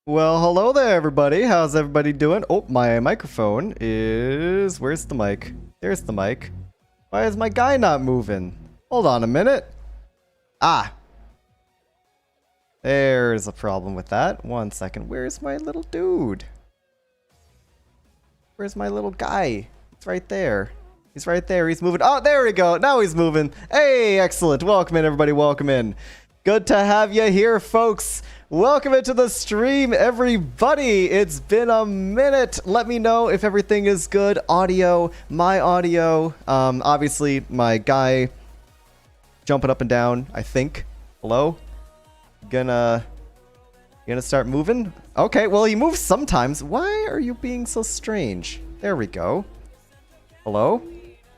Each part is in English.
Well, hello there, everybody. How's everybody doing? Oh, my microphone is... Where's the mic? There's the mic. Why is my guy not moving? Hold on a minute. Ah. There's a problem with that. 1 second. Where's my little dude? Where's my little guy? It's right there. He's right there. He's moving. Oh, there we go. Now he's moving. Hey, excellent. Welcome in, everybody. Welcome in. Good to have you here, folks. Welcome into the stream, everybody. It's been a minute. Let me know if everything is good. Audio, my audio. Obviously, my guy jumping up and down, I think. Hello? Gonna start moving? Okay, well, he moves sometimes. Why are you being so strange? There we go. Hello?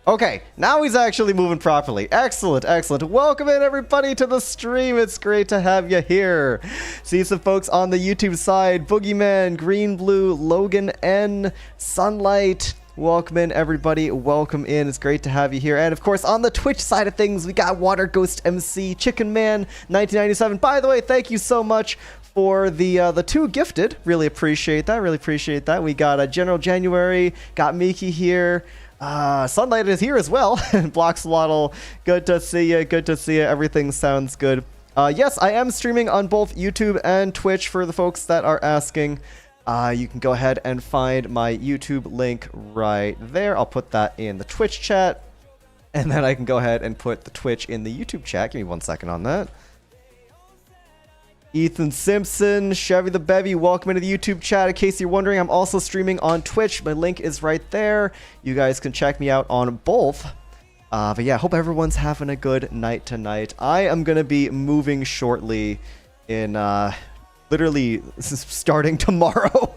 Okay, now he's actually moving properly. Excellent, excellent. Welcome in, everybody, to the stream. It's great to have you here. See some folks on the YouTube side. Boogeyman, Green Blue, Logan N, Sunlight. Welcome in, everybody. Welcome in. It's great to have you here. And, of course, on the Twitch side of things, we got Water Ghost MC, Chicken Man 1997. By the way, thank you so much for the 2 gifted. Really appreciate that. Really appreciate that. We got General January, got Miki here. Sunlight is here as well. Bloxlotl, good to see you. Good to see you. Everything sounds good. Yes, I am streaming on both YouTube and Twitch for the folks that are asking. You can go ahead and find my YouTube link right there. I'll put that in the Twitch chat. And then I can go ahead and put the Twitch in the YouTube chat. Give me 1 second on that. Ethan Simpson, Chevy the Bevy, welcome into the YouTube chat. In case you're wondering, I'm also streaming on Twitch. My link is right there. You guys can check me out on both. But yeah, hope everyone's having a good night tonight. I am going to be moving shortly in literally starting tomorrow.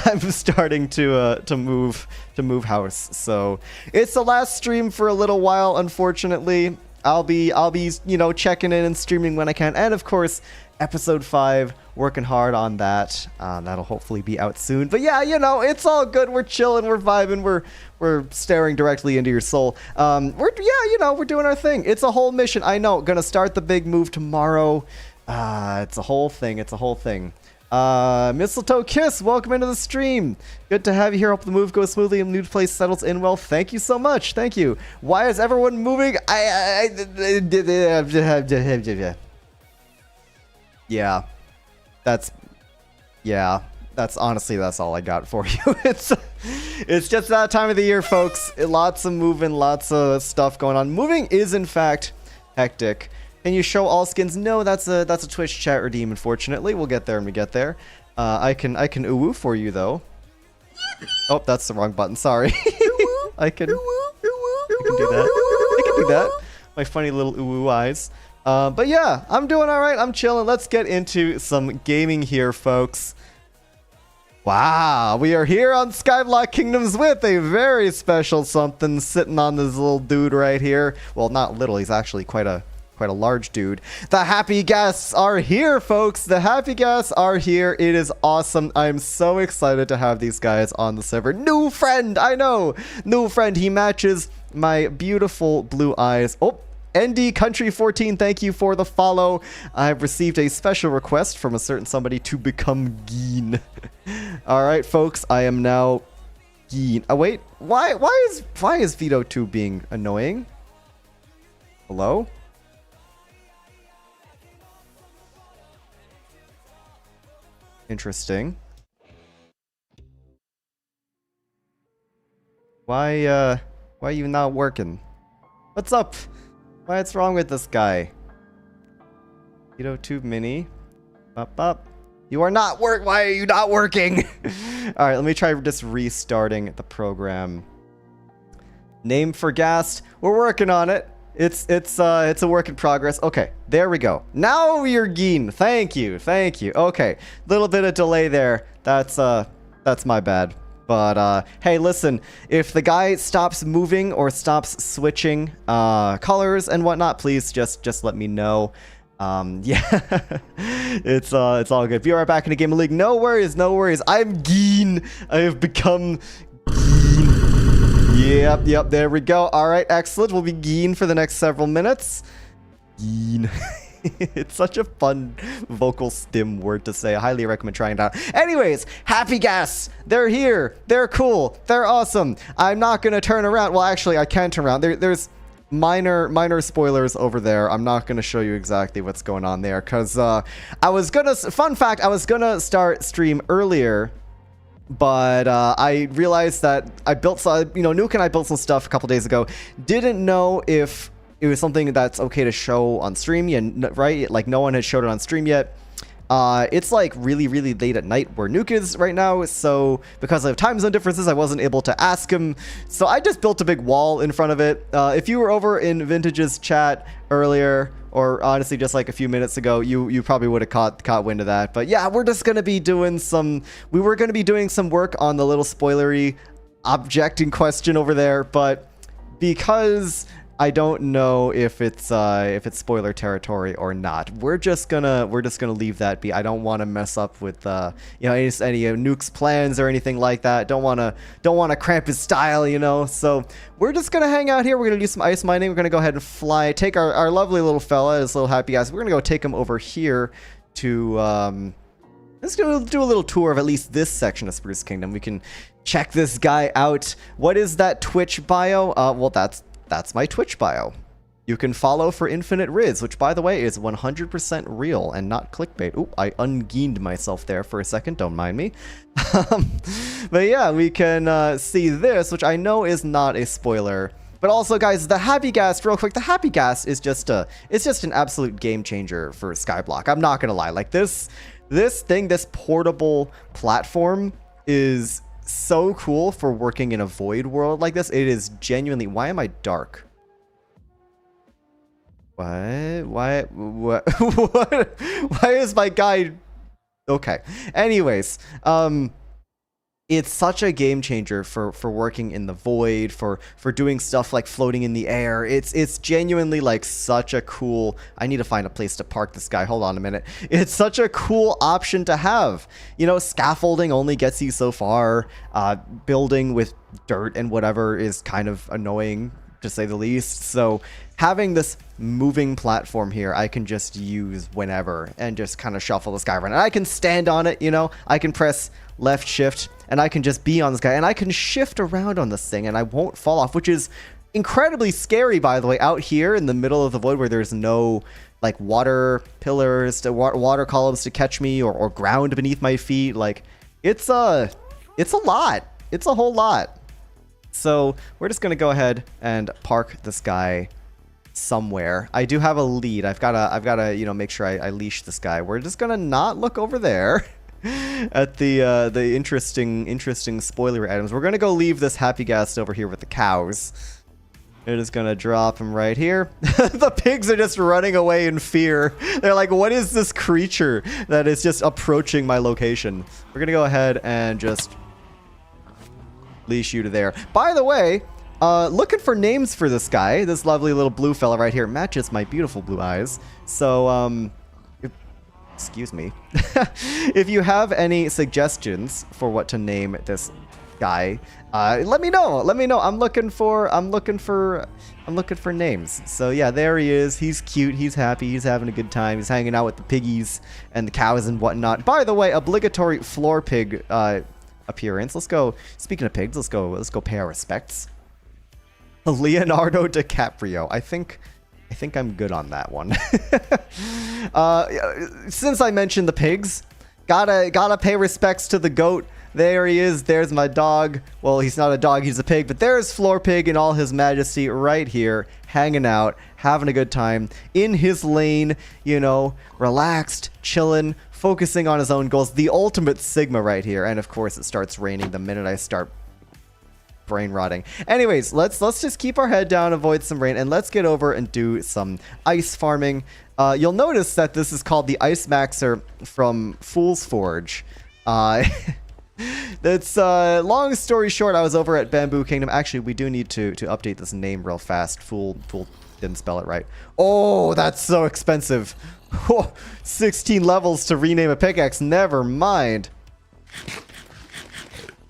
I'm starting to move house. So it's the last stream for a little while, unfortunately. I'll be you know, checking in and streaming when I can. And of course, episode 5, working hard on that. That'll hopefully be out soon. But yeah, you know, it's all good. We're chilling, we're vibing, we're staring directly into your soul. We're doing our thing. It's a whole mission. I know, gonna start the big move tomorrow. It's a whole thing. It's a whole thing. Mistletoe Kiss, welcome into the stream. Good to have you here. Hope the move goes smoothly and the new place settles in well. Thank you so much. Thank you. Why is everyone moving? Yeah, that's honestly, that's all I got for you. It's just that time of the year, folks. Lots of moving, lots of stuff going on. Moving is in fact hectic. Can you show all skins? No, that's a Twitch chat redeem, unfortunately. We'll get there when we get there. I can ooh for you though. Oh, that's the wrong button. Sorry. I can do that. I can do that. My funny little ooh eyes. But yeah, I'm doing all right. I'm chilling. Let's get into some gaming here, folks. Wow, we are here on Skyblock Kingdoms with a very special something sitting on this little dude right here. Well, not little. He's actually quite a large dude. The Happy Ghasts are here, folks. The Happy Ghasts are here. It is awesome. I'm so excited to have these guys on the server. New friend, I know. New friend. He matches my beautiful blue eyes. Oh. ND Country 14, thank you for the follow. I've received a special request from a certain somebody to become Geen. Alright, folks, I am now Geen. Oh, wait. Why is Vito 2 being annoying? Hello? Interesting. Why are you not working? What's up? What's wrong with this guy? Vito Tube Mini. Up. You are not Why are you not working? Alright, let me try just restarting the program. Name for Ghast. We're working on it. It's a work in progress. Okay, there we go. Now you're Geen. Thank you. Okay, little bit of delay there. That's my bad. But hey, listen, if the guy stops moving or stops switching colors and whatnot, please just let me know. Yeah, it's all good. Be right back in the Game of League. No worries. I'm Geen. I have become Geen. Yep, there we go. All right, excellent. We'll be Geen for the next several minutes. Geen. It's such a fun vocal stim word to say. I highly recommend trying it out. Anyways, Happy Ghast. They're here. They're cool. They're awesome. I'm not going to turn around. Well, actually, I can turn around. There's minor spoilers over there. I'm not going to show you exactly what's going on there because fun fact, I was going to start stream earlier, but I realized that I built some, Nuke and I built some stuff a couple days ago. Didn't know if it was something that's okay to show on stream yet, right? Like no one had showed it on stream yet. It's like really late at night where Nuke is right now, so because of time zone differences, I wasn't able to ask him. So I just built a big wall in front of it. If you were over in Vintage's chat earlier, or honestly just like a few minutes ago, you probably would have caught wind of that. But yeah, we're just gonna be doing we were gonna be doing some work on the little spoilery object in question over there, but because I don't know if it's spoiler territory or not, we're just gonna leave that be. I don't want to mess up with any Nuke's plans or anything like that. Don't want to cramp his style, So we're just gonna hang out here. We're gonna do some ice mining. We're gonna go ahead and take our lovely little fella, this little Happy Ghast. We're gonna go take him over here to let's do a little tour of at least this section of Spruce Kingdom. We can check this guy out. What is that Twitch bio? Well, that's my Twitch bio. You can follow for Infinite Riz, which, by the way, is 100% real and not clickbait. Oop, I ungeened myself there for a second. Don't mind me. But yeah, we can see this, which I know is not a spoiler. But also, guys, the Happy Ghast, real quick, the Happy Ghast is just an absolute game changer for Skyblock. I'm not gonna lie. Like this portable platform is so cool for working in a void world like this. It is genuinely. Why am I dark? What? What? Why is my guy? Okay. Anyways, it's such a game changer for working in the void, for doing stuff like floating in the air. It's genuinely like such a cool. I need to find a place to park this guy. Hold on a minute. It's such a cool option to have. Scaffolding only gets you so far. Building with dirt and whatever is kind of annoying, to say the least. So having this moving platform here, I can just use whenever and just kind of shuffle this guy around. And I can stand on it, I can press left shift and I can just be on this guy, and I can shift around on this thing and I won't fall off, which is incredibly scary, by the way, out here in the middle of the void where there's no like water pillars to water columns to catch me or ground beneath my feet. Like it's a lot. It's a whole lot. So we're just gonna go ahead and park this guy somewhere. I do have a lead. I've gotta make sure I leash this guy. We're just gonna not look over there at the interesting spoiler items. We're gonna go leave this Happy Ghast over here with the cows. They're just gonna drop him right here. The pigs are just running away in fear. They're like, what is this creature that is just approaching my location? We're gonna go ahead and just leash you to there. By the way, looking for names for this guy, this lovely little blue fella right here. Matches my beautiful blue eyes. So, excuse me. If you have any suggestions for what to name this guy, let me know. Let me know. I'm looking for names. So yeah, there he is. He's cute. He's happy. He's having a good time. He's hanging out with the piggies and the cows and whatnot. By the way, obligatory floor pig appearance. Let's go. Speaking of pigs, let's go pay our respects. Leonardo DiCaprio. I think I'm good on that one. Since I mentioned the pigs, gotta pay respects to the goat. There he is. There's my dog. Well, he's not a dog, he's a pig, but there's Floor Pig in all his majesty right here, hanging out, having a good time in his lane, relaxed, chilling, focusing on his own goals. The ultimate Sigma right here. And of course, it starts raining the minute I start brain rotting. Anyways, let's just keep our head down, avoid some rain, and let's get over and do some ice farming. You'll notice that this is called the Ice Maxer from Fool's Forge. That's long story short, I was over at Bamboo Kingdom. Actually, we do need to update this name real fast. Fool didn't spell it right. Oh, that's so expensive. 16 levels to rename a pickaxe. Never mind.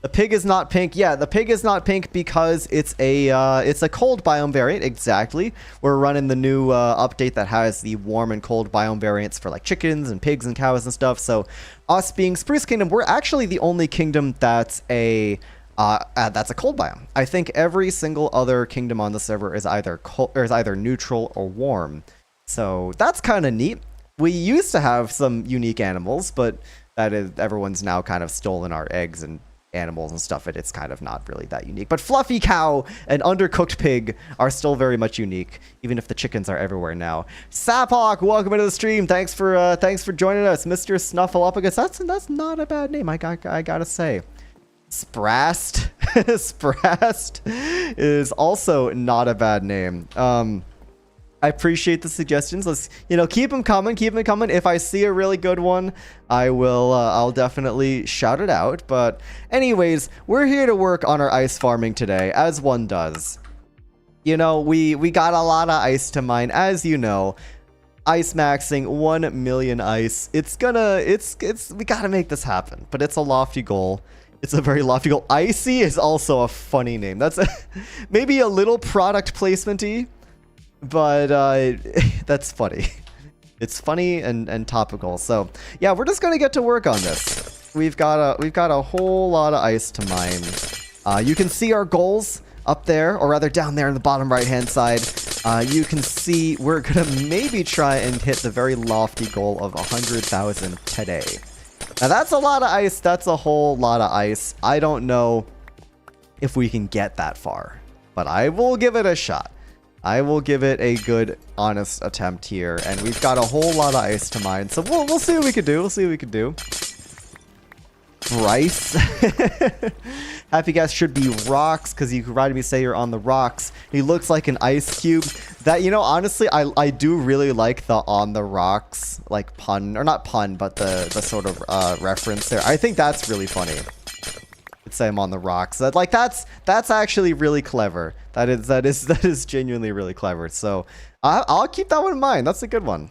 The pig is not pink. Yeah, the pig is not pink because it's a cold biome variant. Exactly. We're running the new update that has the warm and cold biome variants for like chickens and pigs and cows and stuff. So us being Spruce Kingdom, we're actually the only kingdom that's a cold biome. I think every single other kingdom on the server is either neutral or warm. So that's kind of neat. We used to have some unique animals, but everyone's now kind of stolen our eggs and animals and stuff. It's kind of not really that unique. But Fluffy Cow and Undercooked Pig are still very much unique, even if the chickens are everywhere now. Saphawk, welcome into the stream. Thanks for joining us, Mr. Snuffleupagus. That's not a bad name. I gotta say. Sprast Sprast is also not a bad name. I appreciate the suggestions. Let's, keep them coming. If I see a really good one, I'll definitely shout it out. But anyways, we're here to work on our ice farming today, as one does. We got a lot of ice to mine, as you know. Ice maxing 1 million ice. We gotta make this happen, but it's a lofty goal. It's a very lofty goal. Icy is also a funny name. That's maybe a little product placement-y. But that's funny. It's funny and topical. So yeah, we're just gonna get to work on this. We've got a whole lot of ice to mine. You can see our goals up there, or rather down there in the bottom right hand side. You can see we're gonna maybe try and hit the very lofty goal of 100,000 today. Now that's a lot of ice. That's a whole lot of ice. I don't know if we can get that far, but I will give it a shot. I will give it a good, honest attempt here, and we've got a whole lot of ice to mine, so we'll see what we can do. Bryce. Happy Ghast should be rocks, because you could write me say you're on the rocks. He looks like an ice cube. That, honestly, I do really like the on the rocks, like pun, or not pun, but the sort of reference there. I think that's really funny. Say I'm on the rocks. That's actually really clever. That is genuinely really clever. So I'll keep that one in mind. That's a good one.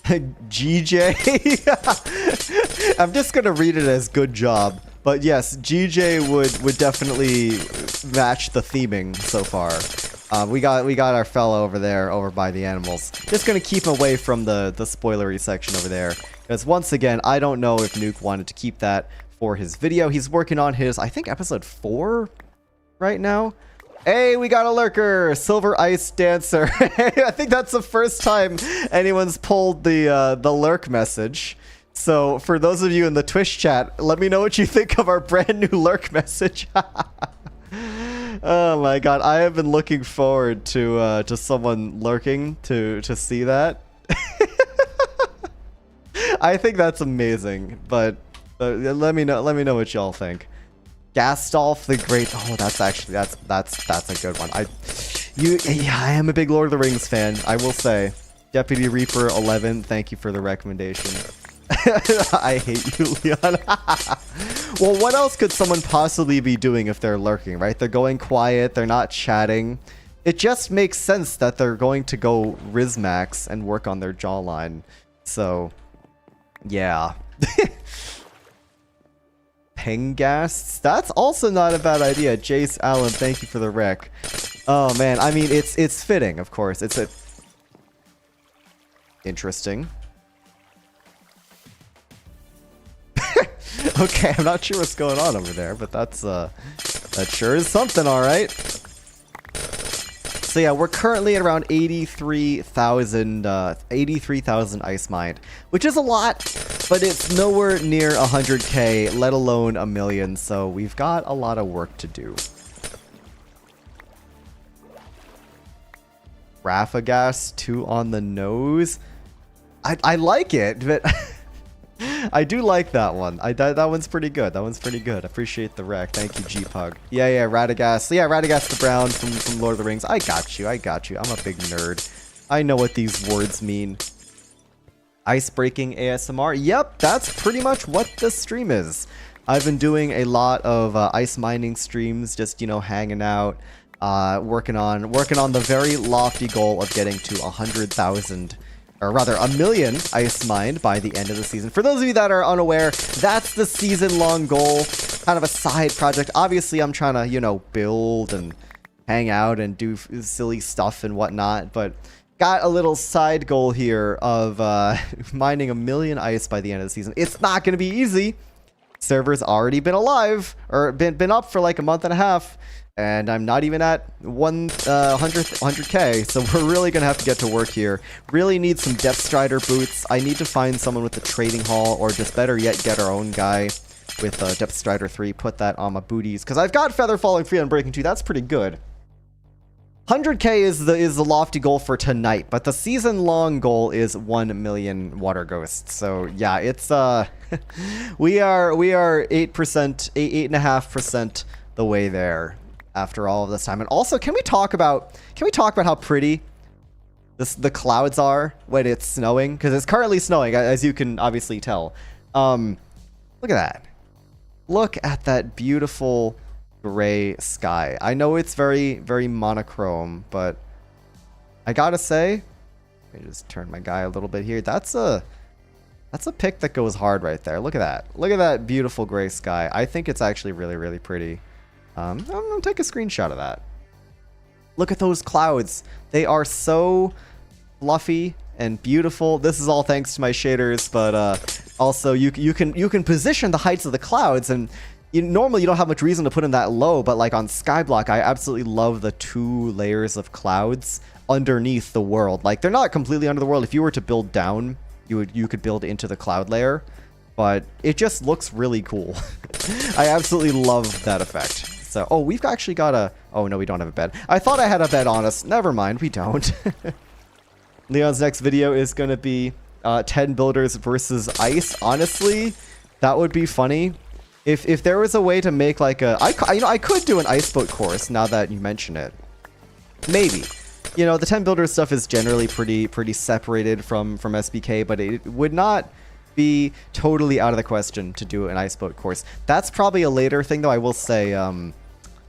GJ. I'm just gonna read it as good job. But yes, GJ would definitely match the theming so far. We got our fella over by the animals. Just gonna keep away from the spoilery section over there, because once again, I don't know if Nuke wanted to keep that for his video. He's working on his, I think, episode 4 right now. Hey, we got a lurker, Silver Ice Dancer. I think that's the first time anyone's pulled the lurk message. So for those of you in the Twitch chat, let me know what you think of our brand new lurk message. Oh my god, I have been looking forward to someone lurking to see that. I think that's amazing, but let me know what y'all think. Gastolf the Great. Oh, that's a good one. I am a big Lord of the Rings fan, I will say. Deputy Reaper 11, thank you for the recommendation. I hate you, Leon. Well, what else could someone possibly be doing if they're lurking, right? They're going quiet, they're not chatting. It just makes sense that they're going to go Rizmax and work on their jawline. So, yeah. Ghasts. That's also not a bad idea. Jace Allen, thank you for the rec. Oh man, I mean it's fitting, of course. It's interesting. Okay, I'm not sure what's going on over there, but that sure is something, all right. So yeah, we're currently at around 83,000 ice mined, which is a lot, but it's nowhere near 100k, let alone a million. So we've got a lot of work to do. Rafagas 2 on the nose. I like it, but I do like that one. That one's pretty good. That one's pretty good. Appreciate the rec. Thank you, G-Pug. Yeah, Radagast. Yeah, Radagast the Brown from Lord of the Rings. I got you. I'm a big nerd. I know what these words mean. Ice breaking ASMR. Yep, that's pretty much what this stream is. I've been doing a lot of ice mining streams, just, hanging out, working on the very lofty goal of getting to 100,000 or rather a million ice mined by the end of the season. For those of you that are unaware, that's the season-long goal, kind of a side project. Obviously, I'm trying to, you know, build and hang out and do silly stuff and whatnot, but got a little side goal here of mining a million ice by the end of the season. It's not going to be easy. Server's already been alive, or been up for like a month and a half, and I'm not even at 100k, so we're really gonna have to get to work here. Really need some Depth Strider boots. I need to find someone with the trading hall, or just better yet, get our own guy with Depth Strider 3, put that on my booties, because I've got Feather Falling Free on Breaking 2, that's pretty good. 100k is the lofty goal for tonight, but the season-long goal is 1 million water ghosts. So yeah, it's we are 8.5% the way there after all of this time. And also, can we talk about how pretty the clouds are when it's snowing? Because it's currently snowing, as you can obviously tell. Look at that. Look at that beautiful gray sky. I know it's very, very monochrome, but I gotta say, let me just turn my guy a little bit here. That's a pick that goes hard right there. Look at that. Look at that beautiful gray sky. I think it's actually really, really pretty. I'm gonna take a screenshot of that. Look at those clouds. They are so fluffy and beautiful. This is all thanks to my shaders, but also you can position the heights of the clouds, and normally you don't have much reason to put them that low, but like on Skyblock, I absolutely love the 2 layers of clouds underneath the world. Like, they're not completely under the world. If you were to build down, you could build into the cloud layer, but it just looks really cool. I absolutely love that effect. So, oh, we've actually got a... Oh, no, we don't have a bed. I thought I had a bed on us. Never mind, we don't. Leon's next video is going to be 10 builders versus ice. Honestly, that would be funny. If there was a way to make like a... I could do an ice boat course now that you mention it. Maybe. You know, the 10 builders stuff is generally pretty separated from SBK, but it would not be totally out of the question to do an ice boat course. That's probably a later thing, though. I will say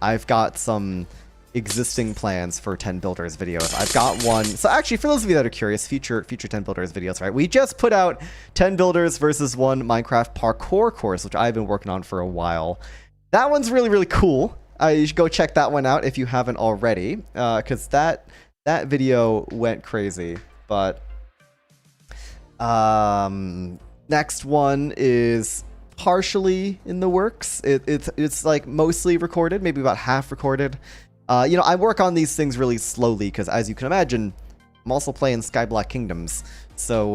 I've got some existing plans for 10 builders videos. I've got one. So actually, for those of you that are curious, future 10 builders videos, right? We just put out 10 builders versus 1 Minecraft parkour course, which I've been working on for a while. That one's really, really cool. You should go check that one out if you haven't already, because that video went crazy. But next one is partially in the works. It's like mostly recorded, maybe about half recorded. You know, I work on these things really slowly because, as you can imagine, I'm also playing Skyblock Kingdoms. So,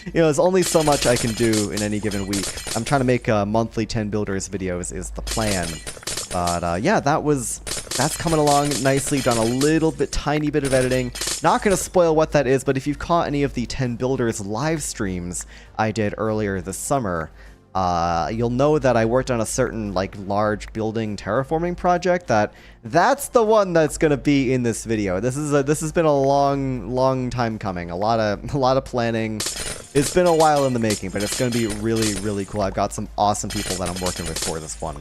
you know, there's only so much I can do in any given week. I'm trying to make monthly 10 builders videos is the plan. But, yeah, that's coming along nicely. Done a tiny bit of editing. Not going to spoil what that is, but if you've caught any of the 10 builders live streams I did earlier this summer, you'll know that I worked on a certain like large building terraforming project. That's the one that's going to be in this video. This has been a long time coming. A lot of planning. It's been a while in the making, but it's going to be really, really cool. I've got some awesome people that I'm working with for this one.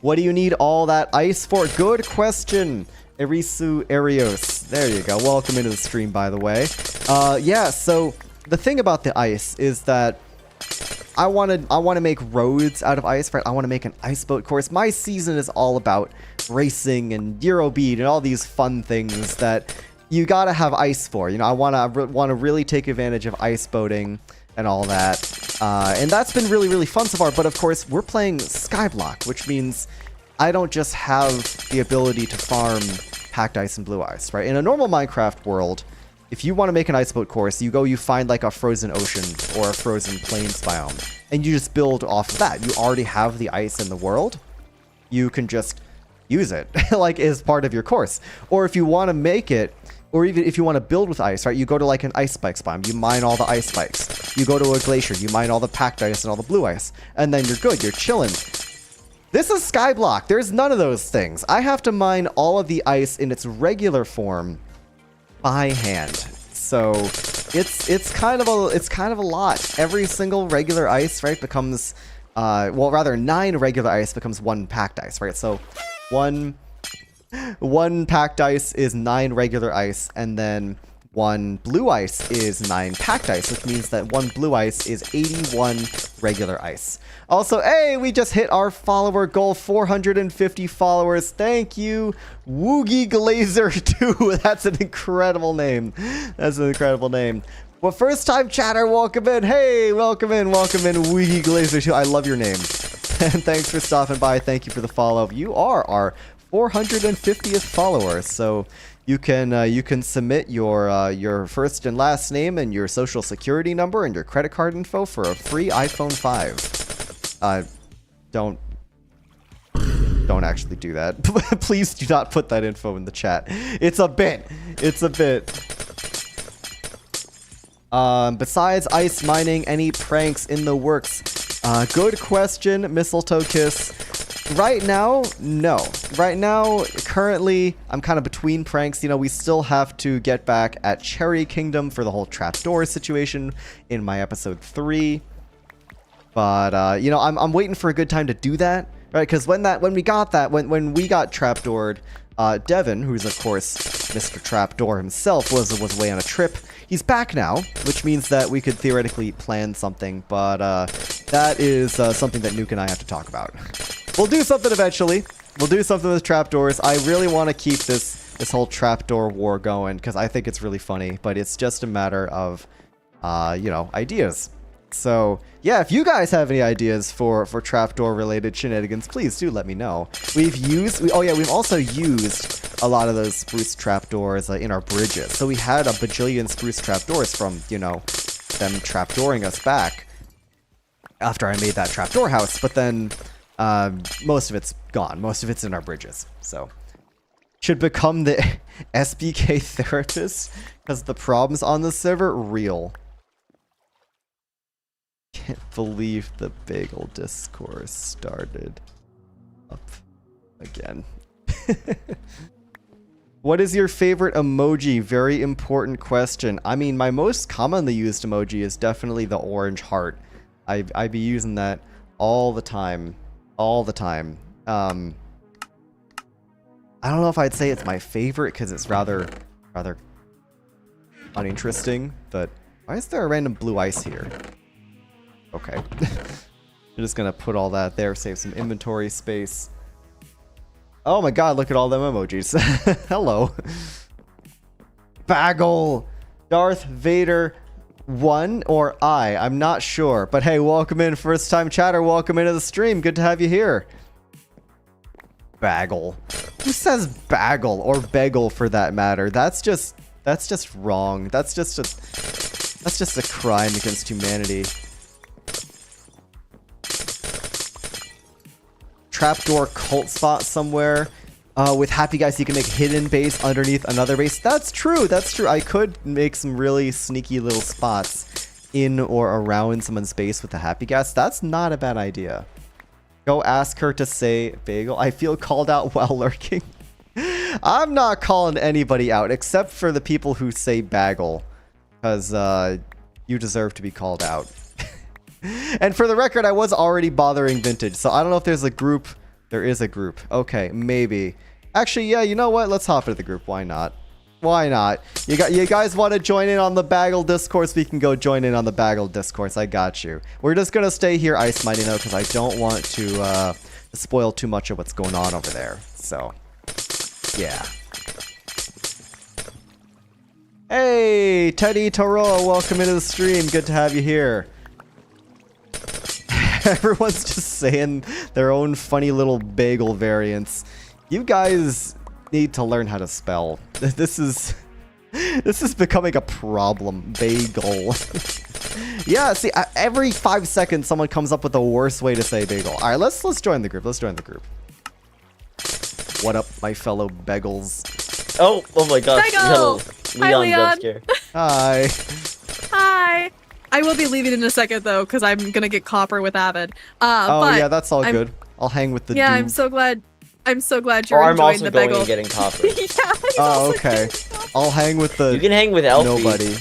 What do you need all that ice for? Good question, Erisu Arios. There you go. Welcome into the stream, by the way. Yeah. So the thing about the ice is that I want to make roads out of ice, right? I want to make an ice boat course. My season is all about racing and Eurobeat and all these fun things that you gotta have ice for. You know, I want to really take advantage of ice boating and all that, and that's been really, really fun so far. But of course, we're playing Skyblock, which means I don't just have the ability to farm packed ice and blue ice, right? In a normal Minecraft world, if you want to make an ice boat course, you find like a frozen ocean or a frozen plains biome, and you just build off of that. You already have the ice in the world. You can just use it like as part of your course. Or if you want to make it, or even if you want to build with ice, right? You go to like an ice spikes biome, you mine all the ice spikes. You go to a glacier, you mine all the packed ice and all the blue ice, and then you're good, you're chilling. This is Skyblock. There's none of those things. I have to mine all of the ice in its regular form by hand. So it's kind of a lot. Every single regular ice, right, becomes well, rather 9 regular ice becomes 1 packed ice, right? So one packed ice is 9 regular ice, and then 1 blue ice is 9 packed ice, which means that 1 blue ice is 81 regular ice. Also, hey, we just hit our follower goal, 450 followers. Thank you, Woogie Glazer 2. That's an incredible name. That's an incredible name. Well, first time chatter, welcome in. Hey, welcome in, Woogie Glazer 2. I love your name. And thanks for stopping by. Thank you for the follow. You are our 450th follower, so you can submit your first and last name and your social security number and your credit card info for a free iPhone 5. Don't actually do that. Please do not put that info in the chat. It's a bit. It's a bit. Besides ice mining, any pranks in the works? Good question, Mistletoe Kiss. Right now, no. Right now, currently, I'm kind of between pranks. You know, we still have to get back at Cherry Kingdom for the whole trapdoor situation in my episode 3. But, you know, I'm waiting for a good time to do that, right? Because when we got trapdoored, Devin, who's of course Mr. Trapdoor himself, was away on a trip. He's back now, which means that we could theoretically plan something, but that is something that Nuke and I have to talk about. We'll do something eventually. We'll do something with trapdoors. I really want to keep this whole trapdoor war going because I think it's really funny, but it's just a matter of, you know, ideas. So, yeah, if you guys have any ideas for trapdoor related shenanigans, please do let me know. We've also used a lot of those spruce trapdoors in our bridges. So we had a bajillion spruce trapdoors from, you know, them trapdooring us back after I made that trapdoor house, but then most of it's gone. Most of it's in our bridges. So should become the SBK therapist because the problems on the server real. Can't believe the bagel discourse started up again. What is your favorite emoji? Very important question. I mean, my most commonly used emoji is definitely the orange heart. I be using that all the time. All the time. I don't know if I'd say it's my favorite because it's rather uninteresting, but why is there a random blue ice here? Okay. I'm just gonna put all that there, save some inventory space. Oh my god, look at all them emojis. Hello. Bagel, Darth Vader 1 or I? I'm not sure. But hey, welcome in, first time chatter, welcome into the stream. Good to have you here. Bagel. Who says bagel or bagel for that matter? That's just wrong. That's just a crime against humanity. Trapdoor cult spot somewhere. With Happy Ghast, you can make hidden base underneath another base. That's true. That's true. I could make some really sneaky little spots in or around someone's base with the Happy Ghast. That's not a bad idea. Go ask her to say bagel. I feel called out while lurking. I'm not calling anybody out except for the people who say bagel, because you deserve to be called out. And for the record, I was already bothering Vintage, so I don't know if there's a group. There is a group. Okay, maybe. Actually, yeah, you know what? Let's hop into the group. Why not? Why not? You guys want to join in on the Bagel discourse? We can go join in on the Bagel discourse. I got you. We're just going to stay here ice mining, though, because I don't want to spoil too much of what's going on over there. So, yeah. Hey, Teddy Toro, welcome into the stream. Good to have you here. Everyone's just saying their own funny little bagel variants. You guys need to learn how to spell. This is becoming a problem. Bagel. Yeah, see, every 5 seconds someone comes up with the worst way to say bagel. All right, let's join the group. Let's join the group. What up, my fellow bagels? Oh my gosh. Bagel! Hi, Leon. Hi. Hi. I will be leaving in a second though, because I'm gonna get copper with Avid. Oh yeah, that's all good. I'll hang with the Yeah, dude. I'm so glad you're enjoying the bagel. I'm also going and getting copper. Yeah, oh, okay. I'll hang with the. You can hang with Elfie. Nobody.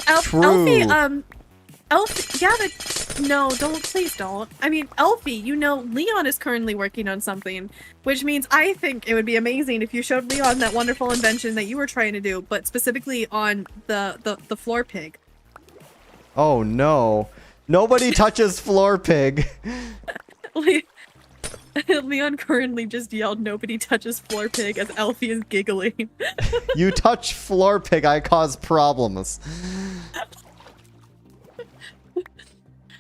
Elfie, Elfie, yeah, No, don't. Please don't. I mean, Elfie, you know, Leon is currently working on something, which means I think it would be amazing if you showed Leon that wonderful invention that you were trying to do, but specifically on the floor pig. Oh no. Nobody touches floor pig. Leon currently just yelled, "Nobody touches floor pig," as Elfie is giggling. You touch floor pig, I cause problems.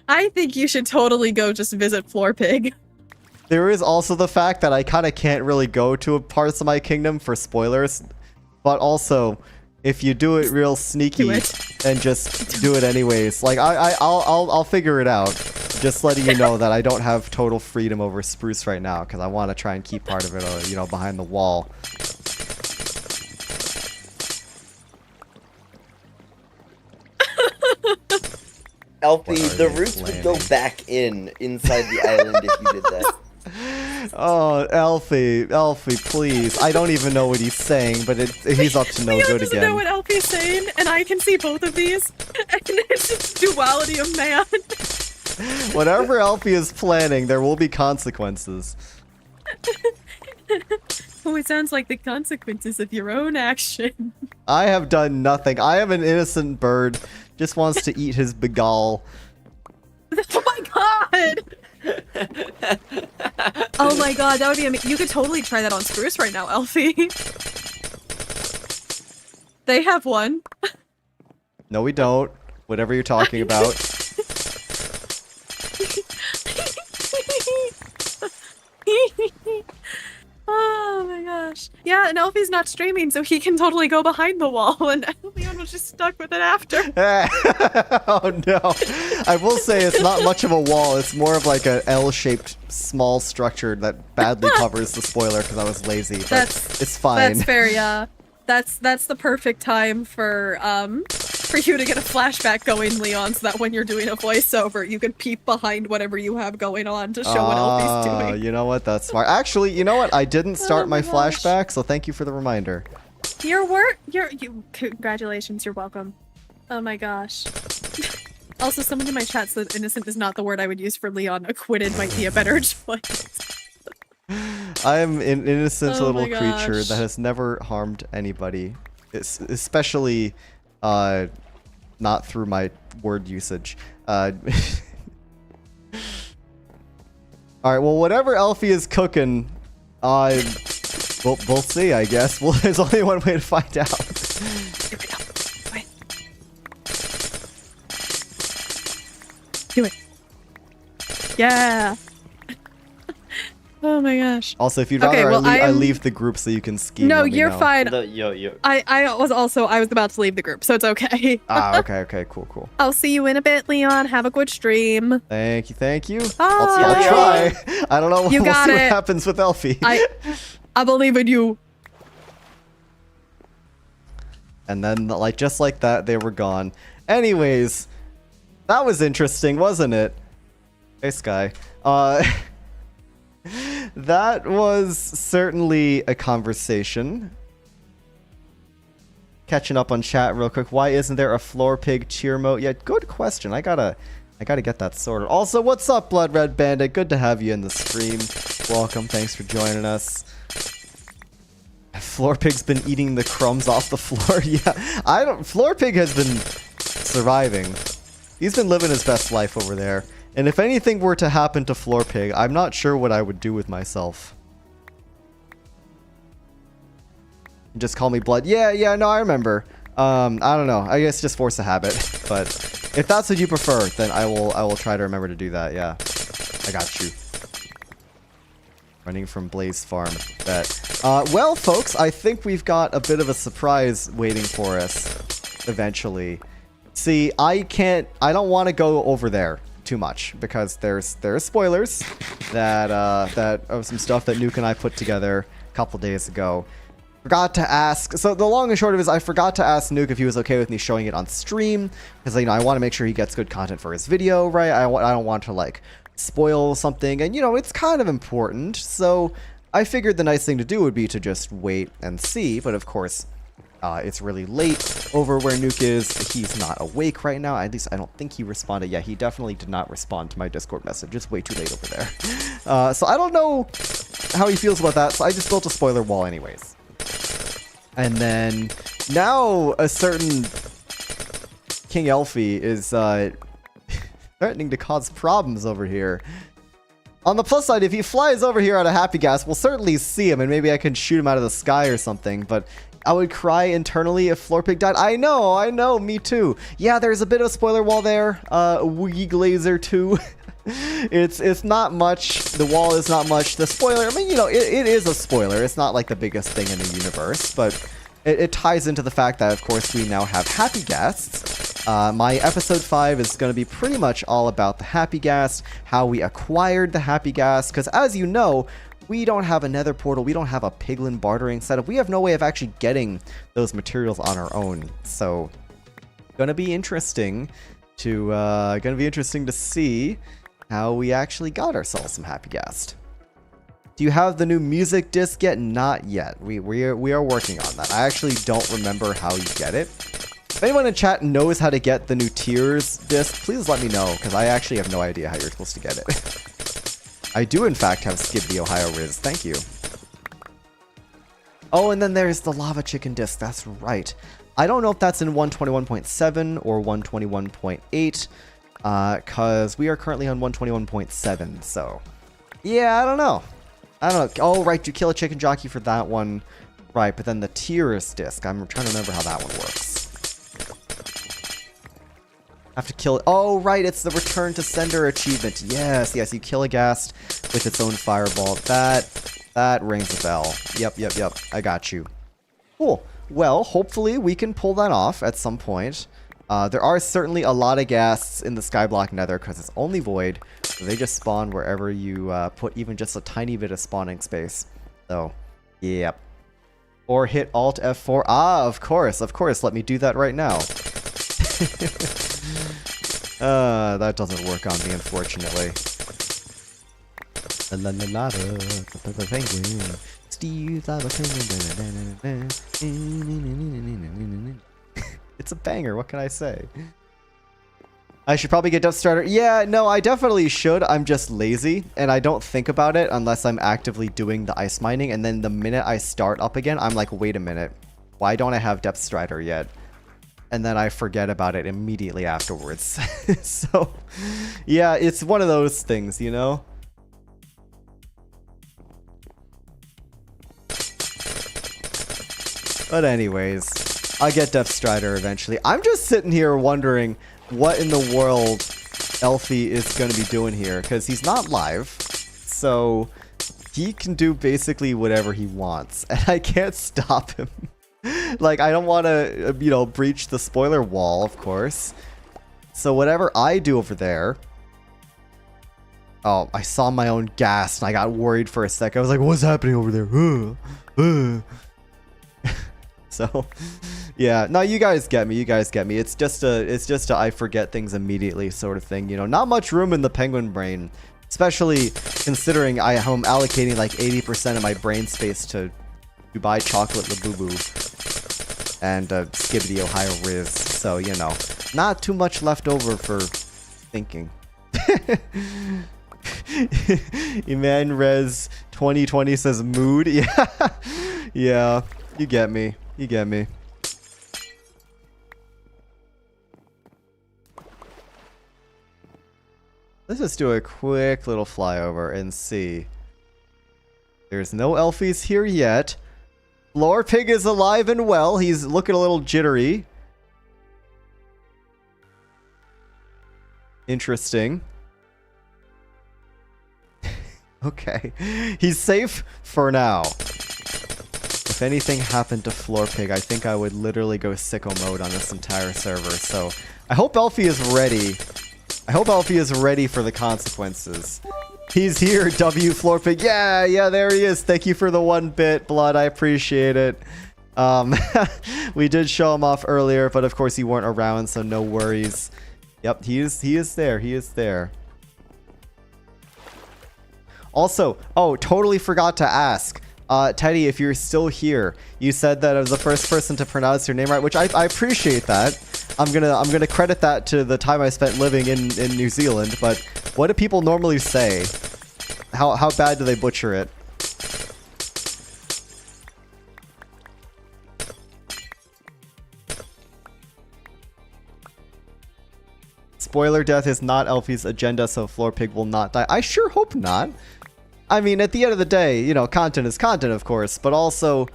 I think you should totally go just visit floor pig. There is also the fact that I kind of can't really go to parts of my kingdom for spoilers, but also if you do it real sneaky and just do it anyways, like I'll figure it out. Just letting you know that I don't have total freedom over Spruce right now because I want to try and keep part of it, you know, behind the wall. Elfie, the roots would go back inside the island if you did that. Oh, Elfie, please. I don't even know what he's saying, but he's up to no Leon good doesn't again. know what Elfie's saying, and I can see both of these, and it's just duality of man. Whatever Elfie is planning, there will be consequences. Oh, it sounds like the consequences of your own action. I have done nothing. I am an innocent bird. Just wants to eat his begall. Oh my god! Oh my god, that would be amazing. You could totally try that on Spruce right now, Elfie. They have one. No, we don't. Whatever you're talking about. Oh my gosh. Yeah, and Elfie's not streaming, so he can totally go behind the wall, and Leon was just stuck with it after. Oh no. I will say it's not much of a wall. It's more of like an L-shaped small structure that badly covers the spoiler because I was lazy, but it's fine. That's fair, yeah. That's the perfect time for you to get a flashback going, Leon, so that when you're doing a voiceover, you can peep behind whatever you have going on to show what Elfie's doing. You know what? That's smart. Actually, you know what? I didn't start my gosh. flashback, so thank you for the reminder. Congratulations, you're welcome. Oh my gosh. Also, someone in my chat said innocent is not the word I would use for Leon. Acquitted might be a better choice. I am an innocent Oh little my creature gosh. that has never harmed anybody. Especially, not through my word usage. Alright, well, whatever Elfie is cooking, we'll see, I guess. Well, there's only one way to find out. Here we go. Wait. Do it. Yeah. Oh my gosh. Also, if you'd rather Okay, well, I leave the group so you can scheme. No, let me you're know. fine. Yo. I was about to leave the group, so it's okay. Okay, cool. I'll see you in a bit, Leon. Have a good stream. Thank you. Bye. I'll try. I don't know. You We'll got see what it. happens with Elfie. I believe in you. And then, like, just like that, they were gone. Anyways, that was interesting, wasn't it? Hey, Sky. That was certainly a conversation. Catching up on chat real quick. Why isn't there a floor pig cheer emote yet? Good question. I gotta get that sorted. Also, what's up, Blood Red Bandit? Good to have you in the stream. Welcome. Thanks for joining us. Floor Pig's been eating the crumbs off the floor. Yeah, Floor Pig has been surviving. He's been living his best life over there. And if anything were to happen to Floor Pig, I'm not sure what I would do with myself. Just call me Blood. Yeah, no, I remember. I don't know. I guess just force a habit. But if that's what you prefer, then I will try to remember to do that. Yeah, I got you. Running from Blaze Farm. Bet. Well, folks, I think we've got a bit of a surprise waiting for us eventually. See, I don't want to go over there too much because there's spoilers that of some stuff that Nuke and I put together a couple days ago. Forgot to ask. So the long and short of it is I forgot to ask Nuke if he was okay with me showing it on stream because I want to make sure he gets good content for his video, right? I don't want to like spoil something, and it's kind of important. So I figured the nice thing to do would be to just wait and see, but of course It's really late over where Nuke is. He's not awake right now. At least I don't think he responded. Yeah, he definitely did not respond to my Discord message. It's way too late over there. So I don't know how he feels about that. So I just built a spoiler wall anyways. And then now a certain King Elfie is threatening to cause problems over here. On the plus side, if he flies over here out of Happy Ghast, we'll certainly see him, and maybe I can shoot him out of the sky or something, but I would cry internally if Floorpig died. I know, me too. Yeah, there's a bit of a spoiler wall there. Woogie Glazer too. It's not much. The wall is not much. The spoiler, I mean, you know, it is a spoiler. It's not like the biggest thing in the universe, but it ties into the fact that, of course, we now have Happy Ghasts. My episode 5 is going to be pretty much all about the Happy Ghast, how we acquired the Happy Ghast, because as you know, we don't have a nether portal, we don't have a piglin bartering setup, we have no way of actually getting those materials on our own. So, gonna be interesting to see how we actually got ourselves some Happy Ghast. Do you have the new music disc yet? Not yet. We are working on that. I actually don't remember how you get it. If anyone in chat knows how to get the new tiers disc, please let me know, because I actually have no idea how you're supposed to get it. I do, in fact, have Skib the Ohio Riz. Thank you. Oh, and then there's the Lava Chicken disc. That's right. I don't know if that's in 121.7 or 121.8, because we are currently on 121.7, so... yeah, I don't know. Oh, right, you kill a chicken jockey for that one. Right, but then the tiers disc. I'm trying to remember how that one works. Have to kill it. Oh, right, it's the return to sender achievement. Yes, you kill a ghast with its own fireball. That rings a bell. Yep. I got you. Cool. Well, hopefully we can pull that off at some point. There are certainly a lot of ghasts in the Skyblock Nether because it's only void. So they just spawn wherever you put even just a tiny bit of spawning space. So, yep. Or hit Alt F4. Ah, of course. Let me do that right now. That doesn't work on me, unfortunately. Penguin. Steve's lava penguin. It's a banger, what can I say? I should probably get Death Starter. Yeah, no, I definitely should. I'm just lazy, and I don't think about it unless I'm actively doing the ice mining, and then the minute I start up again, I'm like, wait a minute. Why don't I have Depth Strider yet? And then I forget about it immediately afterwards. So, yeah, it's one of those things, you know? But anyways, I'll get Depth Strider eventually. I'm just sitting here wondering what in the world Elfie is going to be doing here, because he's not live, so he can do basically whatever he wants, and I can't stop him. Like, I don't want to, you know, breach the spoiler wall, of course. So whatever I do over there... Oh, I saw my own ghast, and I got worried for a sec. I was like, what's happening over there? So, yeah. No, you guys get me. It's just a I forget things immediately sort of thing. You know, not much room in the penguin brain. Especially considering I'm allocating like 80% of my brain space to buy chocolate Labubu and Skibbity Ohio Riz. So, you know, not too much left over for thinking. Eman Rez 2020 says mood. Yeah. Yeah. You get me. Let's just do a quick little flyover and see. There's no Elfies here yet. Floorpig is alive and well. He's looking a little jittery. Interesting. Okay. He's safe for now. If anything happened to Floorpig, I think I would literally go sicko mode on this entire server. So I hope Elfie is ready. I hope Elfie is ready for the consequences. He's here, W Floorpig. Yeah, there he is. Thank you for the 1 bit, Blood. I appreciate it. We did show him off earlier, but of course you weren't around, so no worries. Yep, he is there. Also, oh, totally forgot to ask. Teddy, if you're still here, you said that I was the first person to pronounce your name right, which I appreciate that. I'm gonna credit that to the time I spent living in New Zealand. But what do people normally say? How bad do they butcher it? Spoiler, death is not Elfie's agenda, so Floor Pig will not die. I sure hope not. I mean, at the end of the day, you know, content is content, of course, but also,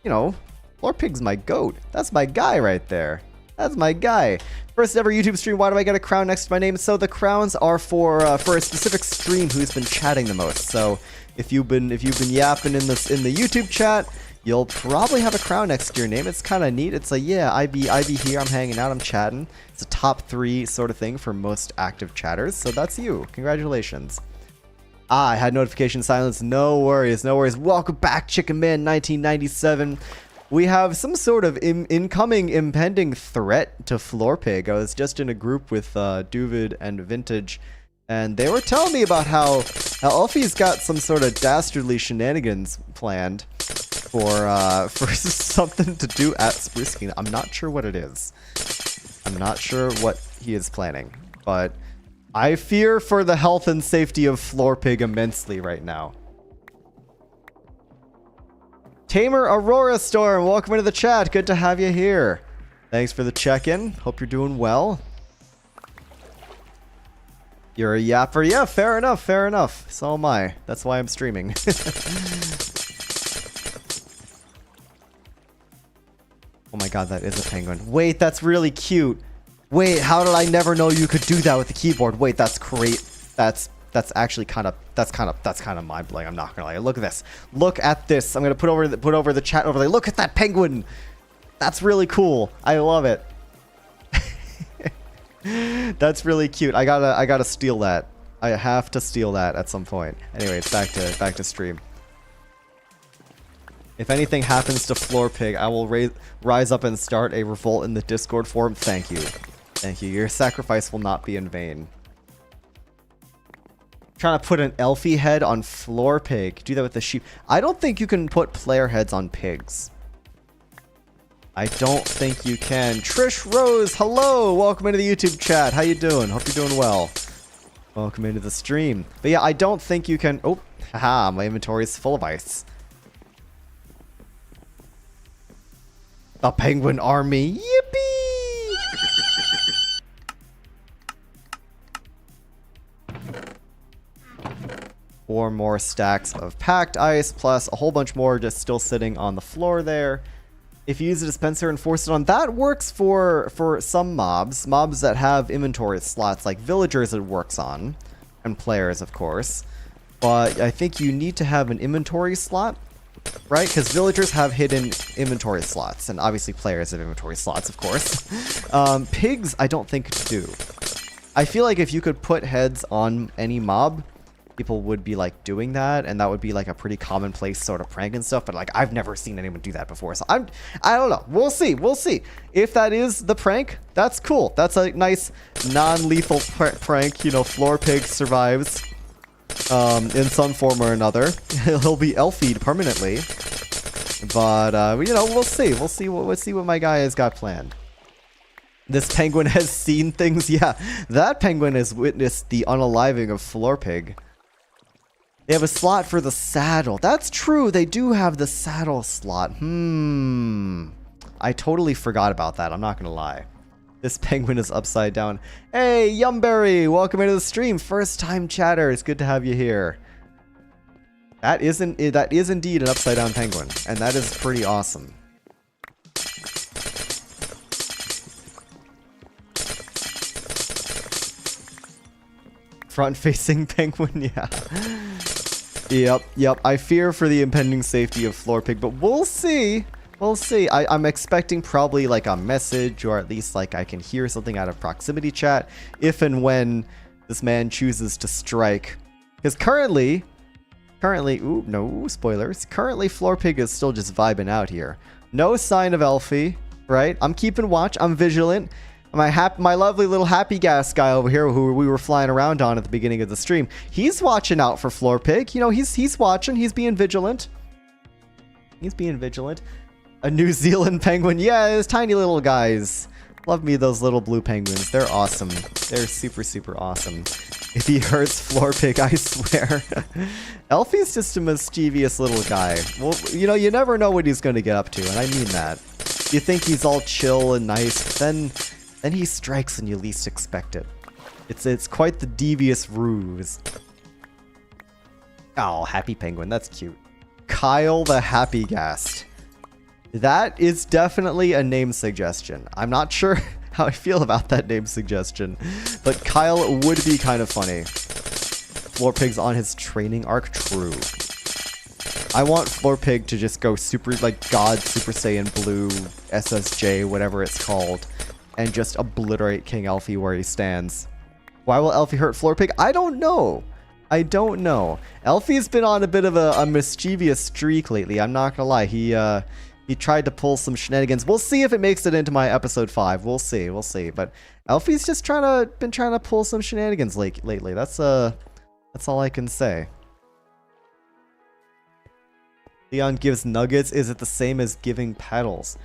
you know, Floor Pig's my goat. That's my guy right there. That's my guy. First ever YouTube stream. Why do I get a crown next to my name? So the crowns are for a specific stream who's been chatting the most. So if you've been yapping in the YouTube chat, you'll probably have a crown next to your name. It's kind of neat. It's like, yeah, I be here. I'm hanging out. I'm chatting. It's a top 3 sort of thing for most active chatters. So that's you. Congratulations. I had notification silence. No worries. No worries. Welcome back, Chicken Man 1997. We have some sort of incoming impending threat to Floor Pig. I was just in a group with Duvid and Vintage, and they were telling me about how Elfie's got some sort of dastardly shenanigans planned for something to do at Spruce King. I'm not sure what it is. I'm not sure what he is planning, but I fear for the health and safety of Floor Pig immensely right now. Tamer Aurora Storm, welcome into the chat. Good to have you here. Thanks for the check-in. Hope you're doing well. You're a yapper. Yeah, fair enough, fair enough. So am I. That's why I'm streaming. Oh my god, that is a penguin. Wait, that's really cute. Wait, how did I never know you could do that with the keyboard? Wait, that's great. That's actually kind of mind-blowing. I'm not gonna lie. Look at this. Look at this. I'm gonna put over the chat overlay. Look at that penguin. That's really cool. I love it. That's really cute. I gotta steal that. I have to steal that at some point. Anyway, it's back to stream. If anything happens to Floor Pig, I will rise up and start a revolt in the Discord forum. Thank you. Thank you. Your sacrifice will not be in vain. Trying to put an Elfie head on Floor Pig. Do that with the sheep. I don't think you can put player heads on pigs. I don't think you can. Trish Rose, hello! Welcome into the YouTube chat. How you doing? Hope you're doing well. Welcome into the stream. But yeah, I don't think you can... Oh, haha, my inventory is full of ice. The penguin army. Yippee! 4 more stacks of packed ice, plus a whole bunch more just still sitting on the floor there. If you use a dispenser and force it on, that works for some mobs that have inventory slots, like villagers it works on, and players, of course. But I think you need to have an inventory slot, right? Because villagers have hidden inventory slots, and obviously players have inventory slots, of course. Pigs, I don't think do. I feel like if you could put heads on any mob, people would be like doing that, and that would be like a pretty commonplace sort of prank and stuff, but like I've never seen anyone do that before, so I don't know. We'll see. If that is the prank, that's cool. That's a nice non-lethal prank. You know, Floor Pig survives in some form or another. He'll be Elfied permanently, but you know, we'll see. We'll see what my guy has got planned. This penguin has seen things. Yeah, that penguin has witnessed the unaliving of Floor Pig. They have a slot for the saddle. That's true. They do have the saddle slot. I totally forgot about that. I'm not going to lie. This penguin is upside down. Hey, Yumberry. Welcome into the stream. First time chatter. It's good to have you here. That is indeed an upside down penguin. And that is pretty awesome. Front-facing penguin, yeah. Yep. I fear for the impending safety of Floor Pig, but we'll see. We'll see. I'm expecting probably like a message, or at least like I can hear something out of proximity chat if and when this man chooses to strike. Because currently, ooh, no spoilers. Currently, Floor Pig is still just vibing out here. No sign of Elfie, right? I'm keeping watch. I'm vigilant. My lovely little Happy Ghast guy over here, who we were flying around on at the beginning of the stream, he's watching out for Floor Pig. You know, he's watching. He's being vigilant. He's being vigilant. A New Zealand penguin. Yeah, those tiny little guys. Love me those little blue penguins. They're awesome. They're super, super awesome. If he hurts Floor Pig, I swear. Elfie's just a mischievous little guy. Well, you know, you never know what he's going to get up to, and I mean that. You think he's all chill and nice, but then he strikes when you least expect it. It's quite the devious ruse. Oh, Happy Penguin. That's cute. Kyle the Happy Ghast. That is definitely a name suggestion. I'm not sure how I feel about that name suggestion, but Kyle would be kind of funny. Floor Pig's on his training arc. True. I want Floor Pig to just go super, like, God Super Saiyan Blue, SSJ, whatever it's called, and just obliterate King Elfie where he stands. Why will Elfie hurt Floor Pig? I don't know. I don't know. Elfie's been on a bit of a mischievous streak lately. I'm not gonna lie. He tried to pull some shenanigans. We'll see if it makes it into my episode 5. We'll see. We'll see. But Elfie's just been trying to pull some shenanigans lately. That's all I can say. Leon gives nuggets. Is it the same as giving petals?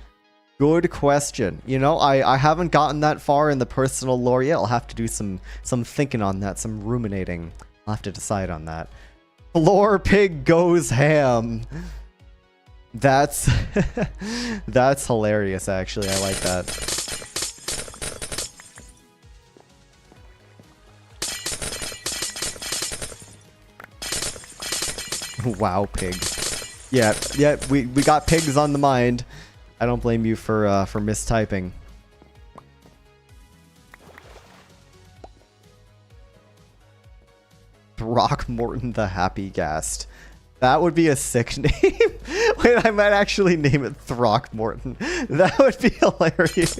Good question. You know, I haven't gotten that far in the personal lore yet. I'll have to do some thinking on that, some ruminating. I'll have to decide on that. Floor Pig goes ham. That's that's hilarious, actually. I like that. Wow, pig. Yeah, we got pigs on the mind. I don't blame you for mistyping. Throckmorton the Happy Ghast. That would be a sick name. Wait, I might actually name it Throckmorton. That would be hilarious.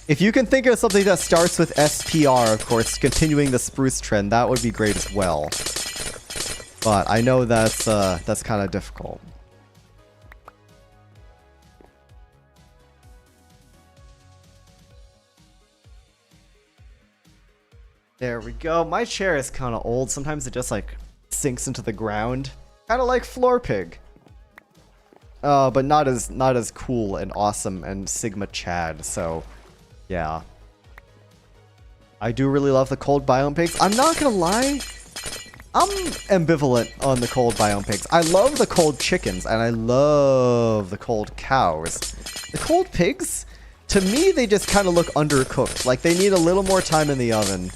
If you can think of something that starts with SPR, of course, continuing the spruce trend, that would be great as well. But I know that's kind of difficult. There we go. My chair is kind of old. Sometimes it just like sinks into the ground. Kind of like Floor Pig. But not as cool and awesome and Sigma Chad. So, yeah. I do really love the cold biome pigs. I'm not gonna lie. I'm ambivalent on the cold biome pigs. I love the cold chickens and I love the cold cows. The cold pigs, to me, they just kind of look undercooked. Like they need a little more time in the oven.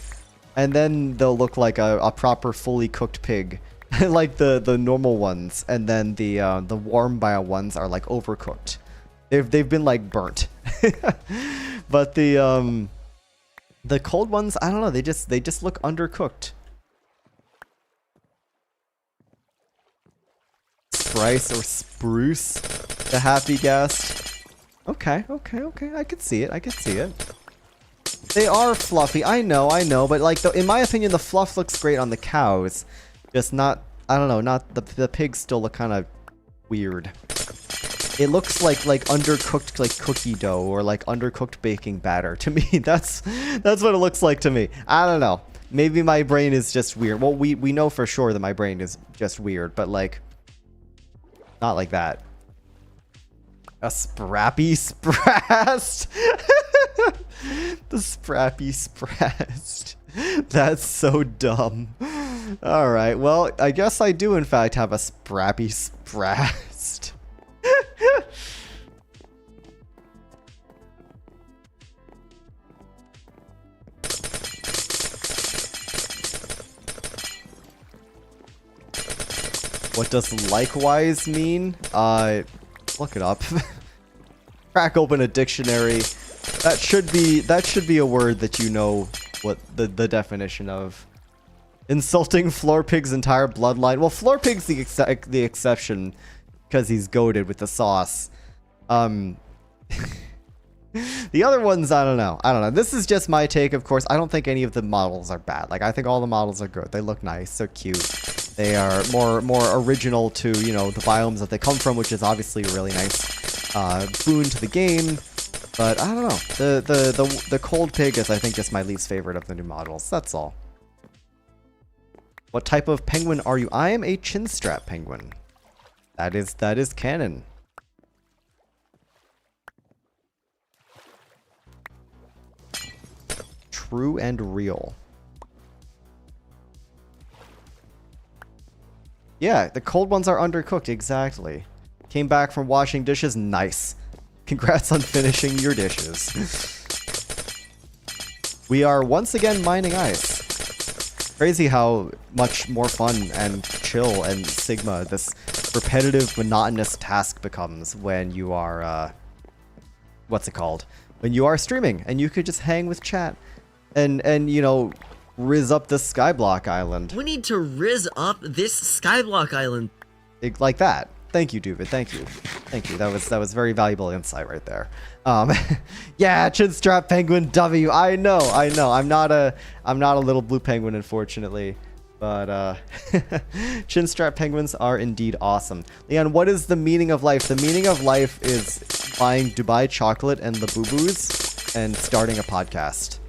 And then they'll look like a proper fully cooked pig, like the normal ones. And then the warm bio ones are like overcooked. They've been like burnt. But the cold ones, I don't know. They just look undercooked. Sprice or Spruce, the Happy Ghast. Okay. I could see it. They are fluffy, I know, but like, in my opinion, the fluff looks great on the cows. Just not, I don't know, not the pigs still look kind of weird. It looks like undercooked like cookie dough or like undercooked baking batter to me. That's what it looks like to me. I don't know. Maybe my brain is just weird. Well, we know for sure that my brain is just weird, but like, not like that. A Sprappy Sprast. The Sprappy Sprast. That's so dumb. Alright, well, I guess I do in fact have a Sprappy Sprast. What does likewise mean? Look it up. Crack open a dictionary. That should be a word that you know what the definition of. Insulting Floor Pig's entire bloodline. Well, Floor Pig's the exception because he's goated with the sauce. The other ones, I don't know. This is just my take, of course. I don't think any of the models are bad. Like, I think all the models are good. They look nice. They're cute. They are more original to, you know, the biomes that they come from, which is obviously a really nice boon to the game. But I don't know. The cold pig is, I think, just my least favorite of the new models. That's all. What type of penguin are you? I am a chinstrap penguin. That is canon. True and real. Yeah, the cold ones are undercooked, exactly. Came back from washing dishes, nice. Congrats on finishing your dishes. We are once again mining ice. Crazy how much more fun and chill and Sigma this repetitive, monotonous task becomes when you are, what's it called? When you are streaming and you could just hang with chat and you know, riz up this Skyblock island. We need to riz up this Skyblock island. Like that. Thank you, David. Thank you. Thank you. That was very valuable insight right there. Yeah, chinstrap penguin W. I know. I'm not a little blue penguin, unfortunately. But chinstrap penguins are indeed awesome. Leon, what is the meaning of life? The meaning of life is buying Dubai chocolate and the boo-boos and starting a podcast.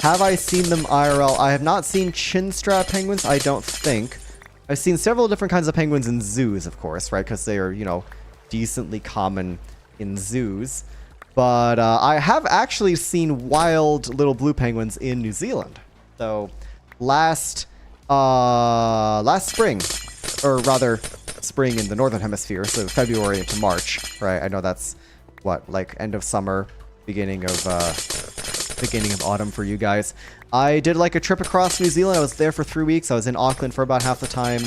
Have I seen them IRL? I have not seen chinstrap penguins, I don't think. I've seen several different kinds of penguins in zoos, of course, right? Because they are, you know, decently common in zoos. But I have actually seen wild little blue penguins in New Zealand. So last spring, or rather spring in the Northern Hemisphere, so February into March, right? I know that's, what, like end of summer, beginning of autumn for you guys. I did like a trip across New Zealand. I was there for 3 weeks. I was in Auckland for about half the time.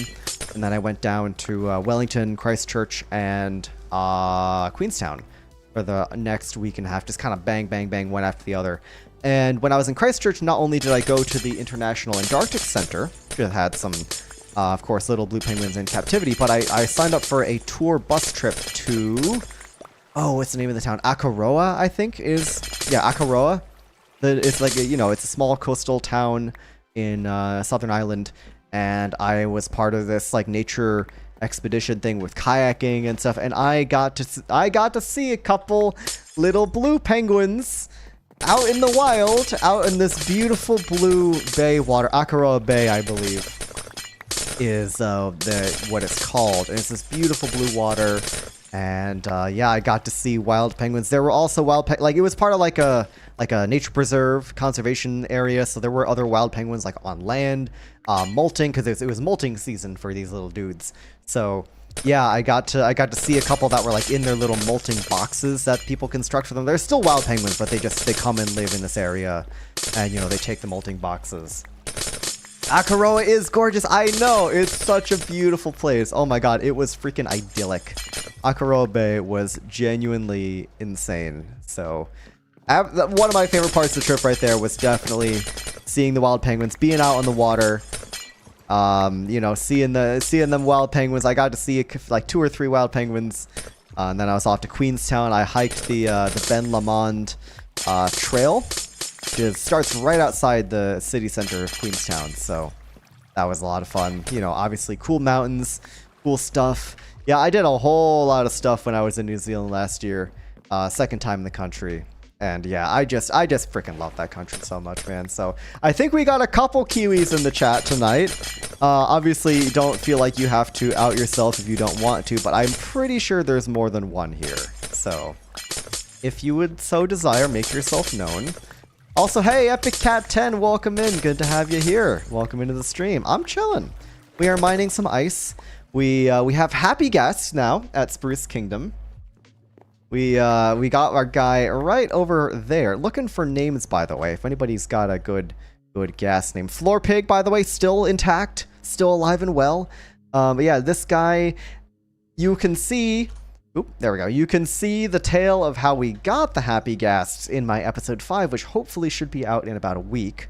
And then I went down to Wellington, Christchurch, and Queenstown for the next week and a half. Just kind of bang, bang, bang, one after the other. And when I was in Christchurch, not only did I go to the International Antarctic Center, which had some, of course, little blue penguins in captivity, but I signed up for a tour bus trip to... Oh, what's the name of the town? Akaroa, I think, is... Yeah, Akaroa. It's like, you know, it's a small coastal town in Southern Ireland, and I was part of this like nature expedition thing with kayaking and stuff, and I got to see a couple little blue penguins out in the wild, out in this beautiful blue bay water. Akaroa Bay, I believe, is what it's called, and it's this beautiful blue water. And yeah, I got to see wild penguins. There were also like it was part of like a nature preserve conservation area, so there were other wild penguins like on land, molting, because it was molting season for these little dudes. So yeah, I got to see a couple that were like in their little molting boxes that people construct for them. They're still wild penguins, but they come and live in this area, and you know they take the molting boxes. Akaroa is gorgeous. I know, it's such a beautiful place. Oh my god, it was freaking idyllic. Akaroa Bay was genuinely insane. So one of my favorite parts of the trip right there was definitely seeing the wild penguins, being out on the water, you know, seeing them wild penguins. I got to see like 2 or 3 wild penguins, and then I was off to Queenstown. I hiked the Ben Lomond trail. It starts right outside the city center of Queenstown, so that was a lot of fun. You know, obviously cool mountains, cool stuff. Yeah, I did a whole lot of stuff when I was in New Zealand last year, second time in the country. And yeah, I just freaking love that country so much, man. So I think we got a couple Kiwis in the chat tonight. Obviously, don't feel like you have to out yourself if you don't want to, but I'm pretty sure there's more than one here. So if you would so desire, make yourself known. Also, hey, Epic Cat 10, welcome in. Good to have you here. Welcome into the stream. I'm chilling. We are mining some ice. We have Happy Ghast now at Spruce Kingdom. We got our guy right over there. Looking for names, by the way. If anybody's got a good ghast name. Floor Pig, by the way, still intact, still alive and well. But yeah, this guy, you can see. Oop, there we go. You can see the tale of how we got the Happy Ghasts in my episode 5, which hopefully should be out in about a week.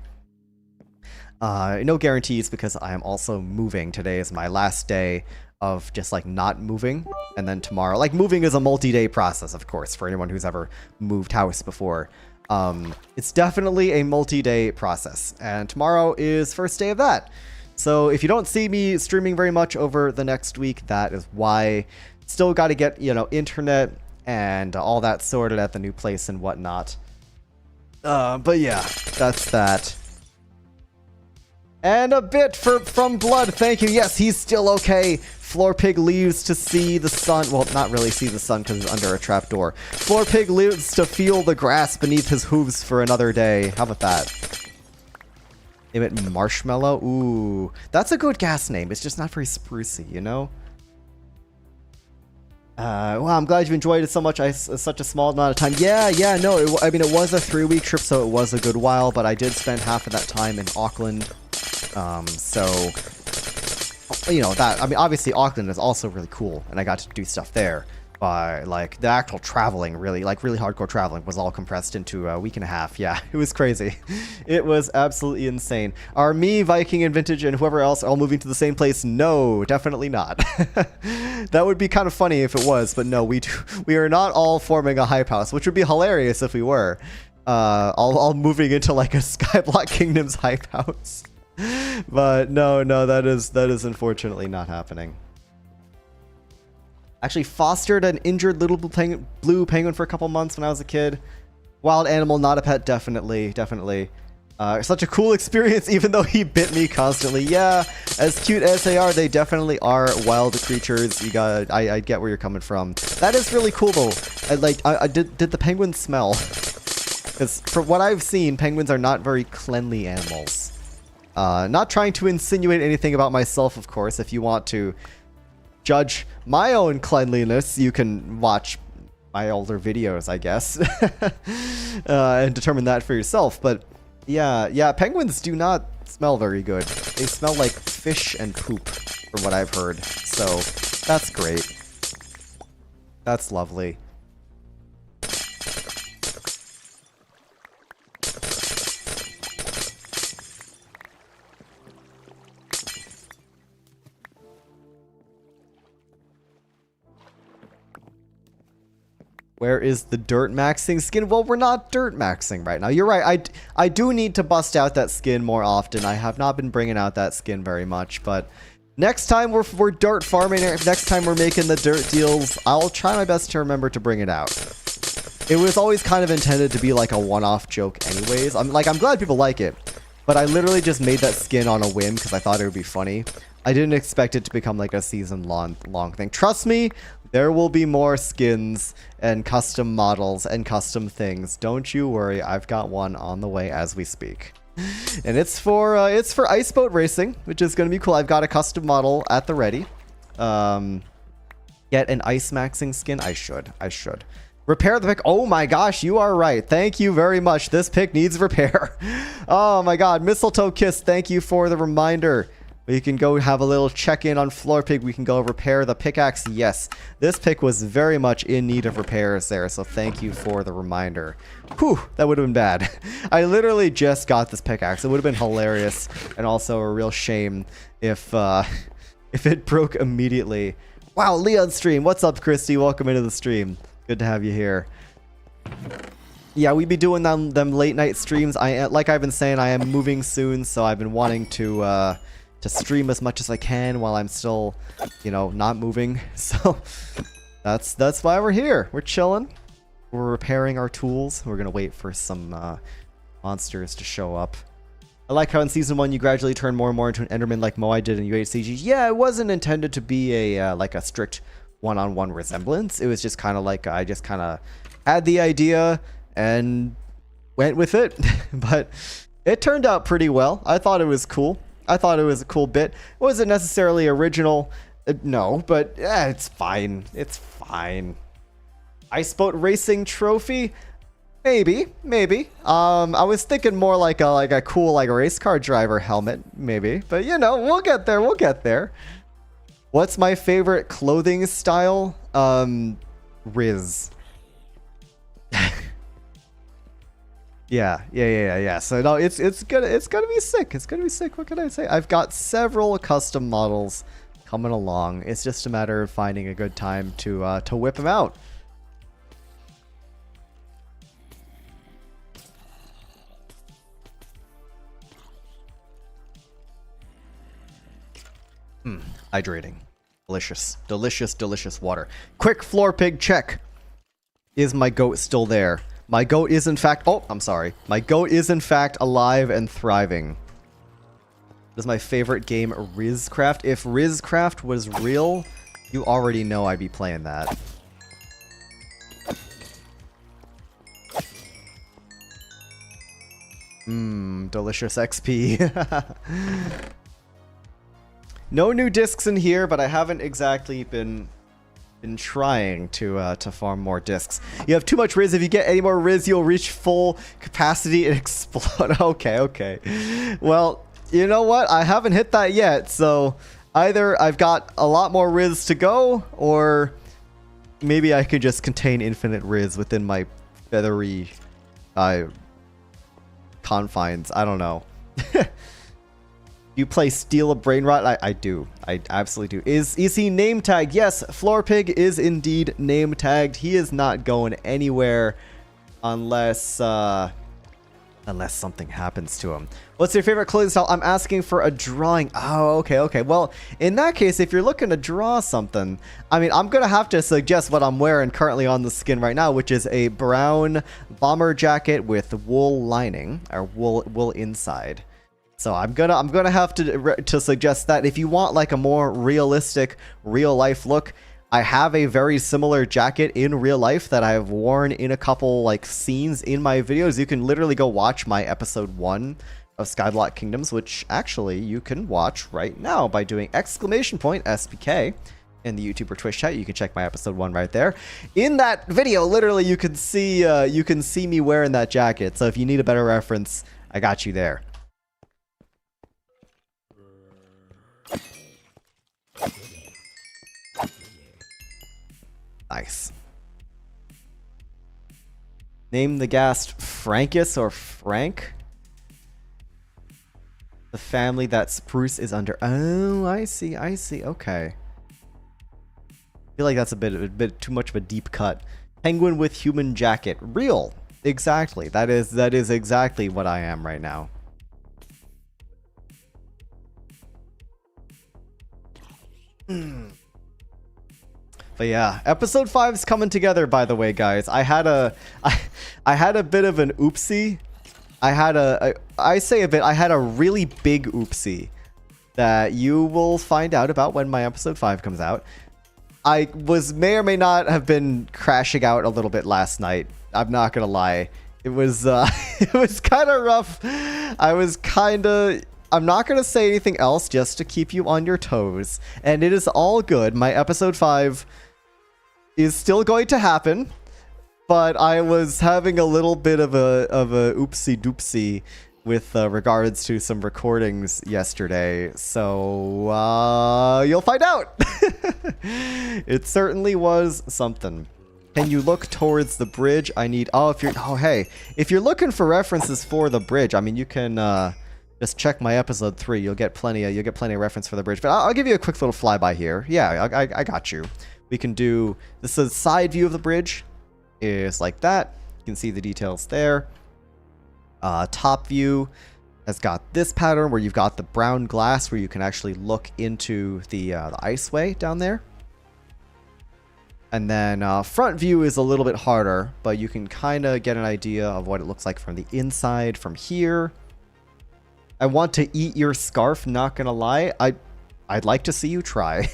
No guarantees because I am also moving. Today is my last day of just like not moving, and then tomorrow, like moving is a multi-day process, of course, for anyone who's ever moved house before. It's definitely a multi-day process, and tomorrow is first day of that. So if you don't see me streaming very much over the next week, that is why. Still got to get, you know, internet and all that sorted at the new place and whatnot. But yeah, that's that. And a bit from Blood, thank you. Yes, he's still okay. Floor Pig leaves to see the sun. Well, not really see the sun because he's under a trapdoor. Floor Pig lives to feel the grass beneath his hooves for another day. How about that? Emit Marshmallow? Ooh, that's a good gas name. It's just not very sprucey, you know? Well, I'm glad you enjoyed it so much. Such a small amount of time. Yeah, no. I mean, it was a 3-week trip, so it was a good while. But I did spend half of that time in Auckland. So, you know, that, I mean, obviously Auckland is also really cool, and I got to do stuff there. But, like, the actual traveling, really hardcore traveling was all compressed into a week and a half. Yeah, it was crazy. It was absolutely insane. Are me, Viking, and Vintage, and whoever else all moving to the same place? No, definitely not. That would be kind of funny if it was, but no, we are not all forming a hype house, which would be hilarious if we were. All moving into, like, a Skyblock Kingdoms hype house. But no, that is unfortunately not happening. Actually fostered an injured little blue penguin for a couple months when I was a kid. Wild animal, not a pet, definitely. Such a cool experience, even though he bit me constantly. Yeah, as cute as they are, they definitely are wild creatures. I get where you're coming from. That is really cool though. Did the penguin smell? Because from what I've seen, penguins are not very cleanly animals. Not trying to insinuate anything about myself, of course. If you want to judge my own cleanliness, you can watch my older videos, I guess, and determine that for yourself. But yeah, penguins do not smell very good. They smell like fish and poop, from what I've heard. So that's great. That's lovely. Where is the dirt maxing skin? Well, we're not dirt maxing right now. You're right. I do need to bust out that skin more often. I have not been bringing out that skin very much, but next time we're dirt farming, next time we're making the dirt deals, I'll try my best to remember to bring it out. It was always kind of intended to be like a one-off joke anyways. I'm glad people like it, but I literally just made that skin on a whim because I thought it would be funny. I didn't expect it to become like a season-long thing. Trust me, there will be more skins and custom models and custom things. Don't you worry, I've got one on the way as we speak. And it's for ice boat racing, which is going to be cool. I've got a custom model at the ready. Get an ice maxing skin? I should. Repair the pick. Oh my gosh, you are right. Thank you very much. This pick needs repair. Oh my god, Mistletoe Kiss, thank you for the reminder. We can go have a little check-in on Floor Pig. We can go repair the pickaxe. Yes, this pick was very much in need of repairs there, so thank you for the reminder. Whew, that would have been bad. I literally just got this pickaxe. It would have been hilarious and also a real shame if it broke immediately. Wow, Leon stream. What's up, Christy? Welcome into the stream. Good to have you here. Yeah, we be doing them late night streams. Like I've been saying, I am moving soon, so I've been wanting to stream as much as I can while I'm still, you know, not moving. So that's why we're here. We're chilling. We're repairing our tools. We're gonna wait for some monsters to show up. I like how in season 1 you gradually turn more and more into an Enderman like Moai did in UHCG. Yeah, it wasn't intended to be a like a strict one-on-one resemblance. It was just kind of like I just kind of had the idea and went with it. But it turned out pretty well. I thought it was cool. I thought it was a cool bit. Was it necessarily original? No, but it's fine. It's fine. Ice boat racing trophy? Maybe. I was thinking more like a cool race car driver helmet, maybe. But you know, we'll get there. What's my favorite clothing style? Riz. Yeah. So no, it's gonna be sick. It's gonna be sick. What can I say? I've got several custom models coming along. It's just a matter of finding a good time to whip them out. Hydrating. Delicious water. Quick Floor Pig check. Is my goat still there? My goat is in fact... Oh, I'm sorry. My goat is in fact alive and thriving. This is my favorite game, Rizcraft. If Rizcraft was real, you already know I'd be playing that. Mmm, delicious XP. No new discs in here, but I haven't exactly been trying to farm more discs. You have too much Riz. If you get any more Riz, you'll reach full capacity and explode. Okay. Well, you know what? I haven't hit that yet, so either I've got a lot more Riz to go, or maybe I could just contain infinite Riz within my feathery confines. I don't know. You play Steal a Brain Rot? I do. I absolutely do. Is he name tagged? Yes, Floorpig is indeed name tagged. He is not going anywhere unless something happens to him. What's your favorite clothing style? I'm asking for a drawing. Oh, okay. Well, in that case, if you're looking to draw something, I mean, I'm gonna have to suggest what I'm wearing currently on the skin right now, which is a brown bomber jacket with wool lining, or wool inside. So I'm gonna have to suggest that. If you want like a more realistic, real life look, I have a very similar jacket in real life that I have worn in a couple like scenes in my videos. You can literally go watch my episode 1 of Skyblock Kingdoms, which actually you can watch right now by doing !SPK in the YouTube or Twitch chat. You can check my episode 1 right there. In that video, literally you can see me wearing that jacket. So if you need a better reference, I got you there. Nice. Name the Ghast Frankus or Frank? The family that Spruce is under. Oh, I see. Okay. I feel like that's a bit too much of a deep cut. Penguin with human jacket. Real. Exactly. That is exactly what I am right now. But yeah, episode 5 is coming together, by the way, guys. I had a bit of an oopsie. I had a really big oopsie that you will find out about when my episode 5 comes out. I may or may not have been crashing out a little bit last night. I'm not gonna lie. It was it was kind of rough. I'm not going to say anything else just to keep you on your toes. And it is all good. My episode 5 is still going to happen. But I was having a little bit of a oopsie doopsie with regards to some recordings yesterday. So you'll find out. It certainly was something. Can you look towards the bridge? I need... if you're looking for references for the bridge, I mean, you can... just check my episode 3. You'll get plenty of reference for the bridge. But I'll give you a quick little flyby here. Yeah, I got you. We can do this. Is side view of the bridge is like that. You can see the details there. Top view has got this pattern where you've got the brown glass where you can actually look into the iceway down there. And then front view is a little bit harder, but you can kind of get an idea of what it looks like from the inside from here. I want to eat your scarf, not gonna lie. I'd like to see you try.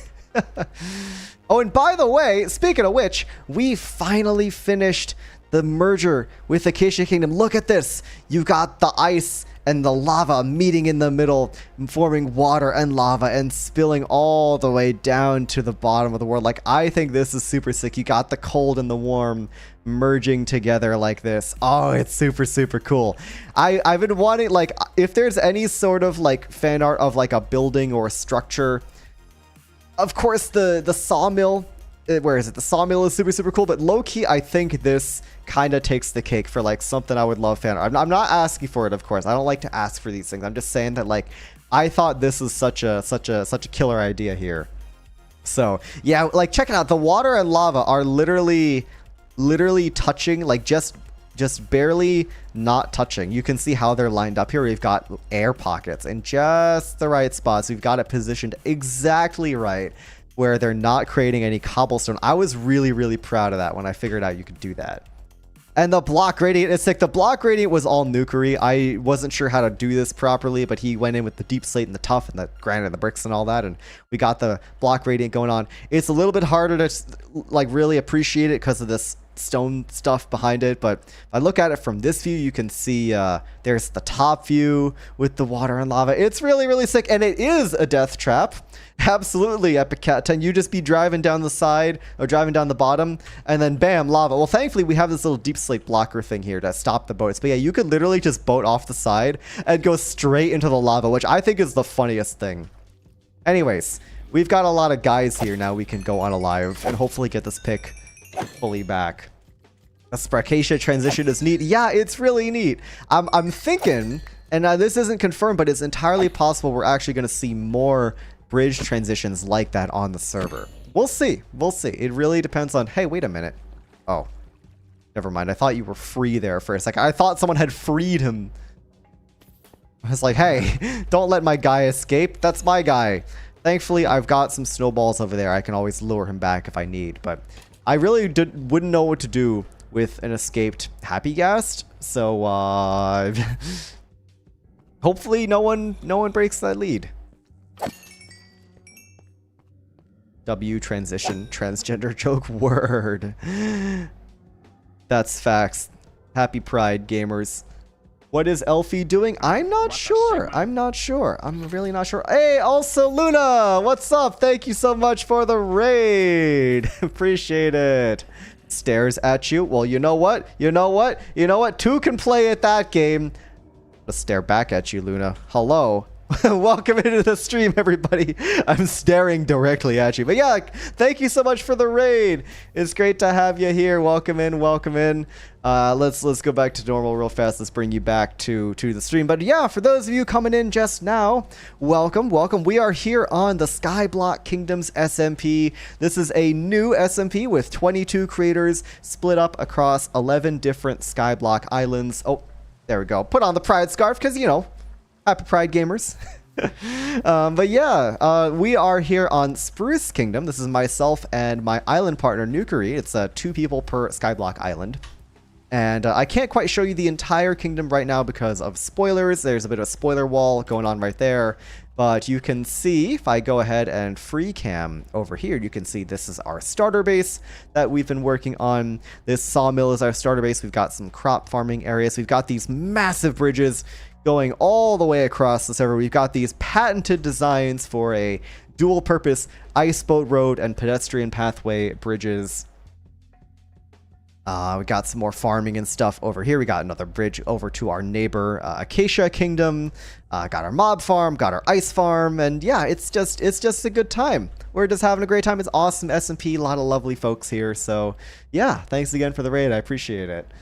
Oh, and by the way, speaking of which, we finally finished the merger with Acacia Kingdom. Look at this. You've got the ice and the lava meeting in the middle, forming water and lava and spilling all the way down to the bottom of the world. Like, I think this is super sick. You got the cold and the warm merging together like this. Oh, it's super, super cool. I've been wanting, like, if there's any sort of, like, fan art of, like, a building or a structure, of course, the sawmill, where is it? The sawmill is super, super cool, but low-key, I think this kind of takes the cake for, like, something I would love fan art. I'm not asking for it, of course. I don't like to ask for these things. I'm just saying that, like, I thought this was such a killer idea here. So, yeah, like, check it out. The water and lava are literally touching, like, just barely not touching. You can see how they're lined up here. We've got air pockets in just the right spots. We've got it positioned exactly right where they're not creating any cobblestone. I was really, really proud of that when I figured out you could do that. And the block gradient is sick. The block gradient was all nukery. I wasn't sure how to do this properly, but he went in with the deep slate and the tough and the granite and the bricks and all that, and we got the block gradient going on. It's a little bit harder to like really appreciate it because of this stone stuff behind it, but if I look at it from this view, you can see there's the top view with the water and lava. It's really, really sick, and it is a death trap. Absolutely, Epic Cat 10. You just be driving down the side or driving down the bottom, and then bam, lava. Well, thankfully, we have this little deep slate blocker thing here to stop the boats. But yeah, you could literally just boat off the side and go straight into the lava, which I think is the funniest thing. Anyways, we've got a lot of guys here now. We can go unalive and hopefully get this pick fully back. The Sparkacia transition is neat. Yeah, it's really neat. I'm thinking, and this isn't confirmed, but it's entirely possible we're actually going to see more bridge transitions like that on the server. We'll see. We'll see. It really depends on... Hey, wait a minute. Oh. Never mind. I thought you were free there for a second. I thought someone had freed him. I was like, hey, don't let my guy escape. That's my guy. Thankfully, I've got some snowballs over there. I can always lure him back if I need, but I really wouldn't know what to do with an escaped Happy Ghast. So, hopefully no one breaks that lead. W transition transgender joke word. That's facts. Happy Pride gamers. What is Elfie doing? I'm not sure. I'm not sure. I'm really not sure. Hey, also Luna, what's up? Thank you so much for the raid. Appreciate it. Stares at you. Well, you know what? You know what? You know what? Two can play at that game. I'll stare back at you, Luna. Hello. Welcome into the stream, everybody. I'm staring directly at you. But yeah, thank you so much for the raid. It's great to have you here. Welcome in, welcome in. Let's go back to normal real fast. Let's bring you back to the stream. But yeah, for those of you coming in just now, welcome, welcome. We are here on the Skyblock Kingdoms SMP. This is a new SMP with 22 creators split up across 11 different Skyblock islands. Oh, there we go. Put on the pride scarf because, you know, Happy Pride gamers. But yeah, we are here on Spruce Kingdom. This is myself and my island partner, Nukery. It's 2 people per Skyblock island. And I can't quite show you the entire kingdom right now because of spoilers. There's a bit of a spoiler wall going on right there. But you can see, if I go ahead and free cam over here, you can see this is our starter base that we've been working on. This sawmill is our starter base. We've got some crop farming areas. We've got these massive bridges going all the way across the server. We've got these patented designs for a dual purpose ice boat road and pedestrian pathway bridges. We got some more farming and stuff over here. We got another bridge over to our neighbor Acacia Kingdom. Got our mob farm, got our ice farm, and yeah, it's just a good time. We're just having a great time. It's awesome SMP, a lot of lovely folks here. So yeah, thanks again for the raid. I appreciate it.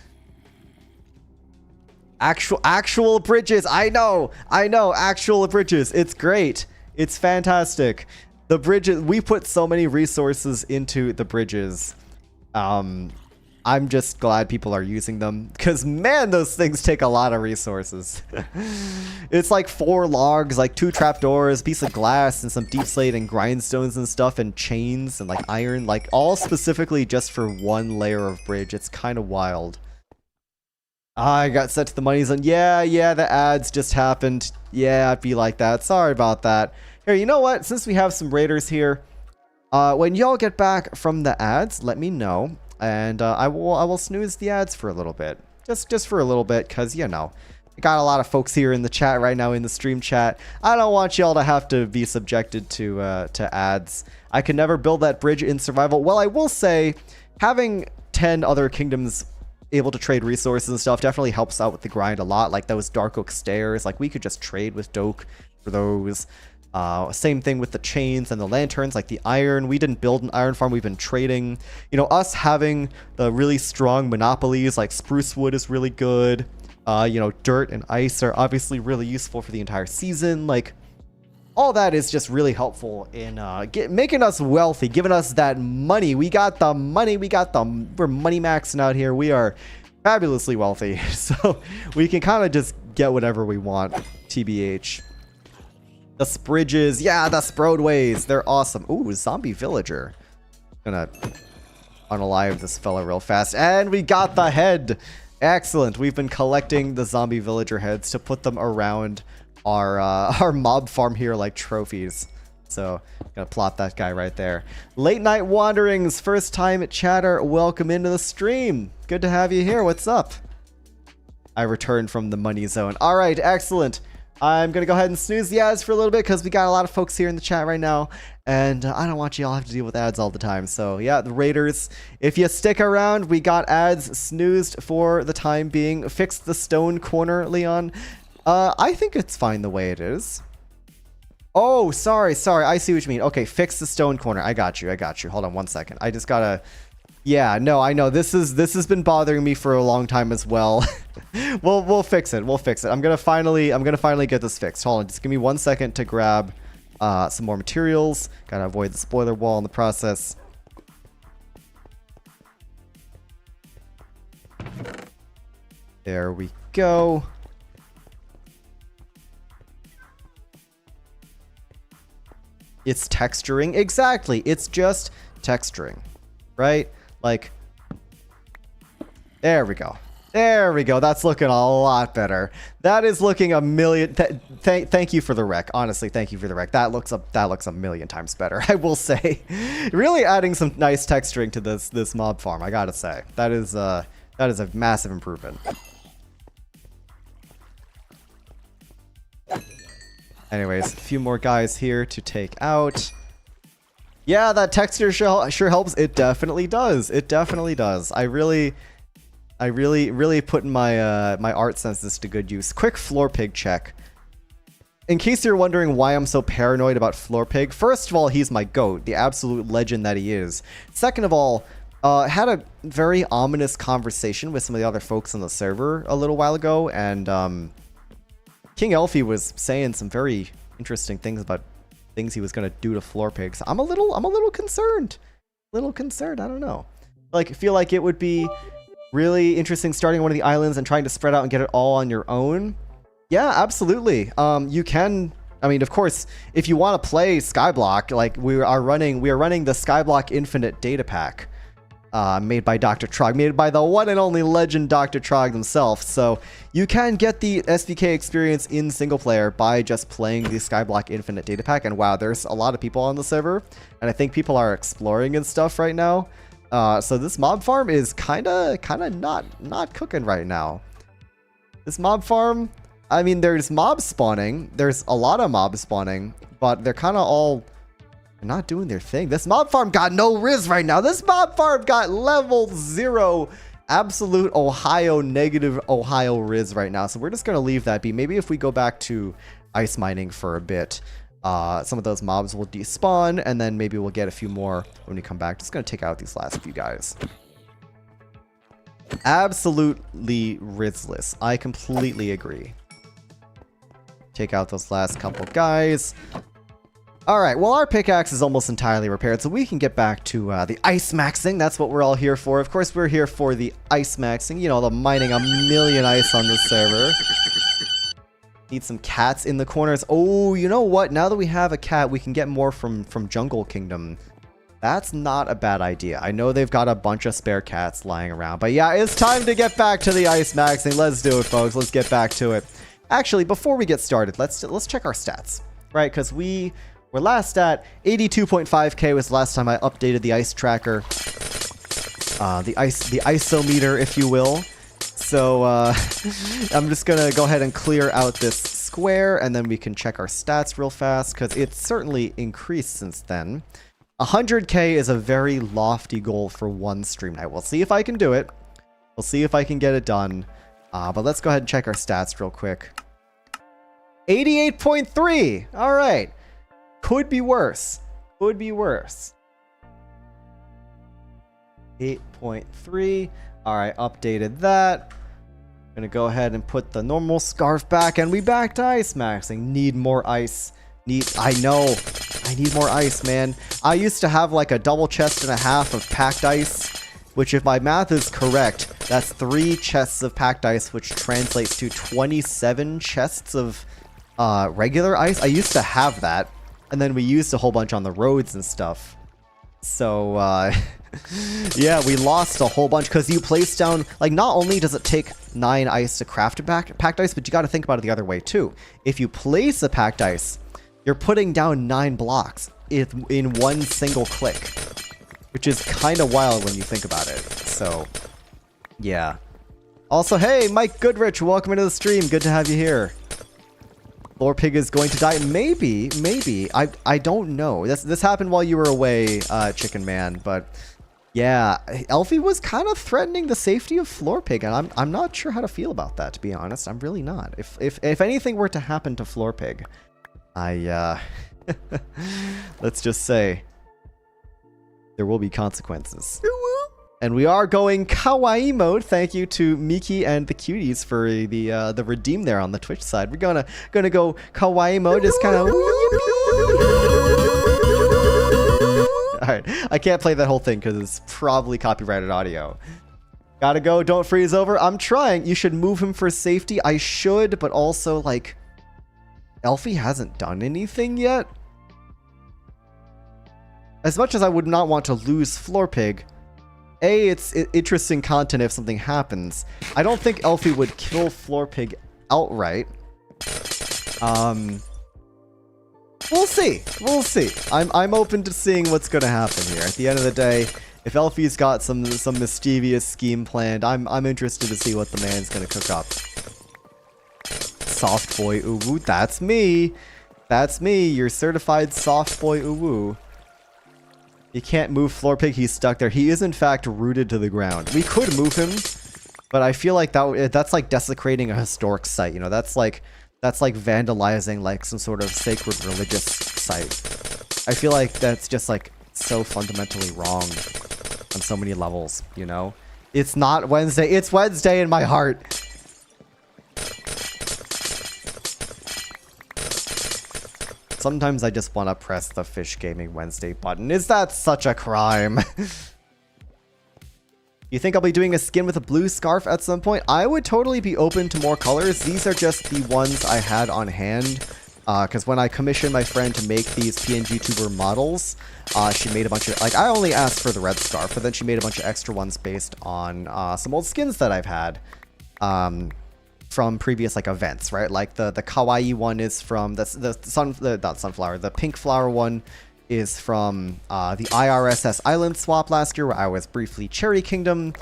Actual bridges. I know, actual bridges. It's great. It's fantastic. The bridges, we put so many resources into the bridges. I'm just glad people are using them because man, those things take a lot of resources. It's like 4 logs, like 2 trapdoors, a piece of glass, and some deep slate and grindstones and stuff, and chains and like iron, like all specifically just for 1 layer of bridge. It's kind of wild. I got set to the money zone. Yeah, the ads just happened. Yeah, it'd be like that. Sorry about that. Here, you know what? Since we have some raiders here, when y'all get back from the ads, let me know, and I will snooze the ads for a little bit, just for a little bit, cause you know, I got a lot of folks here in the chat right now in the stream chat. I don't want y'all to have to be subjected to ads. I can never build that bridge in survival. Well, I will say, having 10 other kingdoms able to trade resources and stuff definitely helps out with the grind a lot. Like those dark oak stairs, like we could just trade with Doke for those. Same thing with the chains and the lanterns, like the iron. We didn't build an iron farm, we've been trading. You know, us having the really strong monopolies like spruce wood is really good. You know, dirt and ice are obviously really useful for the entire season. Like all that is just really helpful in making us wealthy, giving us that money. We got the money. We're money maxing out here. We are fabulously wealthy. So we can kind of just get whatever we want, TBH. The Spridges. Yeah, the Sproadways. They're awesome. Ooh, zombie villager. Gonna unalive this fella real fast. And we got the head. Excellent. We've been collecting the zombie villager heads to put them around our mob farm here like trophies. So, gonna plot that guy right there. Late Night Wanderings, first time chatter, welcome into the stream. Good to have you here. What's up? I returned from the money zone. All right, excellent. I'm gonna go ahead and snooze the ads for a little bit because we got a lot of folks here in the chat right now, and I don't want you all to have to deal with ads all the time. So yeah, the Raiders, if you stick around, we got ads snoozed for the time being. Fix the stone corner, Leon. I think it's fine the way it is. Oh, sorry. I see what you mean. Okay, fix the stone corner. I got you. Hold on one second. I just gotta... Yeah, no, I know. This has been bothering me for a long time as well. We'll fix it. I'm gonna finally get this fixed. Hold on, just give me 1 second to grab some more materials. Gotta avoid the spoiler wall in the process. There we go. It's texturing. Exactly. It's just texturing, right? Like, there we go. That's looking a lot better. That is looking a million. Thank you for the rec. Honestly, thank you for the rec. That looks a million times better. I will say, really adding some nice texturing to this mob farm. I gotta say, that is a massive improvement. Anyways, a few more guys here to take out. Yeah, that texture sure helps. It definitely does. I really put my my art senses to good use. Quick floor pig check. In case you're wondering why I'm so paranoid about floor pig, first of all, he's my goat, the absolute legend that he is. Second of all, had a very ominous conversation with some of the other folks on the server a little while ago, and King Elfie was saying some very interesting things about things he was gonna do to floor pigs. I'm a little concerned. I don't know. Like, feel like it would be really interesting starting one of the islands and trying to spread out and get it all on your own. Yeah, absolutely. You can. I mean, of course, if you want to play Skyblock, like we are running the Skyblock Infinite data pack. Made by Dr. Trog, made by the one and only legend Dr. Trog himself. So you can get the SBK experience in single player by just playing the Skyblock Infinite data pack. And wow, there's a lot of people on the server, and I think people are exploring and stuff right now. So this mob farm is kind of not cooking right now. This mob farm, I mean, there's mob spawning. There's a lot of mob spawning, but they're kind of all not doing their thing. This mob farm got no Riz right now. This mob farm got level 0 absolute Ohio negative Ohio Riz right now. So we're just going to leave that be. Maybe if we go back to ice mining for a bit, some of those mobs will despawn, and then maybe we'll get a few more when we come back. Just going to take out these last few guys. Absolutely Rizless. I completely agree. Take out those last couple guys. Alright, well, our pickaxe is almost entirely repaired, so we can get back to the ice maxing. That's what we're all here for. Of course, we're here for the ice maxing. You know, the mining a million ice on this server. Need some cats in the corners. Oh, you know what? Now that we have a cat, we can get more from Jungle Kingdom. That's not a bad idea. I know they've got a bunch of spare cats lying around, but yeah, it's time to get back to the ice maxing. Let's do it, folks. Let's get back to it. Actually, before we get started, let's check our stats, right? Because we're last at 82.5k was the last time I updated the ice tracker, the isometer, if you will. So I'm just gonna go ahead and clear out this square, and then we can check our stats real fast because it's certainly increased since then. 100k is a very lofty goal for one stream night. We'll see if I can do it. We'll see if I can get it done. But let's go ahead and check our stats real quick. 88.3. All right. Could be worse. Could be worse. 8.3. All right, updated that. I'm gonna go ahead and put the normal scarf back, and we back to ice maxing. Need more ice. I know. I need more ice, man. I used to have like a double chest and a half of packed ice, which, if my math is correct, that's 3 chests of packed ice, which translates to 27 chests of regular ice. I used to have that. And then we used a whole bunch on the roads and stuff. So, Yeah, we lost a whole bunch because you place down, like, not only does it take 9 ice to craft a packed ice, but you got to think about it the other way too. If you place a packed ice, you're putting down 9 blocks in one single click, which is kind of wild when you think about it. So, yeah. Also, hey, Mike Goodrich, welcome into the stream. Good to have you here. Floor Pig is going to die. Maybe. I don't know. This happened while you were away, Chicken Man, but yeah, Elfie was kind of threatening the safety of Floor Pig, and I'm not sure how to feel about that, to be honest. I'm really not. If anything were to happen to Floor Pig, let's just say there will be consequences. And we are going kawaii mode. Thank you to Miki and the cuties for the redeem there on the Twitch side. We're gonna go kawaii mode. Just kind of. All right, I can't play that whole thing because it's probably copyrighted audio. Gotta go. Don't freeze over. I'm trying. You should move him for safety. I should, but also like, Elfie hasn't done anything yet. As much as I would not want to lose Floor Pig. It's interesting content if something happens. I don't think Elfie would kill Floor Pig outright. We'll see. We'll see. I'm open to seeing what's gonna happen here. At the end of the day, if Elfie's got some mischievous scheme planned, I'm interested to see what the man's gonna cook up. Soft boy uwu, that's me. That's me, your certified soft boy uwu. You can't move Floor Pig, he's stuck there. He is in fact rooted to the ground. We could move him, but I feel like that's like desecrating a historic site, you know? That's like vandalizing like some sort of sacred religious site. I feel like that's just like so fundamentally wrong on so many levels, you know? It's not Wednesday, it's Wednesday in my heart. Sometimes I just want to press the Fish Gaming Wednesday button. Is that such a crime? You think I'll be doing a skin with a blue scarf at some point? I would totally be open to more colors. These are just the ones I had on hand. Because when I commissioned my friend to make these PNG Tuber models, she made a bunch of... Like, I only asked for the red scarf, but then she made a bunch of extra ones based on some old skins that I've had. From previous like events, right? Like the kawaii one is from the pink flower one is from the IRSS Island swap last year, where I was briefly Cherry Kingdom.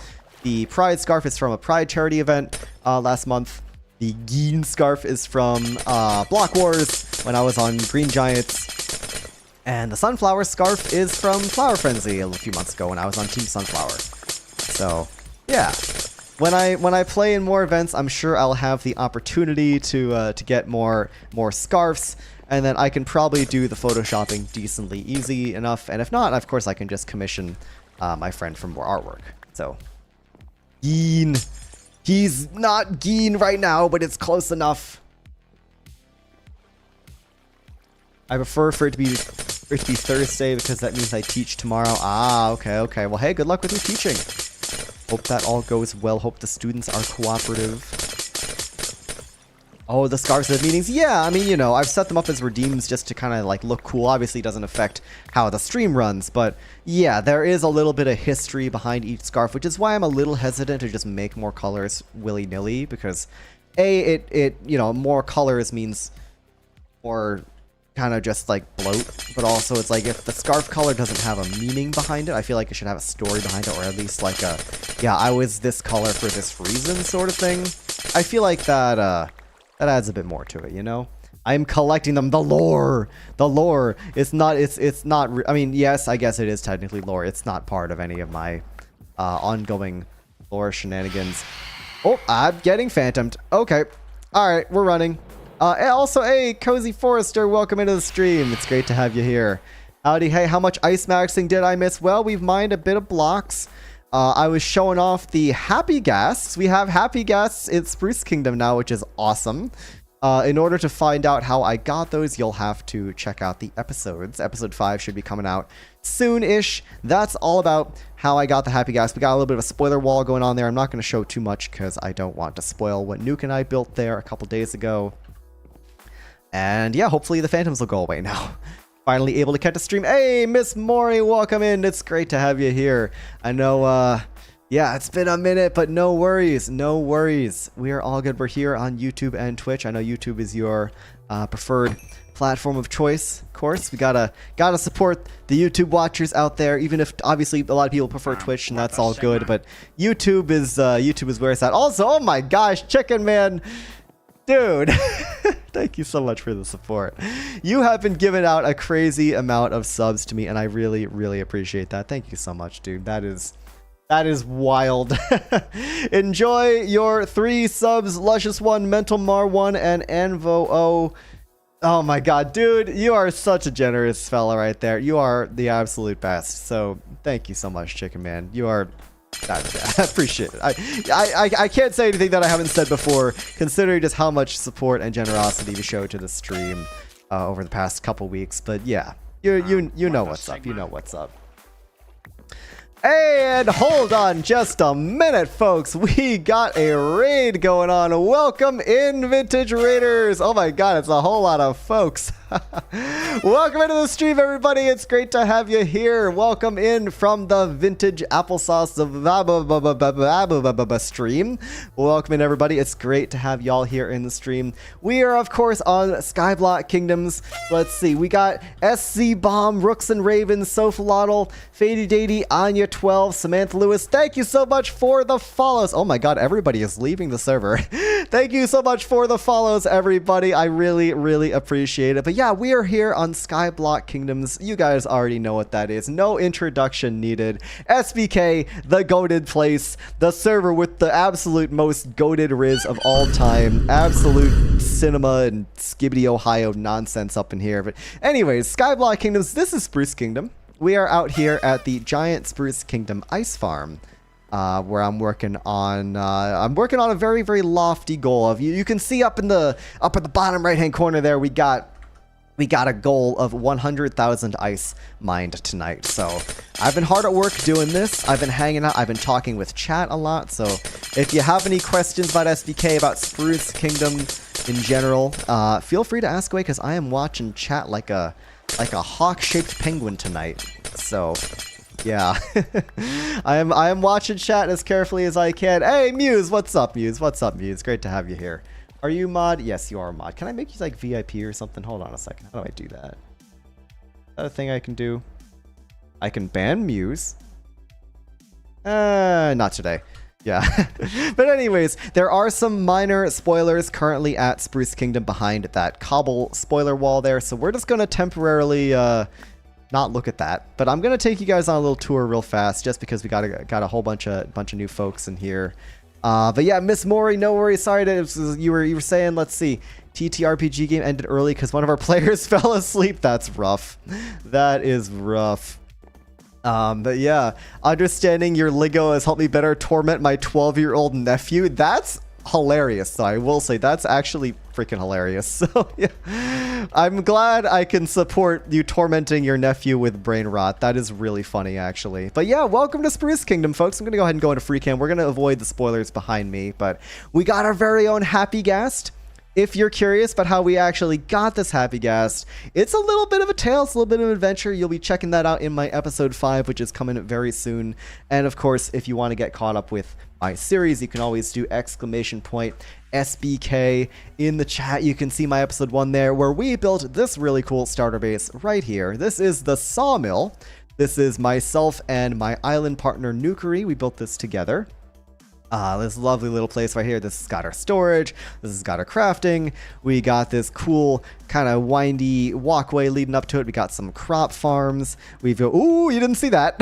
The Pride scarf is from a Pride charity event last month. The Geen scarf is from Block Wars when I was on Green Giants, and the Sunflower scarf is from Flower Frenzy a few months ago when I was on Team Sunflower. So yeah. When I play in more events, I'm sure I'll have the opportunity to get more scarves, and then I can probably do the photoshopping decently easy enough. And if not, of course, I can just commission my friend for more artwork. So, Geen. He's not Geen right now, but it's close enough. I prefer for it to be Thursday because that means I teach tomorrow. Ah, okay. Well, hey, good luck with your teaching. Hope that all goes well. Hope the students are cooperative. Oh, the scarves at meetings. Yeah, I mean, you know, I've set them up as redeems just to kind of like look cool. Obviously, it doesn't affect how the stream runs, but yeah, there is a little bit of history behind each scarf, which is why I'm a little hesitant to just make more colors willy-nilly, because it you know, more colors means more kind of just like bloat, but also it's like if the scarf color doesn't have a meaning behind it, I feel like it should have a story behind it, or at least like a, yeah, I was this color for this reason sort of thing. I feel like that that adds a bit more to it, you know? I'm collecting them. The lore. It's not, I mean, yes, I guess it is technically lore. It's not part of any of my ongoing lore shenanigans. Oh, I'm getting phantomed. Okay. All right, we're running. And also, hey, Cozy Forester, welcome into the stream. It's great to have you here. Howdy, hey, how much ice maxing did I miss? Well, we've mined a bit of blocks. I was showing off the Happy Ghasts. We have Happy Ghasts in Spruce Kingdom now, which is awesome. In order to find out how I got those, you'll have to check out the episodes. Episode 5 should be coming out soon-ish. That's all about how I got the Happy Ghast. We got a little bit of a spoiler wall going on there. I'm not going to show too much because I don't want to spoil what Nuke and I built there a couple days ago. And yeah, hopefully the phantoms will go away now. finally able to catch a stream. Hey, Miss Mori, welcome in. It's great to have you here. I know, yeah, it's been a minute, but no worries, no worries. We are all good. We're here on YouTube and Twitch. I know YouTube is your preferred platform of choice. Of course, we gotta support the YouTube watchers out there, even if obviously a lot of people prefer Twitch, and that's all good. But YouTube is where it's at. Also, oh my gosh, Chicken Man, dude. Thank you so much for the support. You have been giving out a crazy amount of subs to me, and I really, really appreciate that. Thank you so much, dude. That is wild. Enjoy your 3 subs, Luscious 1, Mental Mar 1, and Anvo O. Oh my god, dude, you are such a generous fella right there. You are the absolute best. So thank you so much, Chicken Man. You are... I appreciate it. I can't say anything that I haven't said before, considering just how much support and generosity you showed to the stream over the past couple weeks. But yeah, you know what's up. You know what's up. And hold on just a minute, folks. We got a raid going on. Welcome in, Vintage Raiders. Oh my god, it's a whole lot of folks. Welcome into the stream, everybody. It's great to have you here. Welcome in from the Vintage Applesauce stream. Welcome in, everybody. It's great to have y'all here in the stream. We are, of course, on Skyblock Kingdoms. Let's see. We got SC Bomb, Rooks and Ravens, Sofalotl, Fady Datey, Anya 12, Samantha Lewis. Thank you so much for the follows. Oh my god, everybody is leaving the server. Thank you so much for the follows, everybody. I really, really appreciate it. But yeah, we are here on Skyblock Kingdoms. You guys already know what that is. No introduction needed. SBK, the goated place, the server with the absolute most goated Riz of all time. Absolute cinema and Skibbity Ohio nonsense up in here. But anyways, Skyblock Kingdoms, this is Spruce Kingdom. We are out here at the giant Spruce Kingdom ice farm. Where I'm working on a very, very lofty goal of you can see up at the bottom right hand corner there we got a goal of 100,000 ice mined tonight. So I've been hard at work doing this. I've been hanging out. I've been talking with chat a lot. So if you have any questions about SBK, about Spruce Kingdom in general, feel free to ask away, because I am watching chat like a hawk-shaped penguin tonight. So yeah, I am watching chat as carefully as I can. Hey, Muse, what's up, Muse? What's up, Muse? Great to have you here. Are you mod? Yes, you are a mod. Can I make you like VIP or something? Hold on a second. How do I do that? Is that a thing I can do? I can ban Muse. Not today. Yeah. But anyways, there are some minor spoilers currently at Spruce Kingdom behind that cobble spoiler wall there. So we're just going to temporarily not look at that. But I'm going to take you guys on a little tour real fast, just because we got a whole bunch of new folks in here. But yeah, Miss Mori, no worries. Sorry that you were saying, let's see, TTRPG game ended early because one of our players fell asleep. That's rough. That is rough. But yeah, understanding your lingo has helped me better torment my 12-year-old nephew. That's hilarious. So I will say that's actually freaking hilarious. So yeah, I'm glad I can support you tormenting your nephew with brain rot. That is really funny, actually. But yeah, welcome to Spruce Kingdom, folks. I'm gonna go ahead and go into free cam. We're gonna avoid the spoilers behind me, but we got our very own Happy Ghast. If you're curious about how we actually got this Happy Ghast, it's a little bit of a tale, it's a little bit of an adventure. You'll be checking that out in my episode 5, which is coming very soon. And of course, if you want to get caught up with my series, you can always do !SBK in the chat. You can see my episode 1 there, where we built this really cool starter base right here. This is the sawmill. This is myself and my island partner Nukery. We built this together. This lovely little place right here. This has got our storage. This has got our crafting. We got this cool kind of windy walkway leading up to it. We got some crop farms. We've got, ooh, you didn't see that.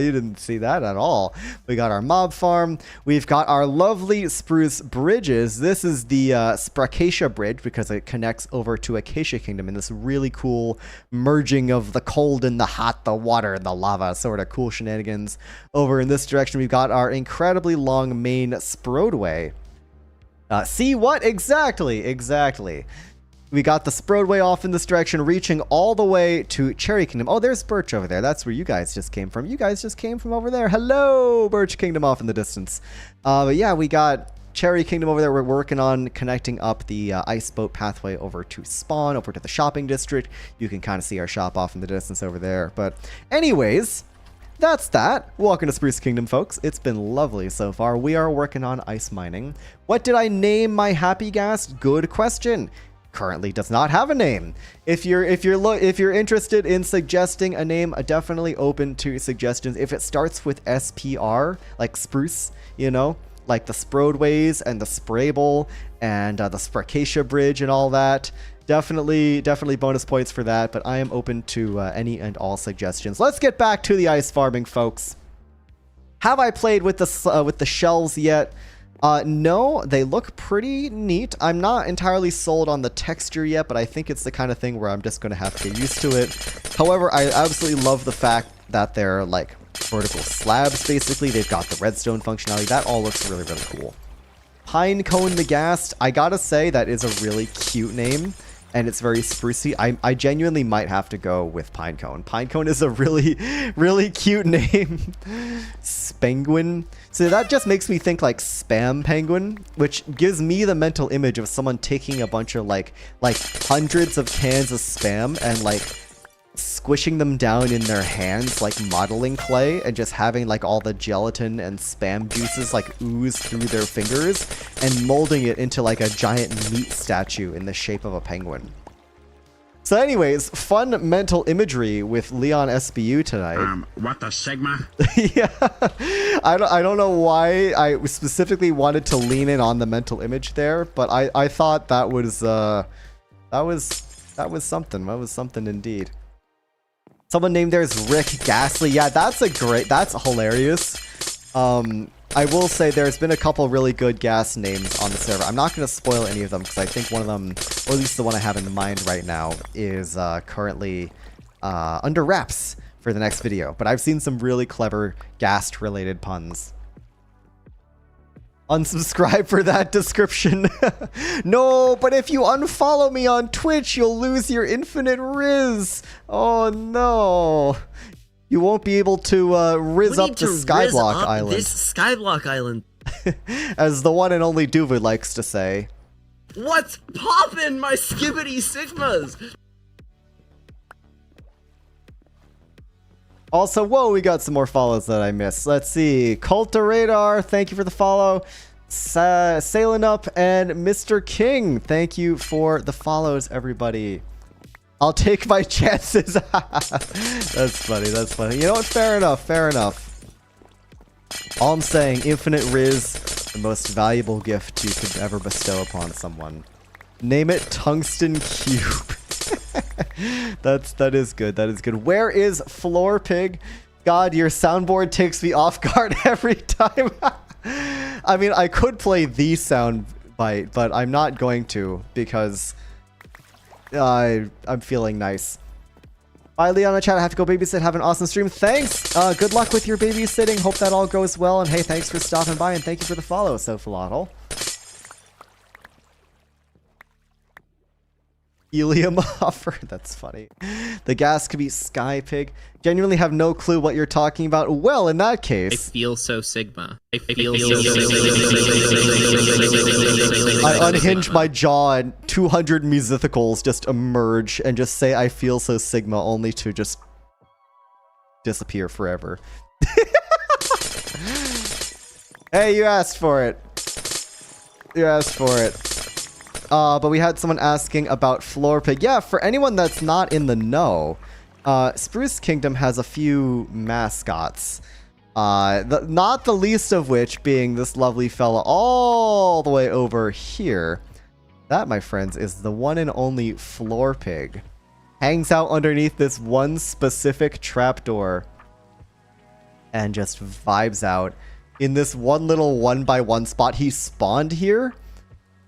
You didn't see that at all. We got our mob farm. We've got our lovely spruce bridges. This is the Spracacia bridge because it connects over to Acacia Kingdom in this really cool merging of the cold and the hot, the water and the lava, sort of cool shenanigans. Over in this direction, we've got our incredibly long main Sproadway. See what? Exactly. We got the Sproadway off in this direction, reaching all the way to Cherry Kingdom. Oh, there's Birch over there. That's where you guys just came from. You guys just came from over there. Hello, Birch Kingdom off in the distance. But yeah, we got Cherry Kingdom over there, we're working on connecting up the ice boat pathway over to Spawn, over to the shopping district. You can kind of see our shop off in the distance over there. But anyways, that's that. Welcome to Spruce Kingdom, folks. It's been lovely so far. We are working on ice mining. What did I name my Happy Ghast? Good question. Currently does not have a name. If you're interested in suggesting a name, definitely open to suggestions. If it starts with SPR, like spruce, you know, like the Sproadways and the Sprable and the Spracacia Bridge and all that, definitely bonus points for that. But I am open to any and all suggestions. Let's get back to the ice farming, folks. Have I played with the shells yet? No, they look pretty neat. I'm not entirely sold on the texture yet, but I think it's the kind of thing where I'm just going to have to get used to it. However, I absolutely love the fact that they're like vertical slabs, basically. They've got the redstone functionality. That all looks really, really cool. Pinecone the Ghast. I gotta say, that is a really cute name, and it's very sprucey. I genuinely might have to go with Pinecone. Pinecone is a really, really cute name. Spenguin. So that just makes me think like spam penguin, which gives me the mental image of someone taking a bunch of like hundreds of cans of spam and like squishing them down in their hands like modeling clay, and just having like all the gelatin and spam juices like ooze through their fingers and molding it into like a giant meat statue in the shape of a penguin. So anyways, fun mental imagery with LeonSBU tonight. What the Sigma? Yeah, I don't know why I specifically wanted to lean in on the mental image there, but I thought that was something. That was something indeed. Someone named theirs Rick Ghastly. Yeah, that's hilarious. I will say there's been a couple really good Ghast names on the server. I'm not going to spoil any of them because I think one of them, or at least the one I have in mind right now, is currently under wraps for the next video. But I've seen some really clever Ghast-related puns. Unsubscribe for that description. No, but if you unfollow me on Twitch, you'll lose your infinite Riz. Oh no. You won't be able to Riz up the Skyblock Island. This Skyblock Island. As the one and only Duvid likes to say. What's poppin', my skibbity Sigmas? Also, whoa, we got some more follows that I missed. Let's see. Culta Radar, thank you for the follow. Sailing Up and Mr. King, thank you for the follows, everybody. I'll take my chances. That's funny, that's funny. You know what? Fair enough, fair enough. All I'm saying, infinite Riz, the most valuable gift you could ever bestow upon someone. Name it Tungsten Cube. That is good. That is good. Where is Floor Pig? God, your soundboard takes me off guard every time. I mean, I could play the sound bite, but I'm not going to because I'm feeling nice. Bye, Leon. In the chat. I have to go babysit. Have an awesome stream. Thanks. Good luck with your babysitting. Hope that all goes well. And hey, thanks for stopping by and thank you for the follow, Sophalotl. Helium offer. That's funny. The gas could be Sky Pig. Genuinely have no clue what you're talking about. Well, in that case, I feel so Sigma. I feel so Sigma. I unhinge my jaw and 200 musithicals just emerge and just say I feel so Sigma, only to just disappear forever. Hey, you asked for it. You asked for it. But we had someone asking about Floor Pig. Yeah, for anyone that's not in the know, Spruce Kingdom has a few mascots. Not the least of which being this lovely fella all the way over here. That, my friends, is the one and only Floor Pig. Hangs out underneath this one specific trapdoor and just vibes out in this one little 1x1 spot. He spawned here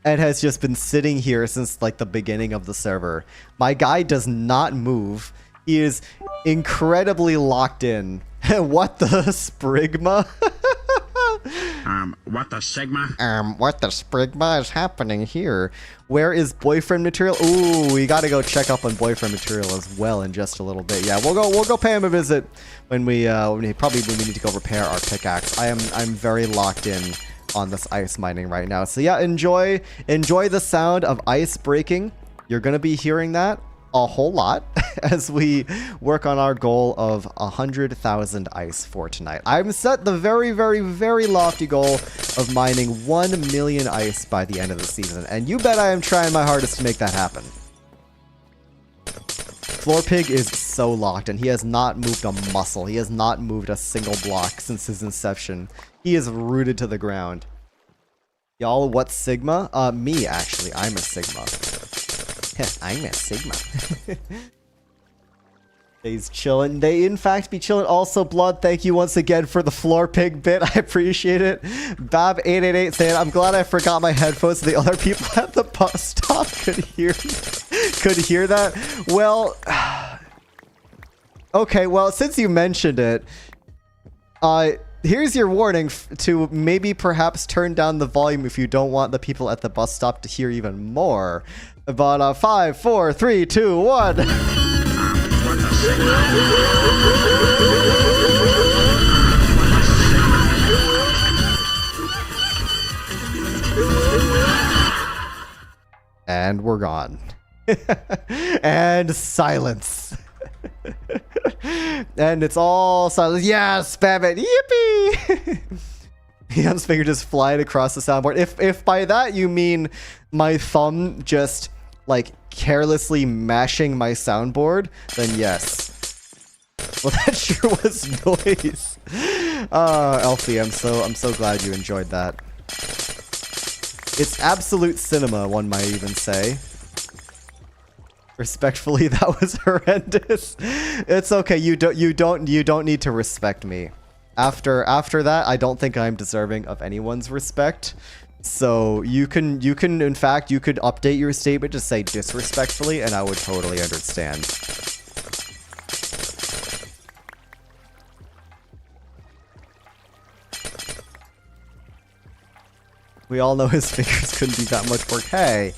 and has just been sitting here since like the beginning of the server. My guy does not move. He is incredibly locked in. What the sprigma? What the Sigma? What the sprigma is happening here? Where is boyfriend material? Ooh, we gotta go check up on boyfriend material as well in just a little bit. Yeah, we'll go pay him a visit when we need to go repair our pickaxe. I'm very locked in on this ice mining right now. So yeah, enjoy the sound of ice breaking. You're gonna be hearing that a whole lot as we work on our goal of 100,000 ice for tonight. I'm set the very, very, very lofty goal of mining 1 million ice by the end of the season, and you bet I am trying my hardest to make that happen. Floor Pig is so locked, and he has not moved a muscle. He has not moved a single block since his inception. He is rooted to the ground. Y'all, what's Sigma? Me, actually. I'm a Sigma. I'm a Sigma. He's chilling. They, in fact, be chilling. Also, Blood, thank you once again for the Floor Pig bit. I appreciate it. Bab888 saying, I'm glad I forgot my headphones so the other people at the bus stop could hear that. Well, okay, well, since you mentioned it, here's your warning to maybe perhaps turn down the volume if you don't want the people at the bus stop to hear even more. But 5, 4, 3, 2, 1. And we're gone. And silence. And it's all silence. Yeah, spam it. Yippee! Leon's finger just flying across the soundboard. If by that you mean my thumb just like carelessly mashing my soundboard, then yes. Well, that sure was noise. Elfie, I'm so glad you enjoyed that. It's absolute cinema, one might even say. Respectfully, that was horrendous. It's okay. You don't need to respect me. After that, I don't think I'm deserving of anyone's respect. So you can in fact, you could update your statement to say disrespectfully, and I would totally understand. We all know his fingers couldn't do that much work. Hey,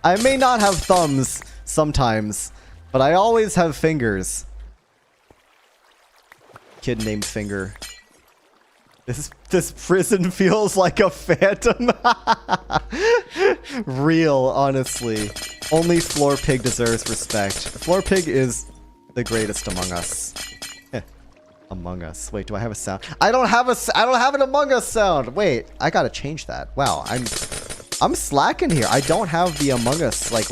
I may not have thumbs sometimes, but I always have fingers. Kid named Finger. This prison feels like a phantom. Real, honestly. Only Floor Pig deserves respect. Floor Pig is the greatest among us. Among Us. Wait, do I have a sound? I don't have an Among Us sound. Wait, I gotta change that. Wow, I'm slacking here. I don't have the Among Us like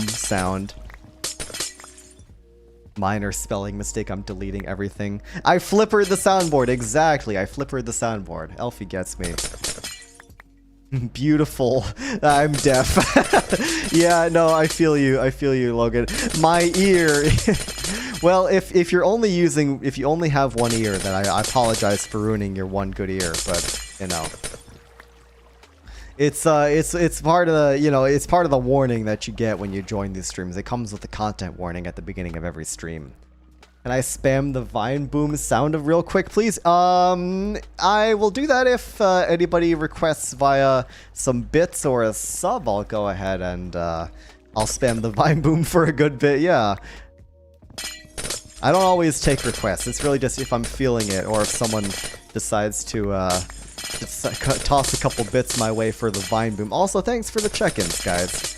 sound. Minor spelling mistake. I'm deleting everything. I flippered the soundboard. Exactly. I flippered the soundboard. Elfie gets me. Beautiful. I'm deaf. Yeah, no, I feel you. I feel you, Logan. My ear. Well, if you only have one ear, then I apologize for ruining your one good ear, but you know. It's part of the, it's part of the warning that you get when you join these streams. It comes with a content warning at the beginning of every stream. Can I spam the Vine Boom sound real quick, please? I will do that if anybody requests via some bits or a sub. I'll go ahead and I'll spam the Vine Boom for a good bit, yeah. I don't always take requests. It's really just if I'm feeling it or if someone decides to toss a couple bits my way for the Vine Boom. Also, thanks for the check-ins, guys.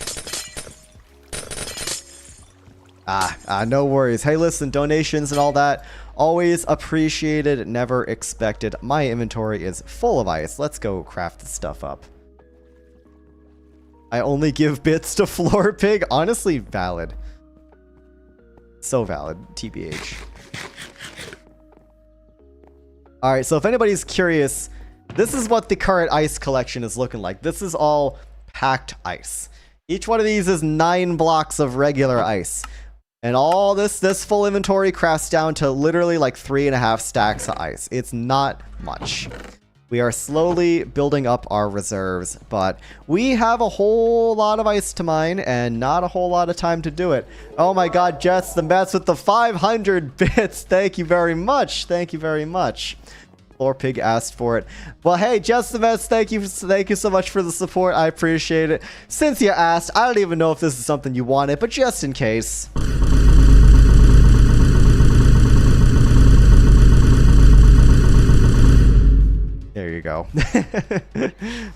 No worries. Hey, listen, donations and all that, always appreciated, never expected. My inventory is full of ice. Let's go craft this stuff up. I only give bits to Floor Pig. Honestly, valid. So valid, TBH. Alright, so if anybody's curious, this is what the current ice collection is looking like. This is all packed ice. Each one of these is 9 blocks of regular ice. And all this full inventory crafts down to literally like 3.5 stacks of ice. It's not much. We are slowly building up our reserves, but we have a whole lot of ice to mine and not a whole lot of time to do it. Oh my god, Jets the Mets with the 500 bits. Thank you very much. Thank you very much. Floor Pig asked for it. Well, hey, Jets the Mets, thank you so much for the support. I appreciate it. Since you asked, I don't even know if this is something you wanted, but just in case. There you go.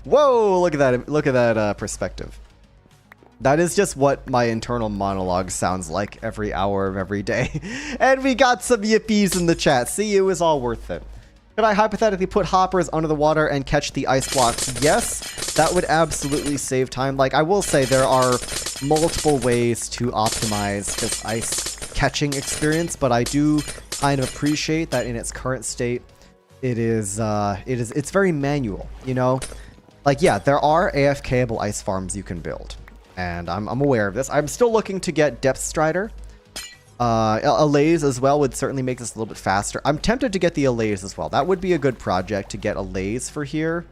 Whoa, look at that. Look at that perspective. That is just what my internal monologue sounds like every hour of every day. And we got some yippies in the chat. See, it was all worth it. Could I hypothetically put hoppers under the water and catch the ice blocks? Yes, that would absolutely save time. Like, I will say there are multiple ways to optimize this ice catching experience, but I do kind of appreciate that in its current state, it's very manual, you know? Like, yeah, there are AFKable ice farms you can build, and I'm aware of this. I'm still looking to get Depth Strider. Allays as well would certainly make this a little bit faster. I'm tempted to get the Allays as well. That would be a good project to get Allays for here.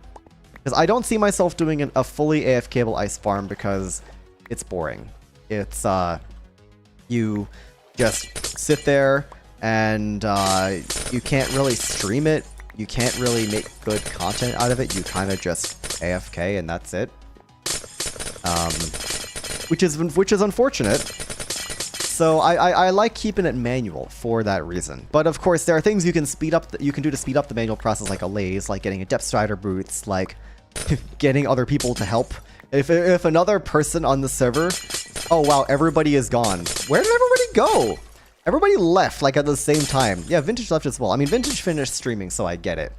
Because I don't see myself doing a fully AFKable ice farm because it's boring. It's, you just sit there and you can't really stream it. You can't really make good content out of it. You kind of just AFK and that's it. Which is unfortunate. So I like keeping it manual for that reason. But of course, there are things you can do to speed up the manual process, like Allays, like getting a Depth Strider boots, like getting other people to help. If another person on the server, oh wow, everybody is gone. Where did everybody go? Everybody left like at the same time. Yeah, Vintage left as well. I mean, Vintage finished streaming, so I get it.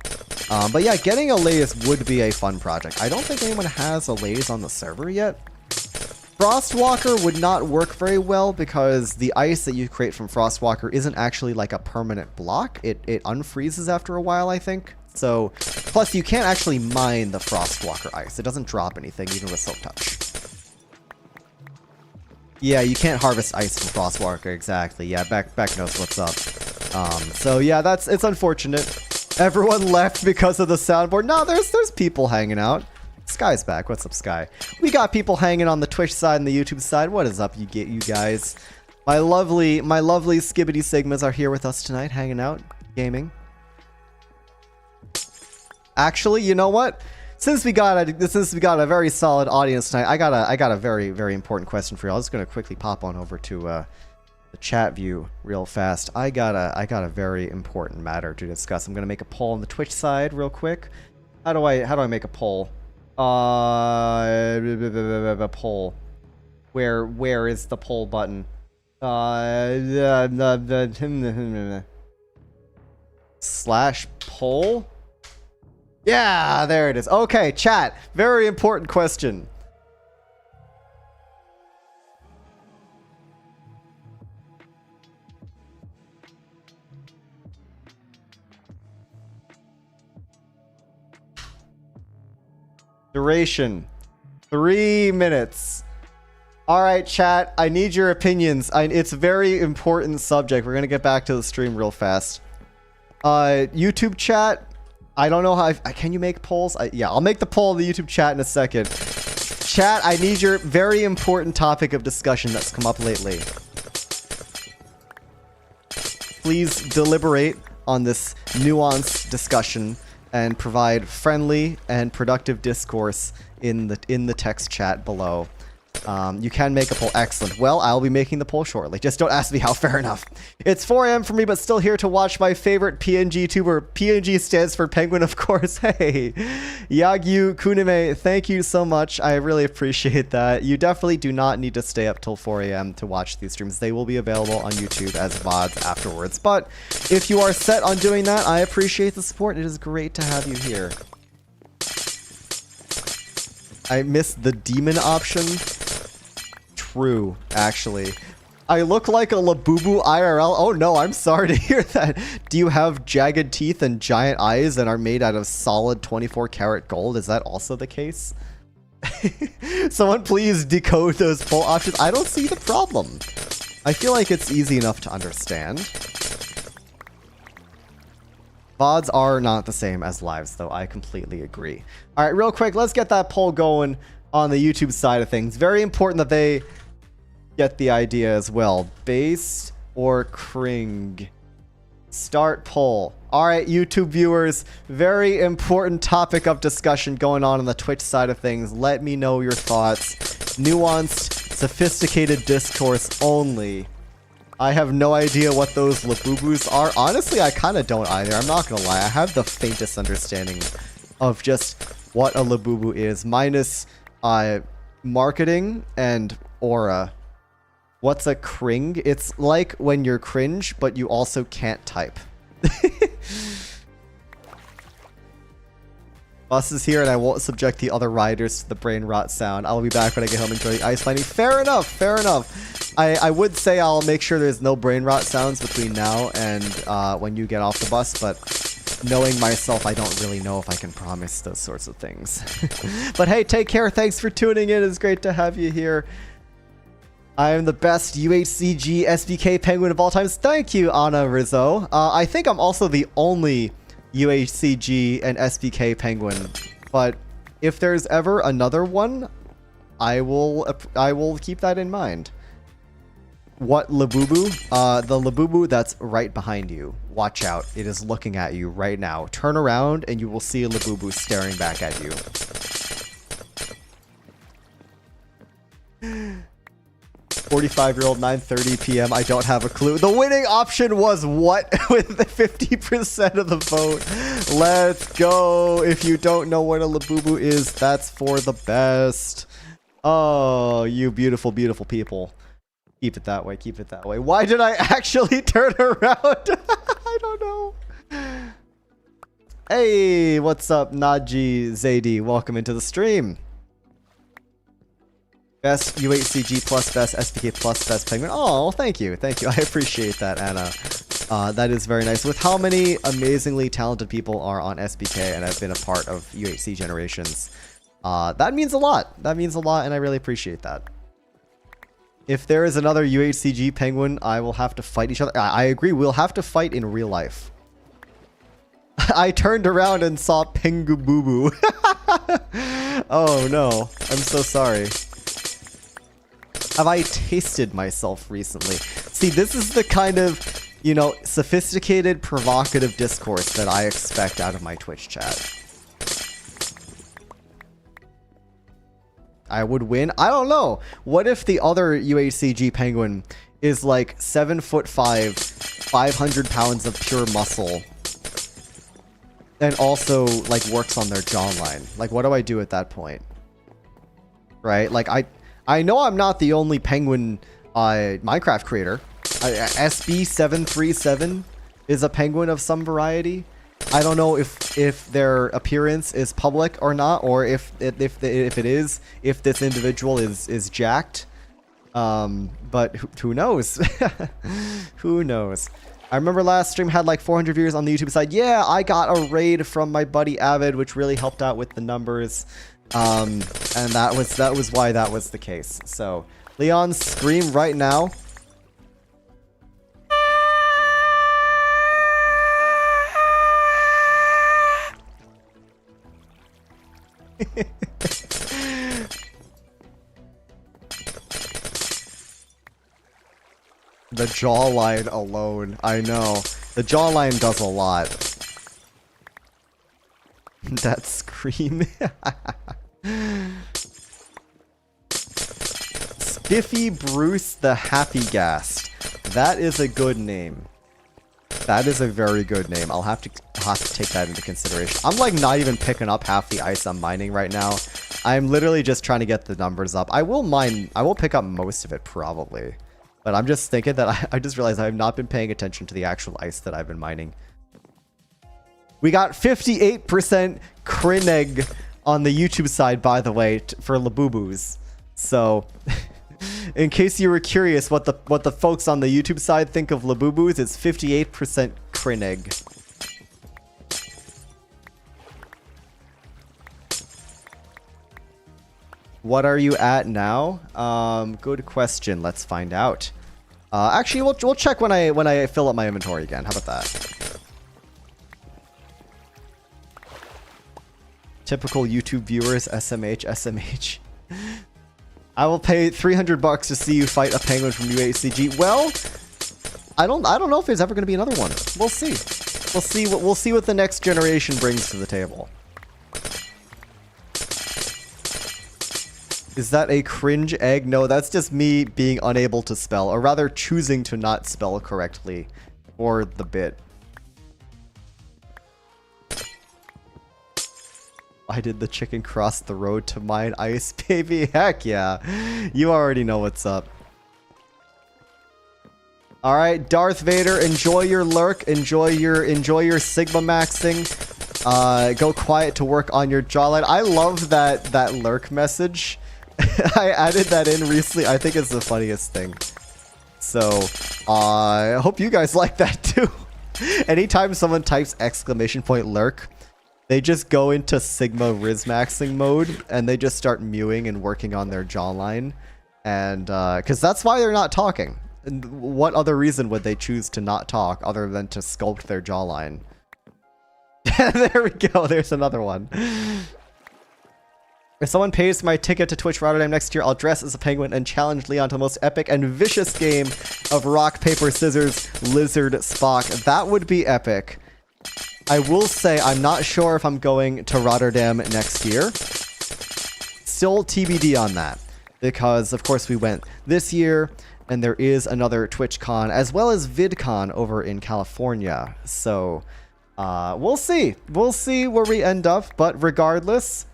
But yeah, getting Allays would be a fun project. I don't think anyone has Allays on the server yet. Frostwalker would not work very well because the ice that you create from Frostwalker isn't actually like a permanent block. It unfreezes after a while, I think. So, plus you can't actually mine the Frostwalker ice. It doesn't drop anything, even with Silk Touch. Yeah, you can't harvest ice from Frostwalker, exactly. Yeah, Beck knows what's up. So yeah, it's unfortunate. Everyone left because of the soundboard. No, there's people hanging out. Sky's back. What's up, Sky? We got people hanging on the Twitch side and the YouTube side. What is up, you guys? My lovely Skibbity Sigmas are here with us tonight, hanging out, gaming. Actually, you know what? Since we got a very solid audience tonight, I got a very, very important question for you. I'm just gonna quickly pop on over to the chat view real fast. I got a very important matter to discuss. I'm gonna make a poll on the Twitch side real quick. How do I make a poll? Poll. Where is the poll button? Slash poll? Yeah, there it is. Okay, chat. Very important question. Duration, 3 minutes. All right, chat, I need your opinions. It's a very important subject. We're going to get back to the stream real fast. YouTube chat, I don't know how... can you make polls? Yeah, I'll make the poll in the YouTube chat in a second. Chat, I need your very important topic of discussion that's come up lately. Please deliberate on this nuanced discussion and provide friendly and productive discourse in the text chat below. You can make a poll. Excellent. Well, I'll be making the poll shortly. Just don't ask me how. Fair enough. It's 4 AM for me, but still here to watch my favorite PNG tuber. PNG stands for penguin, of course. Hey, Yagyu Kunime, thank you so much. I really appreciate that. You definitely do not need to stay up till 4 AM to watch these streams. They will be available on YouTube as VODs afterwards. But if you are set on doing that, I appreciate the support. It is great to have you here. I missed the demon option. True, actually. I look like a Labubu IRL. Oh no, I'm sorry to hear that. Do you have jagged teeth and giant eyes and are made out of solid 24 karat gold? Is that also the case? Someone please decode those poll options. I don't see the problem. I feel like it's easy enough to understand. VODs are not the same as lives, though. I completely agree. All right, real quick, let's get that poll going on the YouTube side of things. Very important that they get the idea as well. Based or Kring? Start poll. All right, YouTube viewers, very important topic of discussion going on the Twitch side of things. Let me know your thoughts. Nuanced, sophisticated discourse only. I have no idea what those Labubus are. Honestly, I kind of don't either. I'm not going to lie. I have the faintest understanding of just what a Labubu is, minus marketing and aura. What's a cring? It's like when you're cringe, but you also can't type. Bus is here and I won't subject the other riders to the brain rot sound. I'll be back when I get home enjoying ice mining. Fair enough, fair enough. I would say I'll make sure there's no brain rot sounds between now and when you get off the bus, but knowing myself, I don't really know if I can promise those sorts of things. But hey, take care. Thanks for tuning in. It's great to have you here. I am the best UHCG SBK penguin of all times. Thank you, Anna Rizzo. I think I'm also the only UHCG and SBK penguin, but if there's ever another one, I will keep that in mind. What Labubu? The Labubu that's right behind you. Watch out. It is looking at you right now. Turn around and you will see a Labubu staring back at you. 45-year-old, 9:30 p.m. I don't have a clue. The winning option was what with the 50% of the vote. Let's go. If you don't know what a Labubu is, that's for the best. Oh, you beautiful, beautiful people. Keep it that way. Keep it that way. Why did I actually turn around? I don't know. Hey, what's up, Naji Zaidi? Welcome into the stream. Best UHCG plus best SPK plus best penguin. Oh, thank you. Thank you. I appreciate that, Anna. That is very nice. With how many amazingly talented people are on SBK and have been a part of UHC generations, that means a lot. That means a lot, and I really appreciate that. If there is another UHCG penguin, I will have to fight each other. I agree. We'll have to fight in real life. I turned around and saw Pingu Boo Boo. Oh, no. I'm so sorry. Have I tasted myself recently? See, this is the kind of, you know, sophisticated, provocative discourse that I expect out of my Twitch chat. I would win? I don't know. What if the other UHCG penguin is like 7'5", 500 pounds of pure muscle, and also like works on their jawline? Like, what do I do at that point? Right? Like, I know I'm not the only penguin Minecraft creator. SB737 is a penguin of some variety. I don't know if their appearance is public or not, or if it is, if this individual is jacked. But who knows? Who knows? I remember last stream had like 400 viewers on the YouTube side. Yeah, I got a raid from my buddy Avid, which really helped out with the numbers. And that was why that was the case. So Leon, scream right now. The jawline alone, I know. The jawline does a lot. That scream. Spiffy Bruce the Happy Ghast. That is a good name. That is a very good name. I'll have to take that into consideration. I'm like not even picking up half the ice I'm mining right now. I'm literally just trying to get the numbers up. I will pick up most of it probably. But I'm just thinking that I just realized I have not been paying attention to the actual ice that I've been mining. We got 58% Crineg on the YouTube side, by the way, for Labubus. So, in case you were curious what the folks on the YouTube side think of Labubus, it's 58% Crineg. What are you at now? Good question. Let's find out. Actually, we'll check when I fill up my inventory again. How about that? Typical YouTube viewers, SMH. I will pay $300 to see you fight a penguin from UHCG. Well, I don't know if there's ever going to be another one. We'll see. We'll see what the next generation brings to the table. Is that a cringe egg? No, that's just me being unable to spell, or rather choosing to not spell correctly for the bit. Why did the chicken cross the road to mine ice, baby? Heck yeah. You already know what's up. Alright, Darth Vader, enjoy your lurk. Enjoy your Sigma maxing. Go quiet to work on your jawline. I love that lurk message. I added that in recently. I think it's the funniest thing. So, I hope you guys like that too. Anytime someone types !lurk, they just go into Sigma Rizmaxing mode and they just start mewing and working on their jawline. And, because that's why they're not talking. And what other reason would they choose to not talk other than to sculpt their jawline? There we go. There's another one. If someone pays for my ticket to Twitch Rotterdam next year, I'll dress as a penguin and challenge Leon to the most epic and vicious game of rock, paper, scissors, lizard, Spock. That would be epic. I will say I'm not sure if I'm going to Rotterdam next year. Still TBD on that. Because, of course, we went this year, and there is another TwitchCon, as well as VidCon over in California. So, we'll see. We'll see where we end up, but regardless...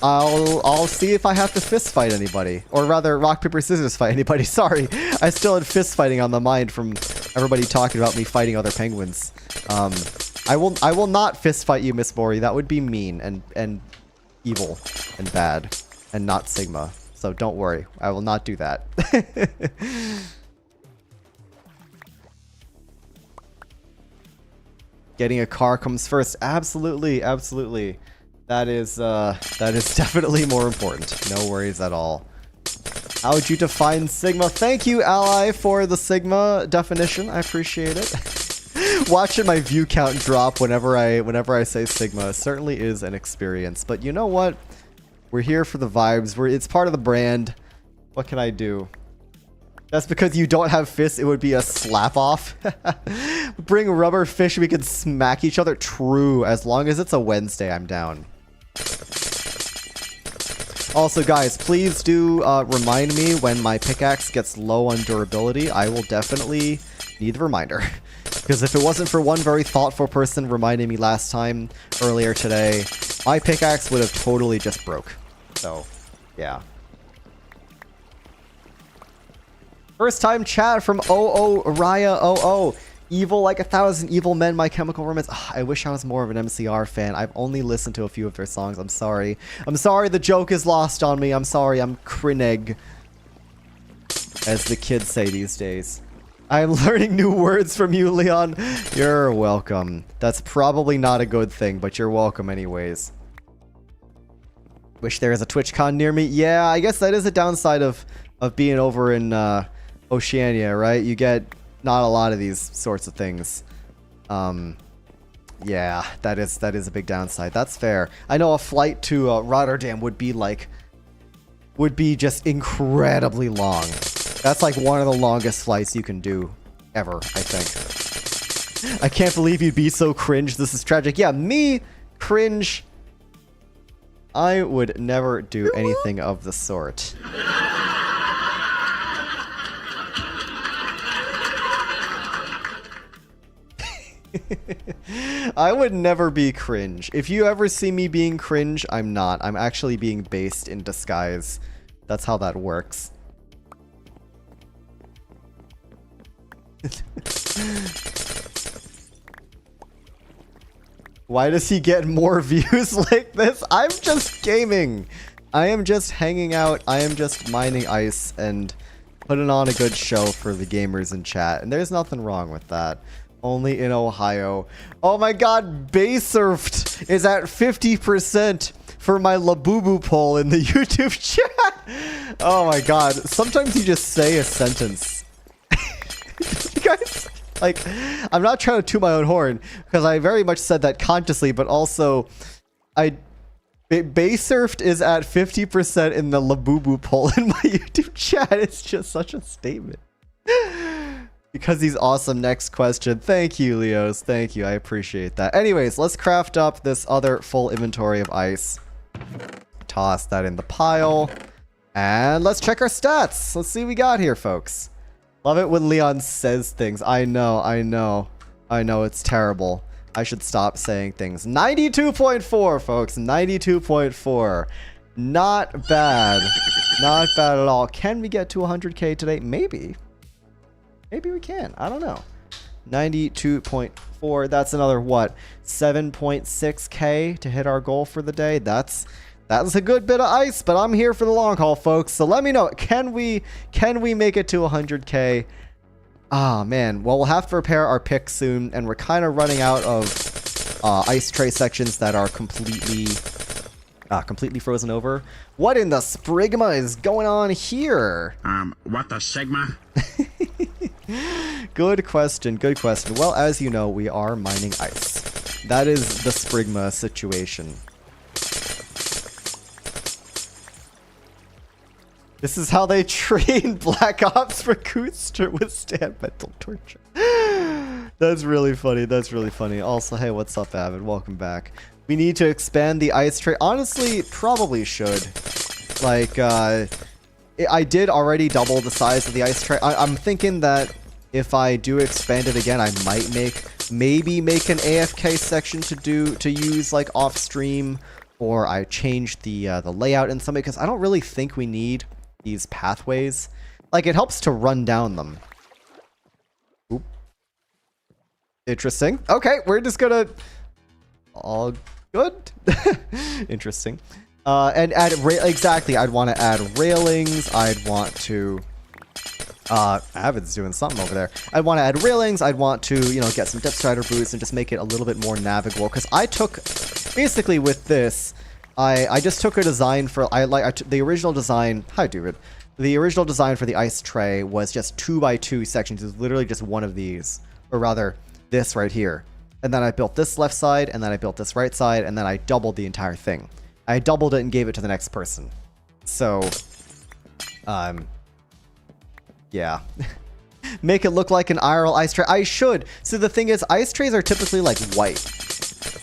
I'll see if I have to fist fight anybody, or rather rock paper scissors fight anybody. Sorry, I still had fist fighting on the mind from everybody talking about me fighting other penguins. I will not fist fight you, Miss Mori. That would be mean and evil and bad and not Sigma. So don't worry, I will not do that. Getting a car comes first. Absolutely, absolutely. That is definitely more important. No worries at all. How would you define Sigma? Thank you, Ally, for the Sigma definition. I appreciate it. Watching my view count drop whenever I say Sigma certainly is an experience. But you know what? We're here for the vibes. It's part of the brand. What can I do? That's because you don't have fists. It would be a slap off. Bring rubber fish. We can smack each other. True. As long as it's a Wednesday, I'm down. Also, guys, please do remind me when my pickaxe gets low on durability. I will definitely need the reminder. Because if it wasn't for one very thoughtful person reminding me last time, earlier today, my pickaxe would have totally just broke. So, yeah. First time chat from Raya 00. Evil like 1,000 evil men, My Chemical Romance. Ugh, I wish I was more of an MCR fan. I've only listened to a few of their songs. I'm sorry. I'm sorry the joke is lost on me. I'm sorry. I'm crineg, as the kids say these days. I'm learning new words from you, Leon. You're welcome. That's probably not a good thing, but you're welcome anyways. Wish there was a TwitchCon near me. Yeah, I guess that is a downside of being over in Oceania, right? You get not a lot of these sorts of things. Yeah, that is a big downside. That's fair. I know a flight to Rotterdam would be just incredibly long. That's like one of the longest flights you can do ever, I think. I can't believe you'd be so cringe. This is tragic. Yeah, me cringe. I would never do anything of the sort. I would never be cringe. If you ever see me being cringe, I'm not. I'm actually being based in disguise. That's how that works. Why does he get more views like this? I'm just gaming. I am just hanging out. I am just mining ice and putting on a good show for the gamers in chat. And there's nothing wrong with that. Only in Ohio. Oh my god, Baysurfed is at 50% for my Labubu poll in the YouTube chat. Oh my god. Sometimes you just say a sentence. You guys, like, I'm not trying to toot my own horn, because I very much said that consciously, but also, Baysurfed is at 50% in the Labubu poll in my YouTube chat. It's just such a statement. Because he's awesome. Next question. Thank you, Leos. Thank you. I appreciate that. Anyways, let's craft up this other full inventory of ice. Toss that in the pile. And let's check our stats. Let's see what we got here, folks. Love it when Leon says things. I know. It's terrible. I should stop saying things. 92.4, folks. 92.4. Not bad. Not bad at all. Can we get to 100k today? Maybe. Maybe we can. I don't know. 92.4. That's another, what, 7.6k to hit our goal for the day. That's a good bit of ice, but I'm here for the long haul, folks. So let me know. Can we make it to 100k? Ah, man. Well, we'll have to repair our pick soon, and we're kind of running out of ice tray sections that are completely frozen over. What in the sprigma is going on here? What the sigma? Good question, good question. Well, as you know, we are mining ice. That is the sprigma situation. This is how they train Black Ops recruits to withstand mental torture. That's really funny. That's really funny. Also, hey, what's up, Avid? Welcome back. We need to expand the ice tray. Honestly, probably should. Like, I did already double the size of the ice tray. I'm thinking that if I do expand it again, I might maybe make an AFK section to use like off stream, or I change the layout in some way, because I don't really think we need these pathways. Like, it helps to run down them. Oop. Interesting. Okay, we're just gonna... all good. Interesting. And add... exactly, I'd want to add railings. I'd want to... Avid's doing something over there. I'd want to add railings. I'd want to, you know, get some Depth Strider boots and just make it a little bit more navigable. Because I took... basically, with this... I just took a design for the original design. Hi, David. The original design for the ice tray was just 2x2 sections. It was literally just one of these, or rather, this right here. And then I built this left side, and then I built this right side, and then I doubled the entire thing. I doubled it and gave it to the next person. So, yeah. Make it look like an IRL ice tray. I should. So the thing is, ice trays are typically like white.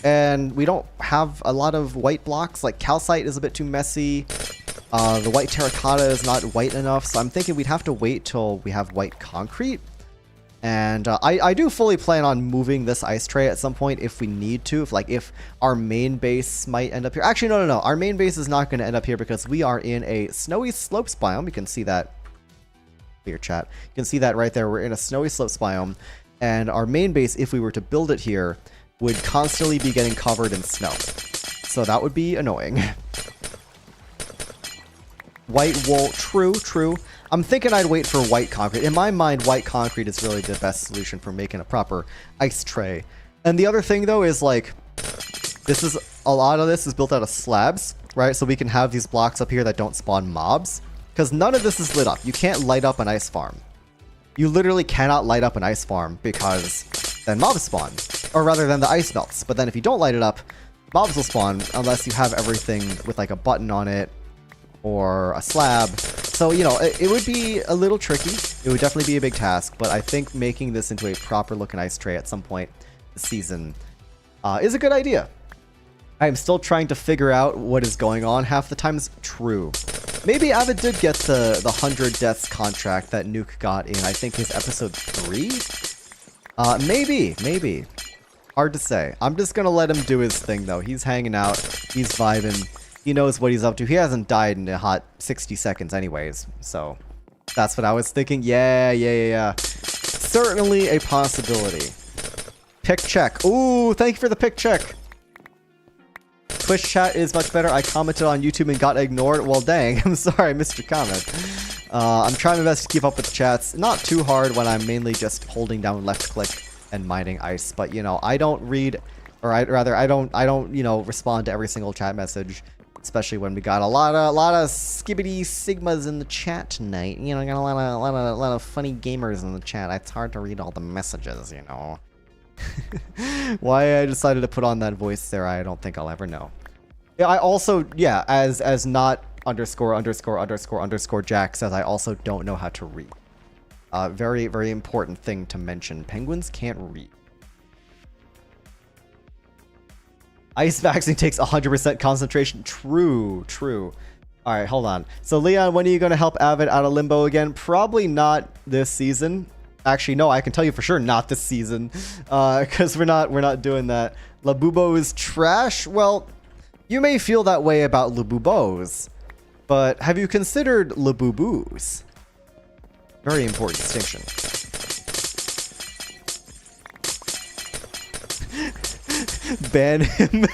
And we don't have a lot of white blocks. Like, calcite is a bit too messy. The white terracotta is not white enough. So I'm thinking we'd have to wait till we have white concrete. And I do fully plan on moving this ice tray at some point if we need to. If our main base might end up here. Actually, no. Our main base is not going to end up here because we are in a snowy slopes biome. You can see that here, chat. You can see that right there. We're in a snowy slopes biome. And our main base, if we were to build it here, would constantly be getting covered in snow. So that would be annoying. White wool, true. I'm thinking I'd wait for white concrete. In my mind, white concrete is really the best solution for making a proper ice tray. And the other thing, though, is like, a lot of this is built out of slabs, right? So we can have these blocks up here that don't spawn mobs. Because none of this is lit up. You can't light up an ice farm. You literally cannot light up an ice farm because then mobs spawn. Or rather than the ice melts. But then if you don't light it up, mobs will spawn unless you have everything with like a button on it or a slab. So, you know, it would be a little tricky. It would definitely be a big task, but I think making this into a proper looking ice tray at some point this season is a good idea. I'm still trying to figure out what is going on half the times. True. Maybe Avid did get the 100 deaths contract that Nuke got in, I think, his episode 3? Maybe. Hard to say. I'm just gonna let him do his thing, though. He's hanging out. He's vibing. He knows what he's up to. He hasn't died in a hot 60 seconds anyways. So, that's what I was thinking. Yeah. Certainly a possibility. Pick check. Ooh, thank you for the pick check. Twitch chat is much better. I commented on YouTube and got ignored. Well, dang. I'm sorry I missed your comment. I'm trying my best to keep up with the chats. Not too hard when I'm mainly just holding down left click and mining ice. But, you know, I don't read, or I don't, you know, respond to every single chat message. Especially when we got a lot of skibbity sigmas in the chat tonight. You know, got a lot of funny gamers in the chat. It's hard to read all the messages, you know. Why I decided to put on that voice there, I don't think I'll ever know. Yeah, I also, yeah, as not ____ Jack says, I also don't know how to read. Very, very important thing to mention. Penguins can't read. Ice vaccine takes 100% concentration. True. All right, hold on. So, Leon, when are you going to help Avid out of limbo again? Probably not this season. Actually, no, I can tell you for sure not this season, because we're not doing that. Labubo is trash. Well, you may feel that way about Labubos, but have you considered Labubus? Very important distinction. Ban him.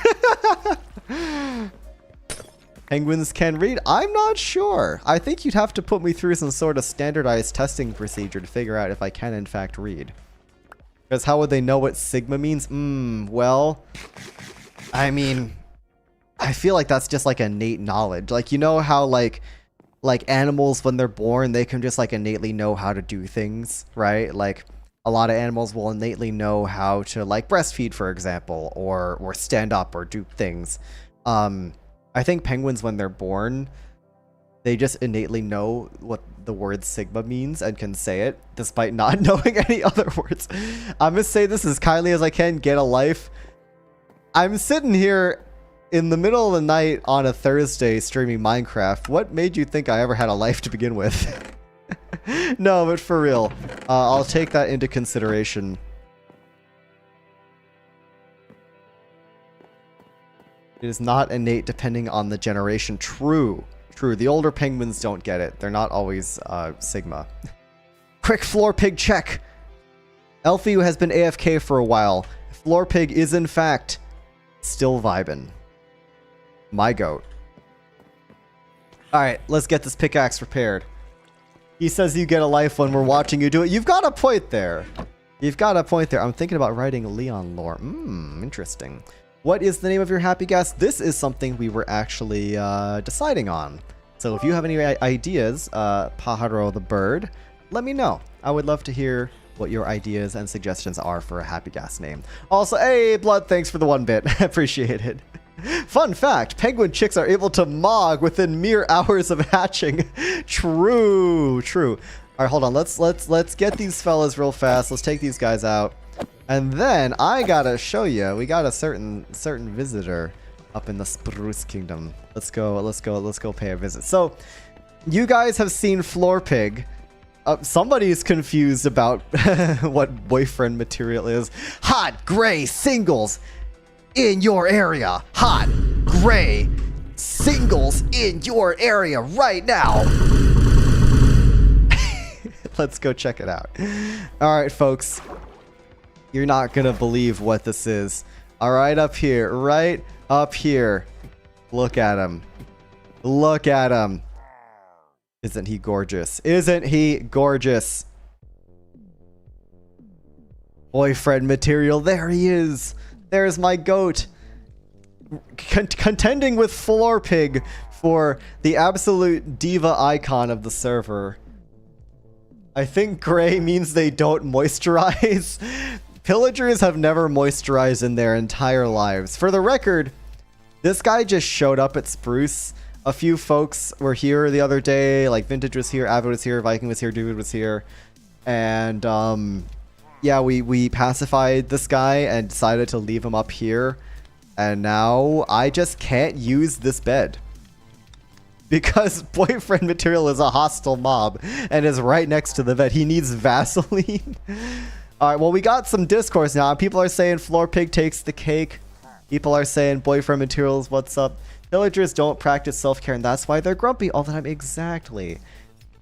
Penguins can read? I'm not sure. I think you'd have to put me through some sort of standardized testing procedure to figure out if I can in fact read. Because how would they know what sigma means? Well, I mean, I feel like that's just like innate knowledge. Like, you know how like animals when they're born, they can just like innately know how to do things, right? Like a lot of animals will innately know how to like breastfeed, for example, or stand up or do things. I think penguins, when they're born, they just innately know what the word sigma means and can say it, despite not knowing any other words. I'm gonna say this as kindly as I can. Get a life. I'm sitting here in the middle of the night on a Thursday streaming Minecraft. What made you think I ever had a life to begin with? No, but for real, I'll take that into consideration. It is not innate depending on the generation. True. True. The older penguins don't get it. They're not always sigma. Quick floor pig check. Elfie has been AFK for a while. Floor pig is in fact still vibing. My goat. Alright, let's get this pickaxe repaired. He says you get a life when we're watching you do it. You've got a point there. You've got a point there. I'm thinking about writing Leon lore. Interesting. What is the name of your Happy Ghast? This is something we were actually deciding on. So if you have any ideas, Pajaro the bird, let me know. I would love to hear what your ideas and suggestions are for a Happy Ghast name. Also, hey, Blood, thanks for the 1 bit. Appreciate it. Fun fact, penguin chicks are able to mog within mere hours of hatching. True, true. All right, hold on. Let's get these fellas real fast. Let's take these guys out. And then I gotta show you, we got a certain visitor up in the Spruce Kingdom. Let's go pay a visit. So, you guys have seen Floor Pig. Somebody's confused about what boyfriend material is. Hot gray singles in your area. Hot gray singles in your area right now. Let's go check it out. All right, folks. You're not gonna believe what this is. All right, right up here. Look at him. Look at him. Isn't he gorgeous? Isn't he gorgeous? Boyfriend material. There he is. There's my goat. Contending with Floor Pig for the absolute diva icon of the server. I think gray means they don't moisturize. Pillagers have never moisturized in their entire lives. For the record, this guy just showed up at Spruce. A few folks were here the other day, like Vintage was here, Avid was here, Viking was here, Dude was here. And yeah, we pacified this guy and decided to leave him up here. And now I just can't use this bed. Because boyfriend material is a hostile mob and is right next to the bed. He needs Vaseline. Alright, well, we got some discourse now. People are saying Floor Pig takes the cake. People are saying boyfriend materials, what's up? Villagers don't practice self-care, and that's why they're grumpy all the time. Exactly.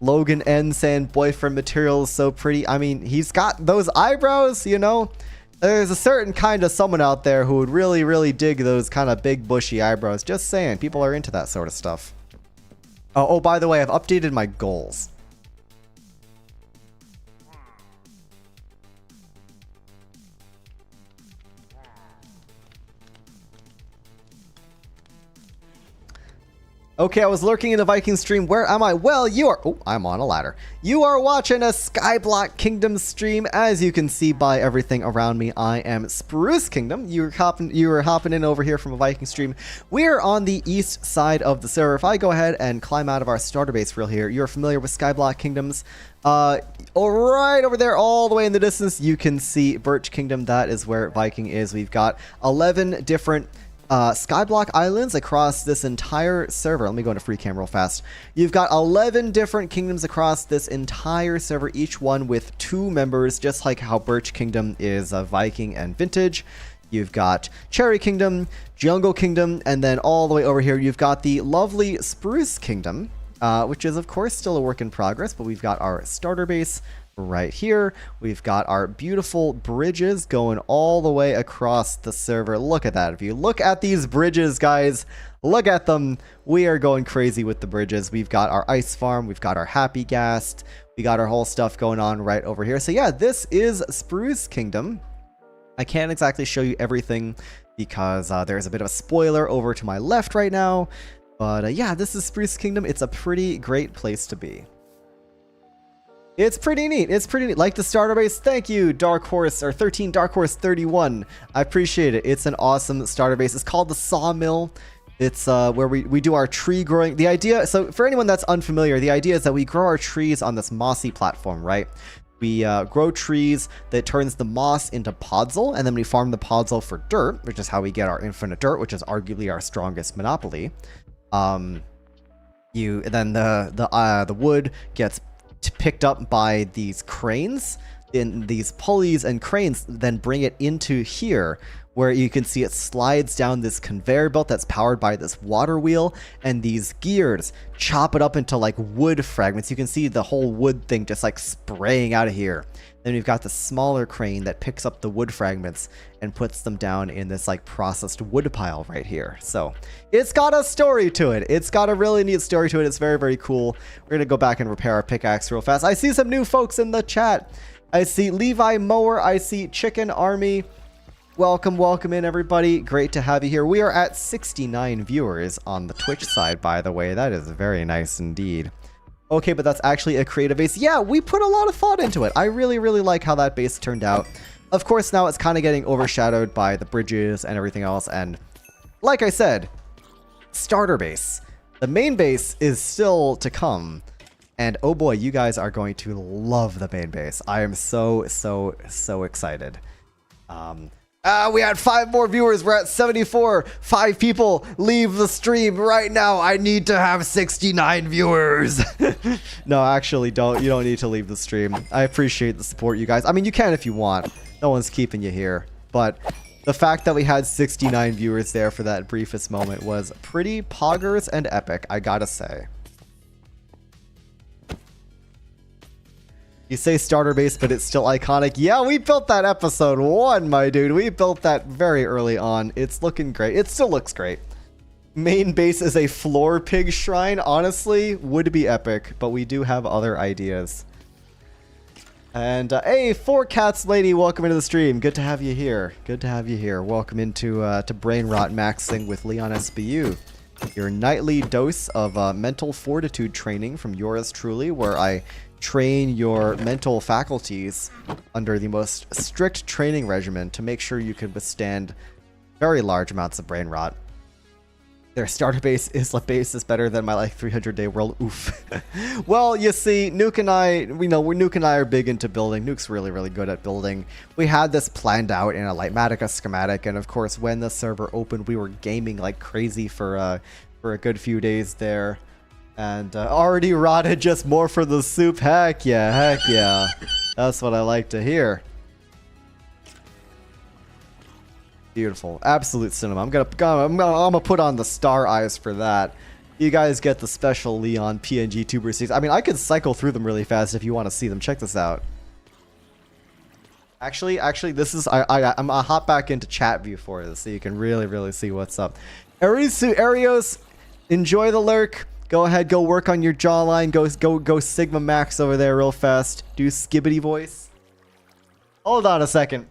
Logan N saying boyfriend material is so pretty. I mean, he's got those eyebrows, you know? There's a certain kind of someone out there who would really, really dig those kind of big, bushy eyebrows. Just saying, people are into that sort of stuff. Oh, by the way, I've updated my goals. Okay, I was lurking in a Viking stream. Where am I? Well, you are... Oh, I'm on a ladder. You are watching a Skyblock Kingdoms stream. As you can see by everything around me, I am Spruce Kingdom. You were hopping in over here from a Viking stream. We're on the east side of the server. If I go ahead and climb out of our starter base real here, you're familiar with Skyblock Kingdoms. Right over there, all the way in the distance, you can see Birch Kingdom. That is where Viking is. We've got 11 different Skyblock Islands across this entire server. Let me go into free cam real fast. You've got 11 different kingdoms across this entire server, each one with 2 members, just like how Birch Kingdom is Viking and Vintage. You've got Cherry Kingdom, Jungle Kingdom, and then all the way over here, you've got the lovely Spruce Kingdom, which is, of course, still a work in progress, but we've got our starter base right here. We've got our beautiful bridges going all the way across the server. Look at that. If you look at these bridges, guys, look at them. We are going crazy with the bridges. We've got our ice farm. We've got our Happy Ghast. We got our whole stuff going on right over here. So yeah, this is Spruce Kingdom. I can't exactly show you everything because there's a bit of a spoiler over to my left right now. But yeah, this is Spruce Kingdom. It's a pretty great place to be. It's pretty neat. It's pretty neat. Like the starter base. Thank you, Dark Horse, or 13 Dark Horse 31. I appreciate it. It's an awesome starter base. It's called the Sawmill. It's where we do our tree growing. The idea, so for anyone that's unfamiliar, the idea is that we grow our trees on this mossy platform, right? We grow trees that turns the moss into podzol, and then we farm the podzol for dirt, which is how we get our infinite dirt, which is arguably our strongest monopoly. Then the wood gets picked up by these cranes, and these pulleys and cranes then bring it into here, where you can see it slides down this conveyor belt that's powered by this water wheel, and these gears chop it up into like wood fragments. You can see the whole wood thing just like spraying out of here. Then we've got the smaller crane that picks up the wood fragments and puts them down in this like processed wood pile right here. So it's got a story to it. It's got a really neat story to it. It's very, very cool. We're going to go back and repair our pickaxe real fast. I see some new folks in the chat. I see Levi Mower. I see Chicken Army. Welcome, welcome in everybody. Great to have you here. We are at 69 viewers on the Twitch side, by the way. That is very nice indeed. Okay, but that's actually a creative base. Yeah, we put a lot of thought into it. I really, really like how that base turned out. Of course, now it's kind of getting overshadowed by the bridges and everything else. And like I said, starter base. The main base is still to come. And oh boy, you guys are going to love the main base. I am so, so, so excited. We had 5 more viewers. We're at 74. 5 people leave the stream right now. I need to have 69 viewers. No, actually, don't. You don't need to leave the stream. I appreciate the support, you guys. I mean, you can if you want. No one's keeping you here. But the fact that we had 69 viewers there for that briefest moment was pretty poggers and epic, I gotta say. You say starter base, but it's still iconic. Yeah, we built that episode 1, my dude. We built that very early on. It's looking great. It still looks great. Main base is a floor pig shrine. Honestly, would be epic, but we do have other ideas. And, hey, 4Cats lady, welcome into the stream. Good to have you here. Good to have you here. Welcome into to Brain Rot Maxing with LeonSBU. Your nightly dose of mental fortitude training from yours truly, where I train your mental faculties under the most strict training regimen to make sure you can withstand very large amounts of brain rot. Their starter base is better than my like 300-day world. Oof. Well, you see, Nuke and I, Nuke and I are big into building. Nuke's really, really good at building. We had this planned out in a Lightmatica schematic, and of course, when the server opened, we were gaming like crazy for a good few days there. And already rotted, just more for the soup. Heck yeah, heck yeah. That's what I like to hear. Beautiful, absolute cinema. I'm gonna put on the star eyes for that. You guys get the special Leon PNG tuber seeds. I mean, I could cycle through them really fast if you want to see them. Check this out. Actually, this is I'm gonna hop back into chat view for this so you can really, really see what's up. Arios, enjoy the lurk. Go ahead, go work on your jawline. Go Sigma Max over there real fast. Do skibbity voice. Hold on a second.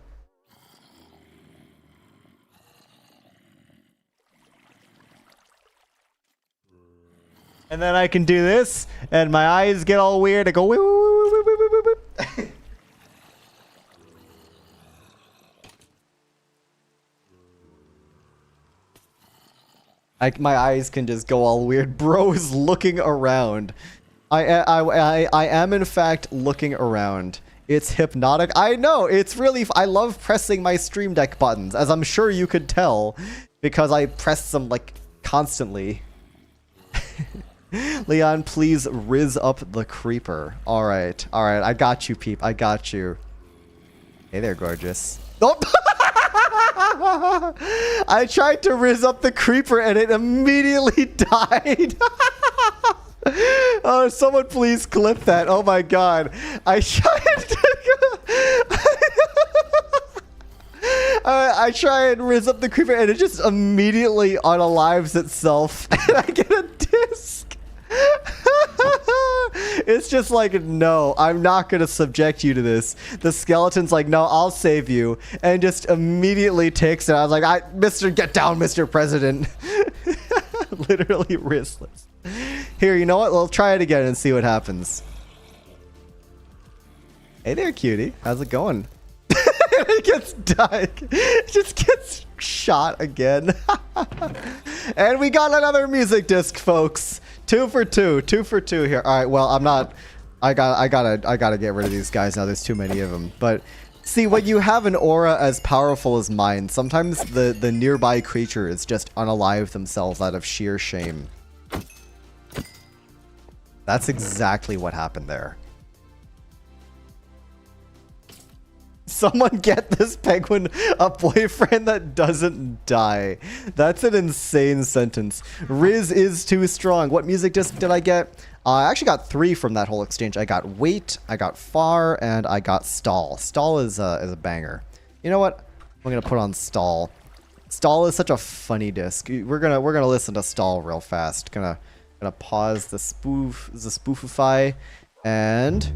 And then I can do this, and my eyes get all weird. I go whoop, whoop, whoop, whoop, whoop, whoop. My eyes can just go all weird. Bro is looking around. I am in fact looking around. It's hypnotic. I know, it's really... I love pressing my Stream Deck buttons, as I'm sure you could tell. because I pressed them like constantly. Leon, please riz up the creeper. All right, I got you, peep. I got you. Hey there, gorgeous. Oh! I tried to riz up the creeper and it immediately died. Oh, someone please clip that. Oh my god. I try and riz up the creeper and it just immediately unalives itself and I get a disc. It's just like, no, I'm not going to subject you to this. The skeleton's like, no, I'll save you. And just immediately takes it. I was like, get down, Mr. President. Literally riskless. Here, you know what? We'll try it again and see what happens. Hey there, cutie. How's it going? It gets died. It just gets shot again. And we got another music disc, folks. 2 for 2. 2 for 2 here. All right. Well, I'm not. I gotta get rid of these guys now. There's too many of them. But see, when you have an aura as powerful as mine, sometimes the nearby creatures just unalive themselves out of sheer shame. That's exactly what happened there. Someone get this penguin a boyfriend that doesn't die. That's an insane sentence. Riz is too strong. What music disc did I get? I actually got 3 from that whole exchange. I got Wait, I got Far, and I got Stall. Stall is a banger. You know what? I'm gonna put on Stall. Stall is such a funny disc. We're gonna listen to Stall real fast. Gonna pause the spoofify, and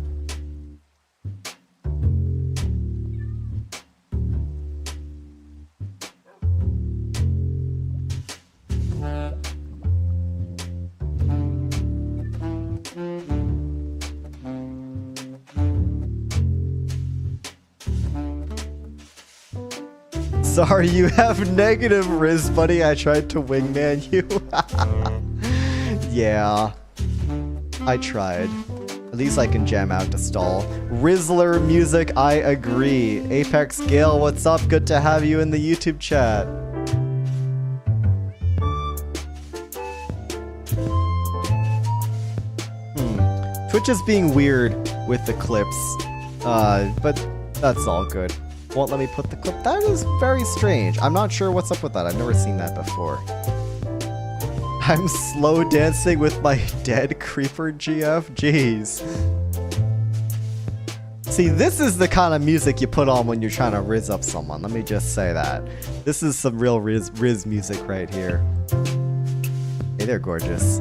sorry, you have negative Riz, buddy. I tried to wingman you. Yeah, I tried. At least I can jam out to Stall. Rizzler music, I agree. Apex Gale, what's up? Good to have you in the YouTube chat. Twitch is being weird with the clips, but that's all good. Won't let me put the clip. That is very strange. I'm not sure what's up with that. I've never seen that before. I'm slow dancing with my dead creeper, GF. Jeez. See, this is the kind of music you put on when you're trying to riz up someone. Let me just say that. This is some real riz music right here. Hey there, gorgeous.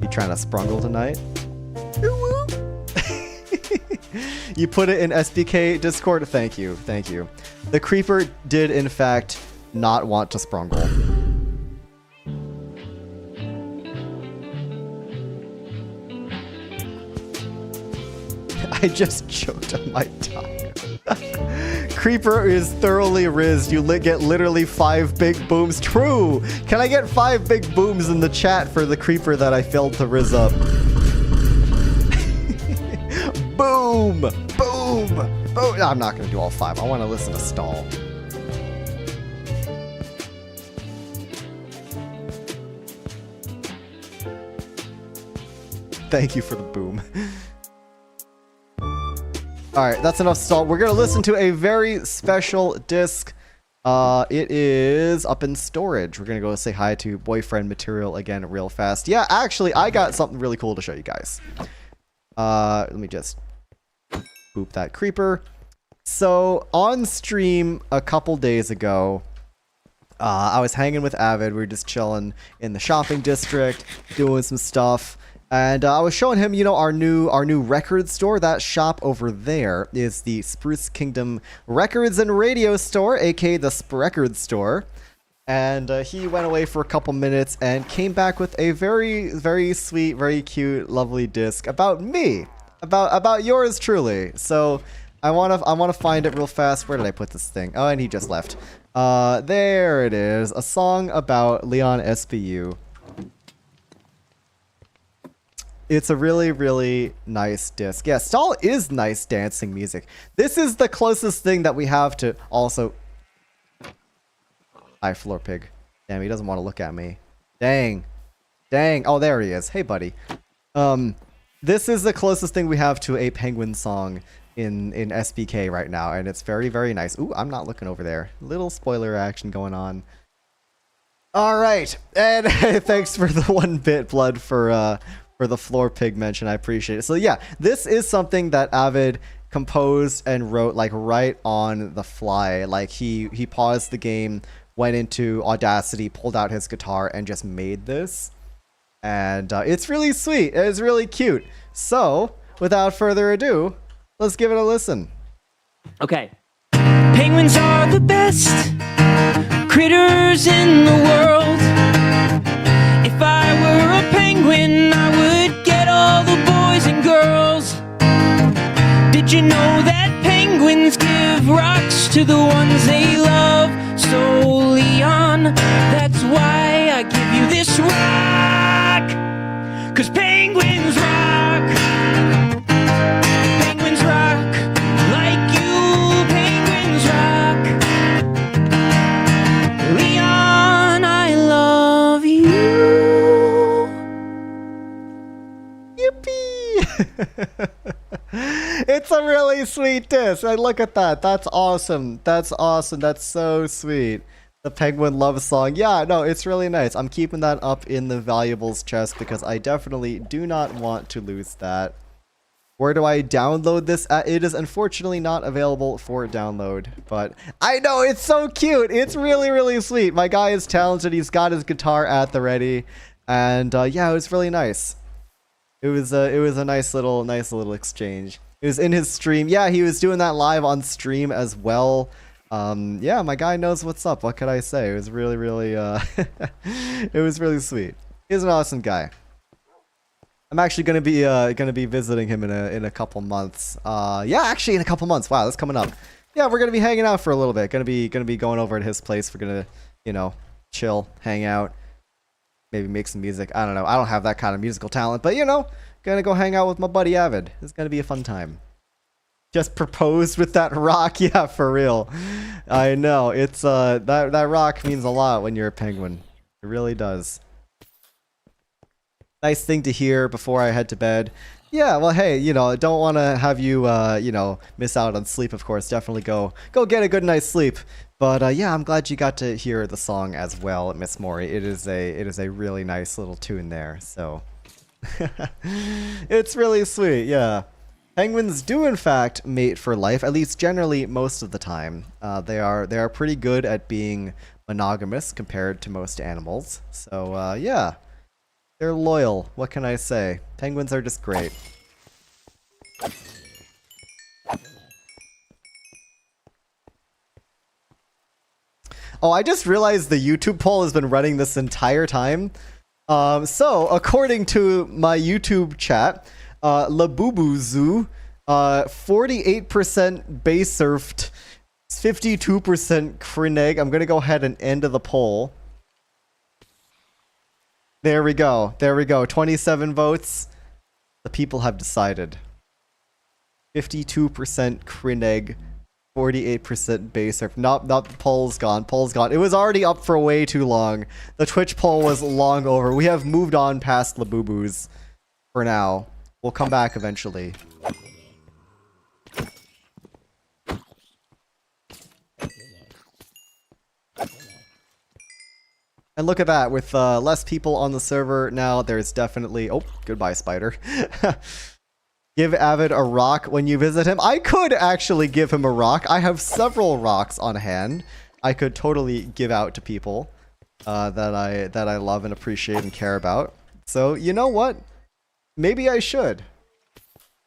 You trying to sprungle tonight? You put it in SBK Discord? Thank you. Thank you. The creeper did, in fact, not want to sprungle. I just choked on my tongue. Creeper is thoroughly rizzed. You get literally 5 big booms. True! Can I get 5 big booms in the chat for the creeper that I failed to rizz up? Boom! Boom! Boom! No, I'm not going to do all 5. I want to listen to Stall. Thank you for the boom. Alright, that's enough Stall. We're going to listen to a very special disc. It is up in storage. We're going to go say hi to boyfriend material again real fast. Yeah, actually, I got something really cool to show you guys. Let me just boop that creeper. So, on stream a couple days ago, I was hanging with Avid. We were just chilling in the shopping district, doing some stuff. And I was showing him, you know, our new record store. That shop over there is the Spruce Kingdom Records and Radio Store, aka the Sprecord Store. And he went away for a couple minutes and came back with a very, very sweet, very cute, lovely disc about me, about yours truly. So I wanna find it real fast. Where did I put this thing? Oh, and he just left. There it is. A song about LeonSBU. It's a really, really nice disc. Yeah, Stall is nice dancing music. This is the closest thing that we have to also... Hi, floor pig. Damn, he doesn't want to look at me. Dang. Dang. Oh, there he is. Hey, buddy. This is the closest thing we have to a penguin song in SBK right now, and it's very, very nice. Ooh, I'm not looking over there. Little spoiler action going on. All right, and thanks for the 1-bit blood for the floor pig mention. I appreciate it. So yeah, this is something that Avid composed and wrote like right on the fly. Like he paused the game, went into Audacity, pulled out his guitar, and just made this. And it's really sweet. It's really cute. So without further ado, let's give it a listen. Okay. Penguins are the best critters in the world. If I were a penguin, I would get all the boys and girls. Did you know that penguins give rocks to the ones they love? So, Leon, that's why I give you this rock. 'Cause penguins rock. Penguins rock. Like you, penguins rock. Leon, I love you. Yippee! It's a really sweet disc. Look at that. That's awesome. That's awesome. That's so sweet. The penguin love song. Yeah, no, it's really nice. I'm keeping that up in the valuables chest because I definitely do not want to lose that. Where do I download this at? It is unfortunately not available for download, but I know it's so cute. It's really, really sweet. My guy is talented. He's got his guitar at the ready, and yeah, it was really nice. It was a nice little exchange. It was in his stream. Yeah, he was doing that live on stream as well. Yeah, my guy knows what's up. What could I say? It was really, really, it was really sweet. He's an awesome guy. I'm actually gonna be visiting him in a couple months. Yeah, actually in a couple months. Wow, that's coming up. Yeah, we're gonna be hanging out for a little bit. Gonna be going over at his place. We're gonna, you know, chill, hang out, maybe make some music. I don't know. I don't have that kind of musical talent, but you know, gonna go hang out with my buddy Avid. It's gonna be a fun time. Just proposed with that rock. Yeah, for real. I know. It's that rock means a lot when you're a penguin. It really does. Nice thing to hear before I head to bed. Yeah, well, hey, you know, don't want to have you, you know, miss out on sleep, of course. Definitely go get a good night's sleep. But yeah, I'm glad you got to hear the song as well, Miss Mori. It is a really nice little tune there. So it's really sweet. Yeah. Penguins do, in fact, mate for life, at least generally most of the time. They are pretty good at being monogamous compared to most animals. So, yeah, they're loyal. What can I say? Penguins are just great. Oh, I just realized the YouTube poll has been running this entire time. So, according to my YouTube chat, Labubuzu, 48% base surfed, 52% Kreneg. I'm gonna go ahead and end the poll. There we go. There we go. 27 votes. The people have decided. 52% Kreneg, 48% base surf. Not the poll's gone. Poll's gone. It was already up for way too long. The Twitch poll was long over. We have moved on past Labubus for now. We'll come back eventually. And look at that, with less people on the server now, there's definitely... Oh, goodbye, spider. Give Avid a rock when you visit him. I could actually give him a rock. I have several rocks on hand. I could totally give out to people that I love and appreciate and care about. So, you know what? Maybe I should.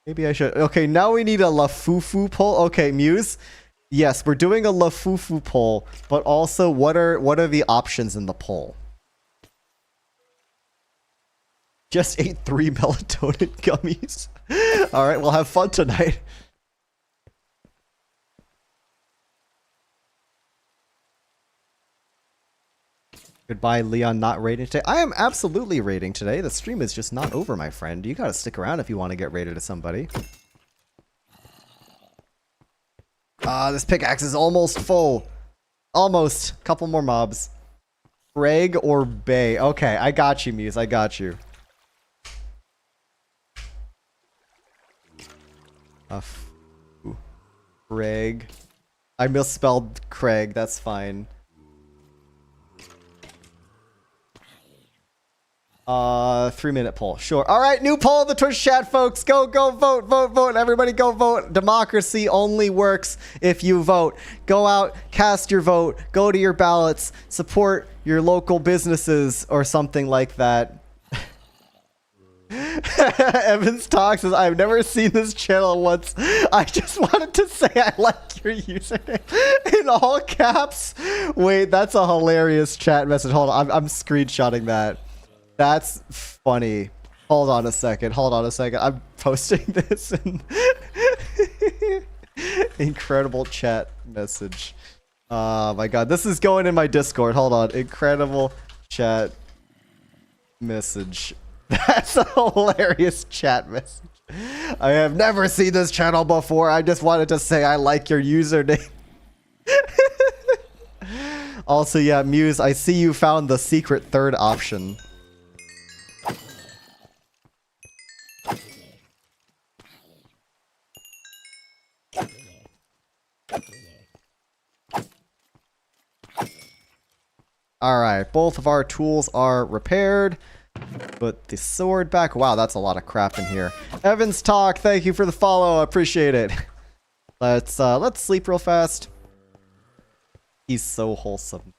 Maybe I should. Okay, now we need a Lafufu poll. Okay, Muse. Yes, we're doing a Lafufu poll, but also what are the options in the poll? Just ate 3 melatonin gummies. All right, we'll have fun tonight. Goodbye, Leon, not raiding today. I am absolutely raiding today. The stream is just not over, my friend. You gotta stick around if you want to get raided to somebody. This pickaxe is almost full. Almost. Couple more mobs. Craig or Bay? Okay, I got you, Muse. I got you. Craig. I misspelled Craig. That's fine. 3-minute poll. Sure. All right, new poll in the Twitch chat, folks. Go vote, vote. Everybody go vote. Democracy only works if you vote. Go out, cast your vote, go to your ballots, support your local businesses or something like that. Evans Talk says, I've never seen this channel once. I just wanted to say I like your username in all caps. Wait, that's a hilarious chat message. Hold on, I'm screenshotting that. That's funny. Hold on a second. I'm posting this in incredible chat message. Oh my god, this is going in my Discord. Hold on. Incredible chat message. That's a hilarious chat message. I have never seen this channel before. I just wanted to say I like your username. Also, yeah, Muse, I see you found the secret third option. Alright, both of our tools are repaired. Put the sword back. Wow, that's a lot of crap in here. Evans Talk, thank you for the follow. I appreciate it. Let's sleep real fast. He's so wholesome.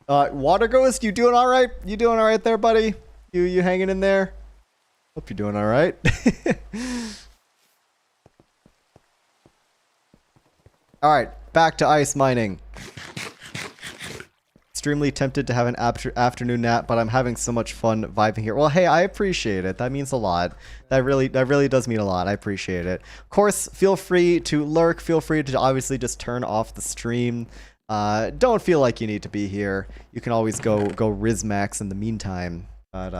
Water Ghost, you doing alright? You doing alright there, buddy? You hanging in there? Hope you're doing alright. Alright, back to ice mining. Extremely tempted to have an afternoon nap, but I'm having so much fun vibing here. Well, hey, I appreciate it. That means a lot. That really does mean a lot. I appreciate it. Of course, feel free to lurk. Feel free to obviously just turn off the stream. Don't feel like you need to be here. You can always go Rizmax in the meantime. But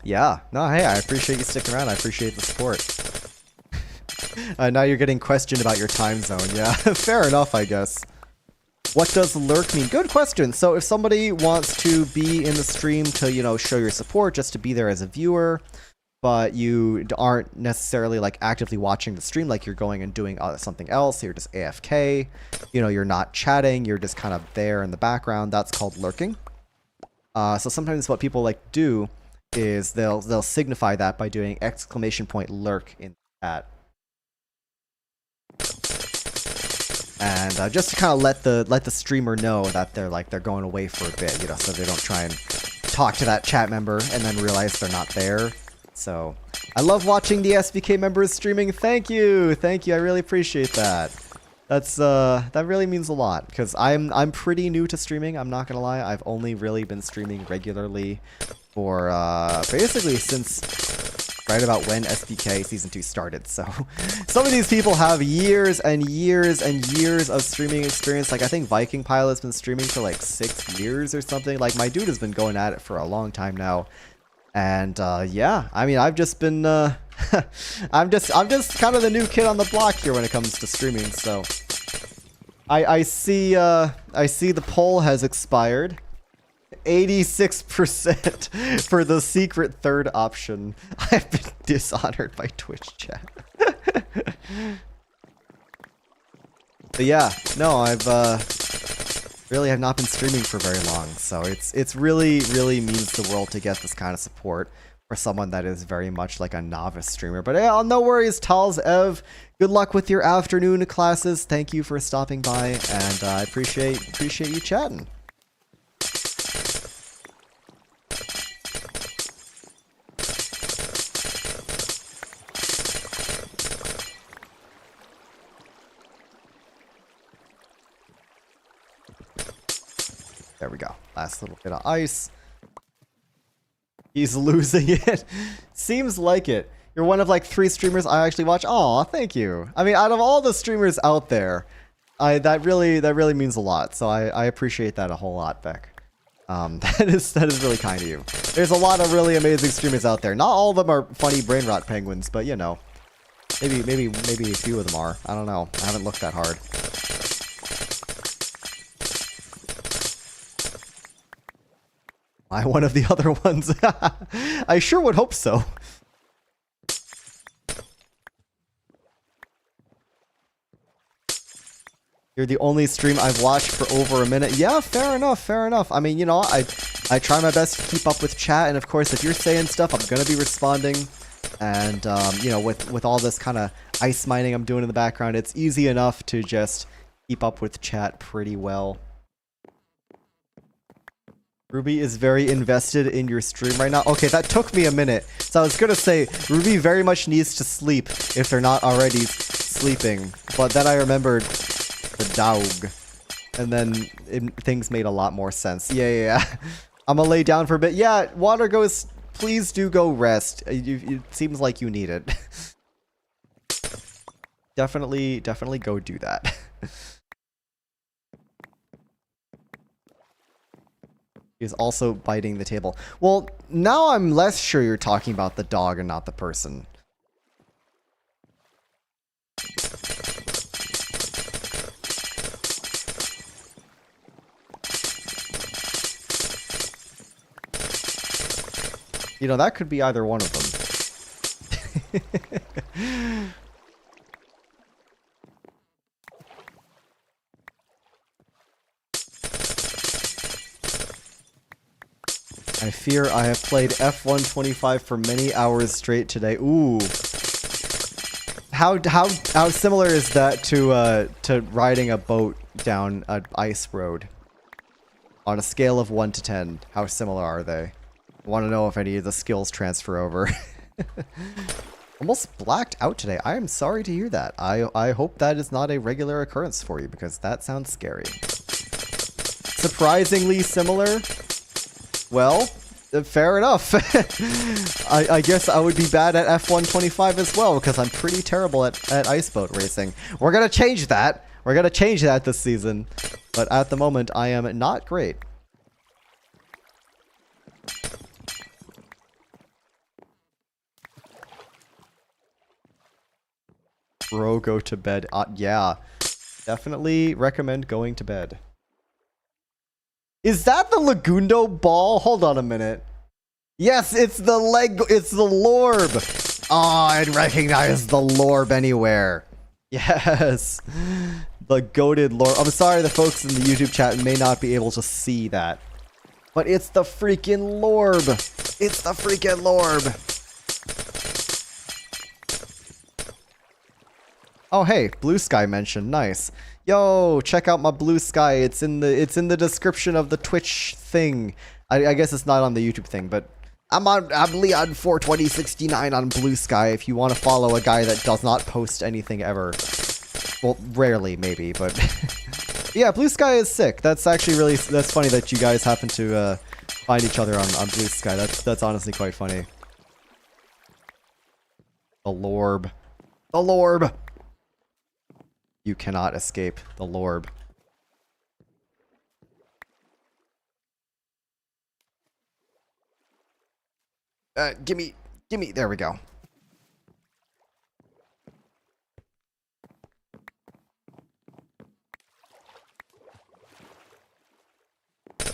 yeah. No, hey, I appreciate you sticking around. I appreciate the support. Now you're getting questioned about your time zone. Yeah, fair enough, I guess. What does lurk mean? Good question. So if somebody wants to be in the stream to, you know, show your support, just to be there as a viewer, but you aren't necessarily like actively watching the stream, like you're going and doing something else, you're just AFK, you know, you're not chatting, you're just kind of there in the background, that's called lurking. So sometimes what people like to do is they'll signify that by doing !lurk in the chat. And just to kind of let the streamer know that they're going away for a bit, you know, so they don't try and talk to that chat member and then realize they're not there. So I love watching the SBK members streaming. Thank you, I really appreciate that. That's that really means a lot because I'm pretty new to streaming. I'm not gonna lie. I've only really been streaming regularly for basically since right about when SBK Season 2 started, so some of these people have years and years and years of streaming experience. Like, I think Viking Pilot's been streaming for like 6 years or something. Like, my dude has been going at it for a long time now. And, yeah, I mean, I've just been, I'm just kind of the new kid on the block here when it comes to streaming, so. I see the poll has expired. 86% for the secret third option. I've been dishonored by Twitch chat. But yeah, no, I've really have not been streaming for very long, so it's really means the world to get this kind of support for someone that is very much like a novice streamer. But yeah, no worries, Tals Ev. Good luck with your afternoon classes. Thank you for stopping by, and I appreciate you chatting. There we go. Last little bit of ice. He's losing it. Seems like it. You're one of like 3 streamers I actually watch. Aw, thank you. I mean, out of all the streamers out there, that really means a lot. So I appreciate that a whole lot, Beck. That is really kind of you. There's a lot of really amazing streamers out there. Not all of them are funny brain rot penguins, but you know. Maybe a few of them are. I don't know. I haven't looked that hard. Am I one of the other ones? I sure would hope so. You're the only stream I've watched for over a minute. Yeah, fair enough, fair enough. I mean, you know, I try my best to keep up with chat, and of course, if you're saying stuff, I'm gonna be responding. And, you know, with all this kind of ice mining I'm doing in the background, it's easy enough to just keep up with chat pretty well. Ruby is very invested in your stream right now. Okay, that took me a minute. So I was gonna say, Ruby very much needs to sleep if they're not already sleeping. But then I remembered the dog. And then things made a lot more sense. Yeah. I'm gonna lay down for a bit. Yeah, Water Ghost, please do go rest. It seems like you need it. Definitely go do that. He's also biting the table. Well, now I'm less sure you're talking about the dog and not the person. You know, that could be either one of them. I fear I have played F125 for many hours straight today. Ooh. How similar is that to riding a boat down an ice road? On a scale of 1 to 10, how similar are they? I want to know if any of the skills transfer over. Almost blacked out today. I am sorry to hear that. I hope that is not a regular occurrence for you, because that sounds scary. Surprisingly similar? Well, fair enough. I guess I would be bad at F125 as well, because I'm pretty terrible at ice boat racing. We're gonna change that. We're gonna change that this season. But at the moment, I am not great. Bro, go to bed. Yeah. Definitely recommend going to bed. Is that the Lagundo ball? Hold on a minute. Yes, it's the Lorb. Oh, I'd recognize the Lorb anywhere. Yes. The goated Lorb. I'm sorry the folks in the YouTube chat may not be able to see that. But it's the freaking Lorb. It's the freaking Lorb. Oh, hey, Blue Sky mentioned. Nice. Yo, check out my Blue Sky. It's in the description of the Twitch thing. I guess it's not on the YouTube thing, but I'm Leon42069 on Blue Sky if you want to follow a guy that does not post anything ever. Well, rarely, maybe, but yeah, Blue Sky is sick. That's actually that's funny that you guys happen to find each other on Blue Sky. That's honestly quite funny. The Lorb. The Lorb. You cannot escape the Lorb. Gimme, there we go.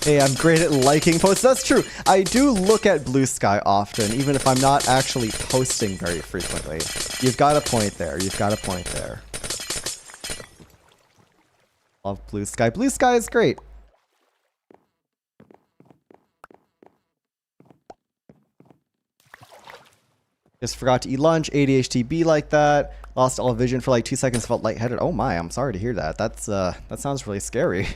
Hey, I'm great at liking posts. That's true. I do look at Blue Sky often, even if I'm not actually posting very frequently. You've got a point there. You've got a point there. Love Blue Sky. Blue Sky is great. Just forgot to eat lunch. ADHD be like that. Lost all vision for like 2 seconds. Felt lightheaded. Oh my, I'm sorry to hear that. That sounds really scary.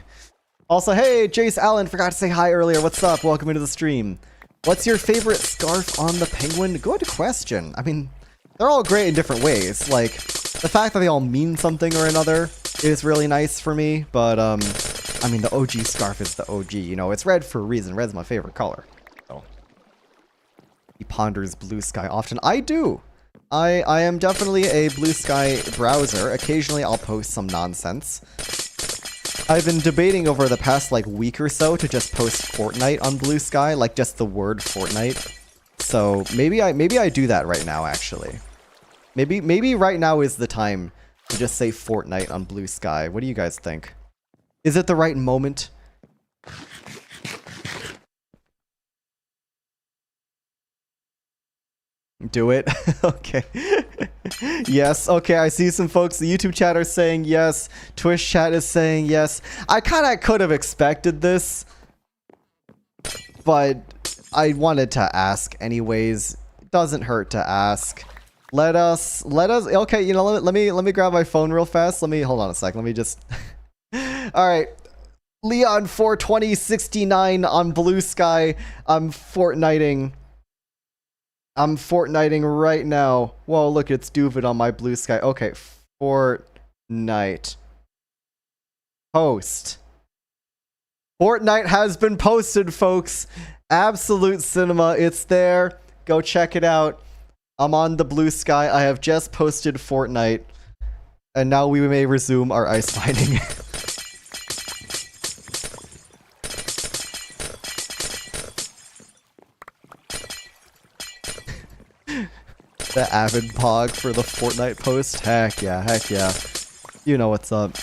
Also, hey, Jace Allen. Forgot to say hi earlier. What's up? Welcome into the stream. What's your favorite scarf on the penguin? Good question. I mean, they're all great in different ways. Like, the fact that they all mean something or another is really nice for me, but I mean, the OG scarf is the OG, you know, it's red for a reason. Red's my favorite color. So he ponders Blue Sky often. I do. I am definitely a Blue Sky browser. Occasionally I'll post some nonsense. I've been debating over the past like week or so to just post Fortnite on Blue Sky, like just the word Fortnite. So maybe I do that right now, actually. Maybe right now is the time to just say Fortnite on Blue Sky. What do you guys think? Is it the right moment? Do it. Okay. Yes. Okay, I see some folks. The YouTube chat are saying yes. Twitch chat is saying yes. I kind of could have expected this, but I wanted to ask anyways. It doesn't hurt to ask. Let us. Okay, you know, let me grab my phone real fast. Hold on a sec. Let me just. All right. Leon 42069 on Blue Sky. I'm Fortniting right now. Whoa, look, it's Duvid on my Blue Sky. Okay, Fortnite. Post. Fortnite has been posted, folks. Absolute cinema. It's there. Go check it out. I'm on the Blue Sky. I have just posted Fortnite. And now we may resume our ice mining. The avid pog for the Fortnite post. Heck yeah. You know what's up.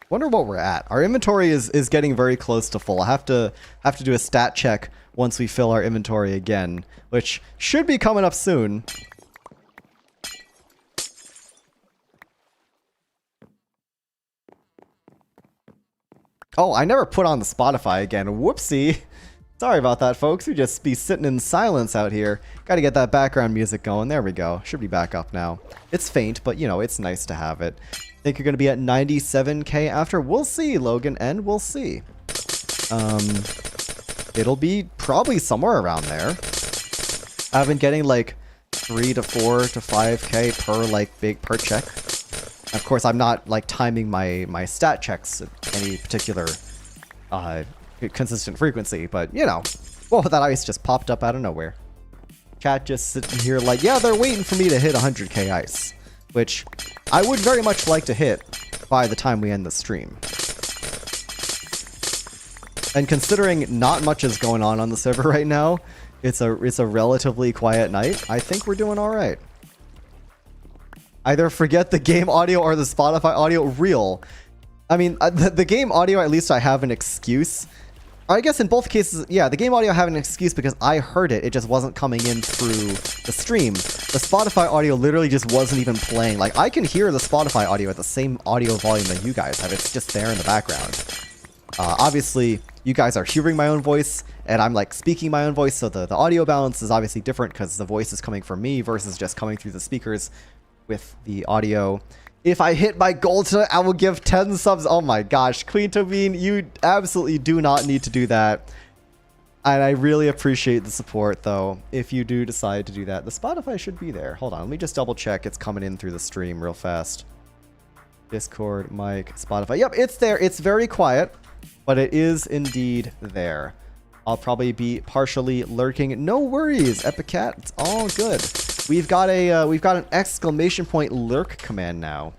Wonder what we're at. Our inventory is getting very close to full. I have to do a stat check once we fill our inventory again, which should be coming up soon. Oh, I never put on the Spotify again. Whoopsie. Sorry about that, folks. We just be sitting in silence out here. Gotta get that background music going. There we go. Should be back up now. It's faint, but you know, it's nice to have it. Think you're gonna be at 97k after? We'll see, Logan, and we'll see. It'll be probably somewhere around there. I've been getting like 3 to 4 to 5k per check. Of course, I'm not like timing my stat checks at any particular consistent frequency, but you know, whoa, that ice just popped up out of nowhere. Chat just sitting here like, yeah, they're waiting for me to hit 100k ice, which I would very much like to hit by the time we end the stream. And considering not much is going on the server right now, it's a relatively quiet night. I think we're doing all right. Either forget the game audio or the Spotify audio. Real. I mean, the game audio, at least I have an excuse. I guess in both cases, yeah, the game audio I have an excuse because I heard it. It just wasn't coming in through the stream. The Spotify audio literally just wasn't even playing. Like, I can hear the Spotify audio at the same audio volume that you guys have. It's just there in the background. Obviously, you guys are hearing my own voice, and I'm like speaking my own voice, so the audio balance is obviously different because the voice is coming from me versus just coming through the speakers with the audio. If I hit my goal tonight, I will give 10 subs. Oh my gosh, Queen Tobin, you absolutely do not need to do that. And I really appreciate the support, though, if you do decide to do that. The Spotify should be there. Hold on, let me just double check it's coming in through the stream real fast. Discord, mic, Spotify. Yep, it's there. It's very quiet, but it is indeed there. I'll probably be partially lurking. No worries, Epicat. It's all good. We've got an exclamation point lurk command now.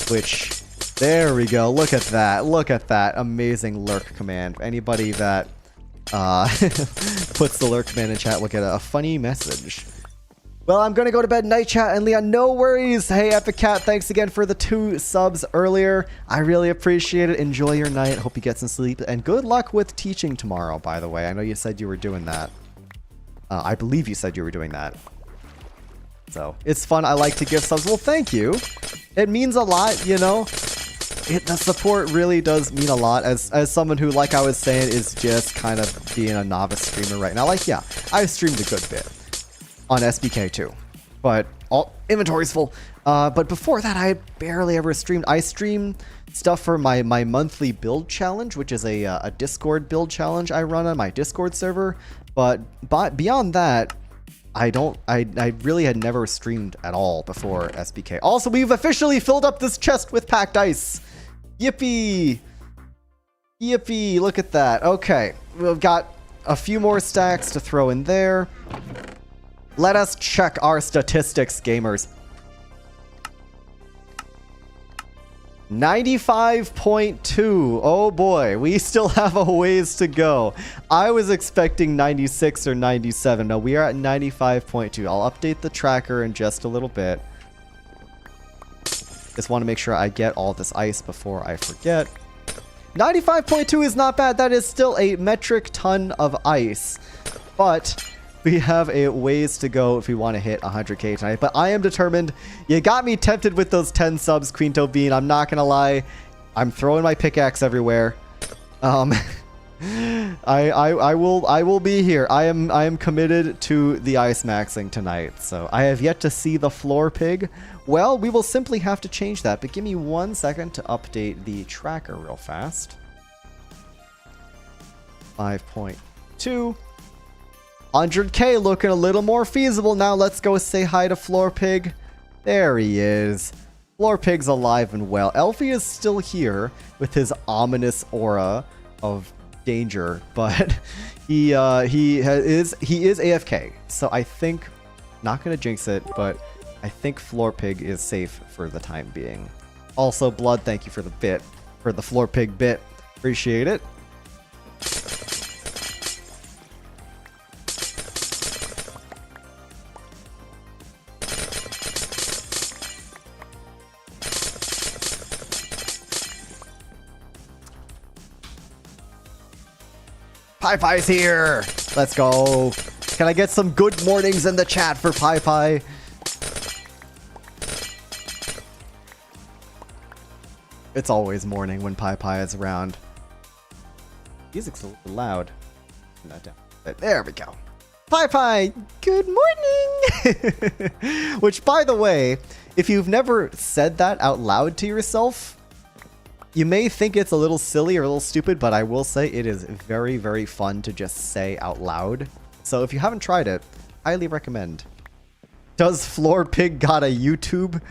Which, there we go. Look at that. Look at that amazing lurk command. Anybody that puts the lurk command in chat will get a funny message. Well, I'm gonna go to bed night chat, and Leon, no worries. Hey, Epicat, thanks again for the 2 subs earlier. I really appreciate it. Enjoy your night. Hope you get some sleep, and good luck with teaching tomorrow, by the way. I know you said you were doing that. I believe you said you were doing that. So, it's fun. I like to give subs. Well, thank you. It means a lot, you know? The support really does mean a lot as someone who, like I was saying, is just kind of being a novice streamer right now. Like, yeah, I've streamed a good bit on SBK too, but all inventory's full. But before that, I barely ever streamed. I stream stuff for my monthly build challenge, which is a Discord build challenge I run on my Discord server. But beyond that, I really had never streamed at all before SBK. Also, we've officially filled up this chest with packed ice. Yippee! Yippee! Look at that. Okay, we've got a few more stacks to throw in there. Let us check our statistics, gamers. 95.2. Oh boy, we still have a ways to go. I was expecting 96 or 97. No, we are at 95.2. I'll update the tracker in just a little bit. Just want to make sure I get all this ice before I forget. 95.2 is not bad. That is still a metric ton of ice. But we have a ways to go if we want to hit 100k tonight. But I am determined. You got me tempted with those 10 subs, Quinto Bean. I'm not going to lie. I'm throwing my pickaxe everywhere. I will be here. I am committed to the ice maxing tonight. So I have yet to see the floor pig. Well, we will simply have to change that. But give me 1 second to update the tracker real fast. 5.2. 100k looking a little more feasible. Now let's go say hi to Floor Pig. There he is. Floor Pig's alive and well. Elfie is still here with his ominous aura of danger, but he is AFK. So I think, not gonna jinx it, but I think Floor Pig is safe for the time being. Also, Blood, thank you for the bit, for the Floor Pig bit. Appreciate it. Pie Pie's here. Let's go. Can I get some good mornings in the chat for Pie Pie? It's always morning when Pie Pie is around. Music's a little loud. Turn that down. There we go. Pie Pie, good morning. Which, by the way, if you've never said that out loud to yourself, you may think it's a little silly or a little stupid, but I will say it is very, very fun to just say out loud. So if you haven't tried it, highly recommend. Does Floor Pig got a YouTube?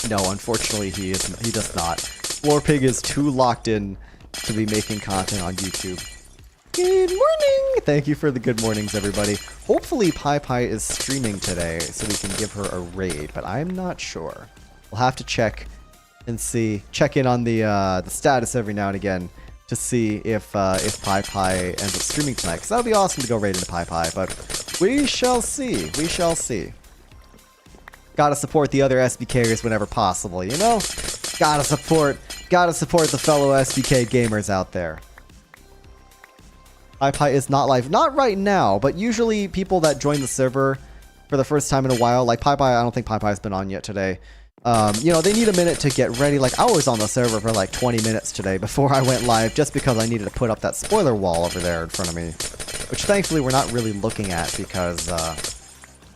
No, unfortunately he does not. Floor Pig is too locked in to be making content on YouTube. Good morning! Thank you for the good mornings, everybody. Hopefully Pie Pie is streaming today so we can give her a raid, but I'm not sure. We'll have to check and see, check in on the status every now and again to see if Pie Pie ends up streaming tonight, because that would be awesome to go raid into Pie Pie, but we shall see. We shall see. Gotta support the other SBKers whenever possible, you know? Gotta support the fellow SBK gamers out there. Pie Pie is not live. Not right now, but usually people that join the server for the first time in a while, like Pie Pie, I don't think Pie Pie's been on yet today. You know, they need a minute to get ready. Like, I was on the server for like 20 minutes today before I went live just because I needed to put up that spoiler wall over there in front of me. Which thankfully we're not really looking at because,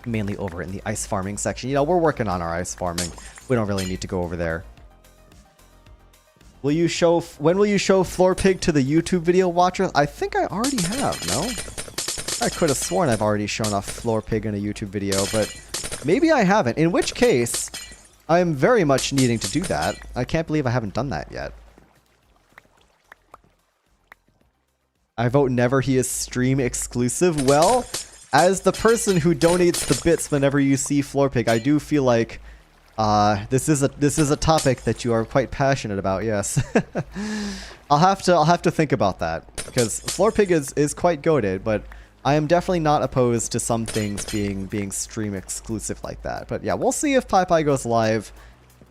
mainly over in the ice farming section. You know, we're working on our ice farming. We don't really need to go over there. Will you show, when will you show Floor Pig to the YouTube video watcher? I think I already have, no? I could have sworn I've already shown off Floor Pig in a YouTube video, but maybe I haven't. In which case, I am very much needing to do that. I can't believe I haven't done that yet. I vote never. He is stream exclusive. Well, as the person who donates the bits whenever you see Floor Pig, I do feel like this is a topic that you are quite passionate about. Yes, I'll have to think about that, because Floor Pig is quite goated, but I am definitely not opposed to some things being stream exclusive like that. But yeah, we'll see if Pie Pie goes live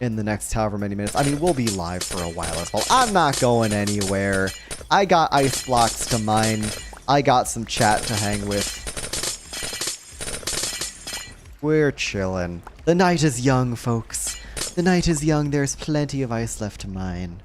in the next however many minutes. I mean, we'll be live for a while as well. I'm not going anywhere. I got ice blocks to mine. I got some chat to hang with. We're chilling. The night is young, folks. The night is young. There's plenty of ice left to mine.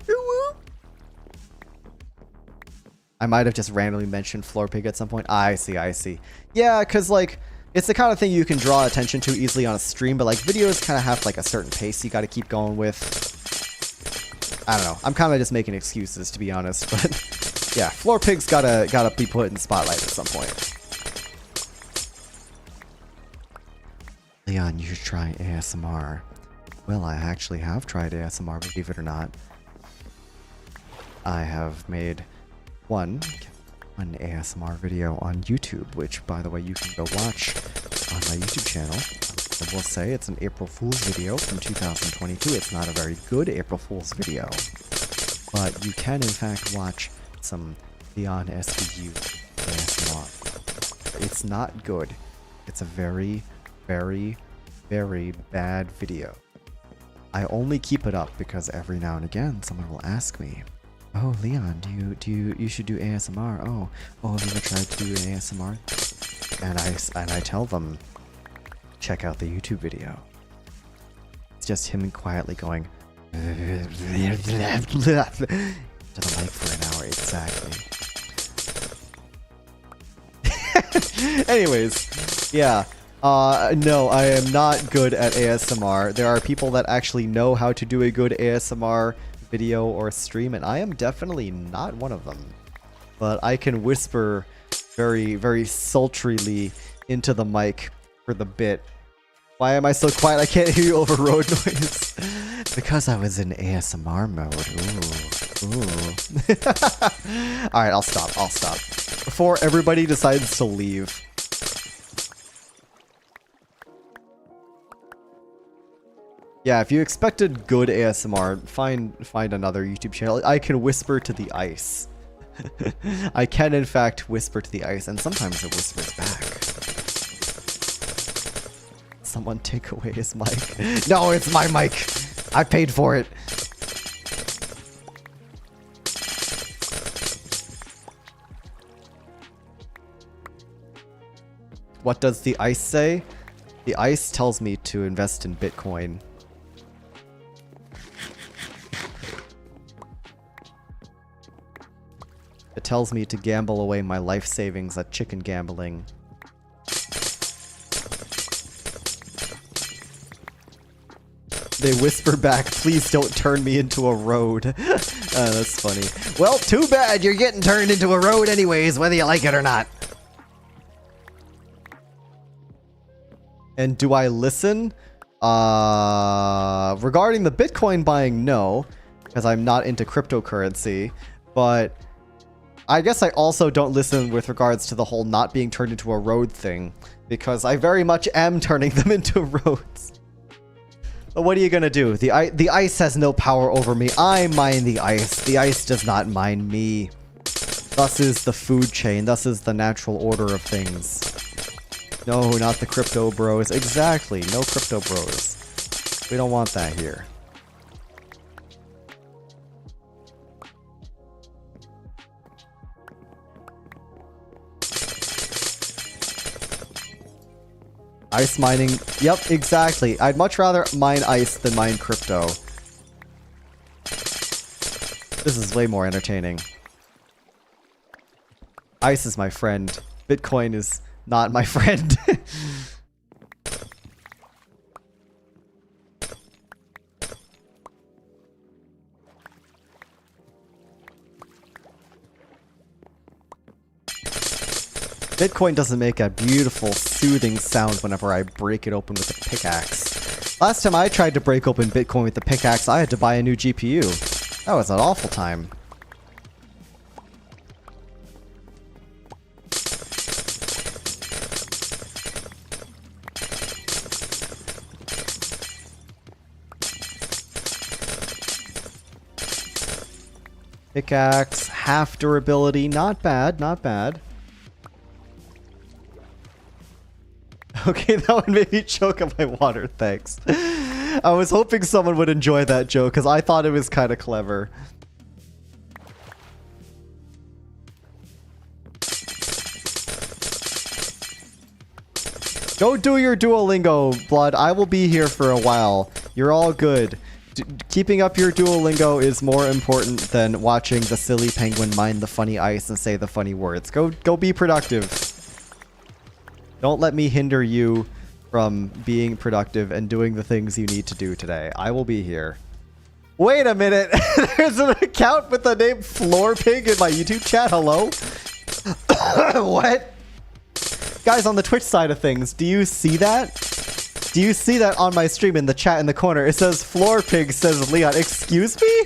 I might have just randomly mentioned Floor Pig at some point. I see. Yeah, because, like, it's the kind of thing you can draw attention to easily on a stream, but, like, videos kind of have, like, a certain pace you got to keep going with. I don't know. I'm kind of just making excuses, to be honest, but yeah, Floor Pig's gotta be put in the spotlight at some point. Leon, you should try ASMR. Well, I actually have tried ASMR, believe it or not. I have made one ASMR video on YouTube, which, by the way, you can go watch on my YouTube channel. I will say it's an April Fool's video from 2022. It's not a very good April Fool's video, but you can, in fact, watch some LeonSBU ASMR. It's not good. It's a very, very, very bad video. I only keep it up because every now and again someone will ask me, "Oh, Leon, you should do ASMR. Oh, have you ever tried to do an ASMR?" And I tell them, check out the YouTube video. It's just him quietly going to the mic for an hour, exactly. Anyways, yeah. No, I am not good at ASMR. There are people that actually know how to do a good ASMR video or stream, and I am definitely not one of them. But I can whisper very, very sultrily into the mic for the bit. Why am I so quiet? I can't hear you over road noise. Because I was in ASMR mode. Ooh. Alright, I'll stop. Before everybody decides to leave. Yeah, if you expected good ASMR, find another YouTube channel. I can whisper to the ice. I can, in fact, whisper to the ice, and sometimes it whispers back. Someone take away his mic. No, it's my mic! I paid for it! What does the ice say? The ice tells me to invest in Bitcoin. It tells me to gamble away my life savings at chicken gambling. They whisper back, "Please don't turn me into a road." That's funny. Well, too bad you're getting turned into a road anyways, whether you like it or not. And do I listen? Regarding the Bitcoin buying, no, because I'm not into cryptocurrency, but I guess I also don't listen with regards to the whole not being turned into a road thing, because I very much am turning them into roads. But what are you gonna do? The ice has no power over me. I mine the ice. The ice does not mine me. Thus is the food chain. Thus is the natural order of things. No, not the crypto bros. Exactly. No crypto bros. We don't want that here. Ice mining. Yep, exactly. I'd much rather mine ice than mine crypto. This is way more entertaining. Ice is my friend. Bitcoin is not my friend. Bitcoin doesn't make a beautiful, soothing sound whenever I break it open with a pickaxe. Last time I tried to break open Bitcoin with the pickaxe, I had to buy a new GPU. That was an awful time. Pickaxe, half durability, not bad, not bad. Okay, that one made me choke on my water, thanks. I was hoping someone would enjoy that joke, because I thought it was kind of clever. Go do your Duolingo, Blood. I will be here for a while. You're all good. Keeping up your Duolingo is more important than watching the silly penguin mine the funny ice and say the funny words. Go be productive. Don't let me hinder you from being productive and doing the things you need to do today. I will be here. Wait a minute. There's an account with the name Floor Pig in my YouTube chat. Hello? What? Guys, on the Twitch side of things, do you see that? Do you see that on my stream in the chat in the corner? It says Floor Pig says Leon. Excuse me?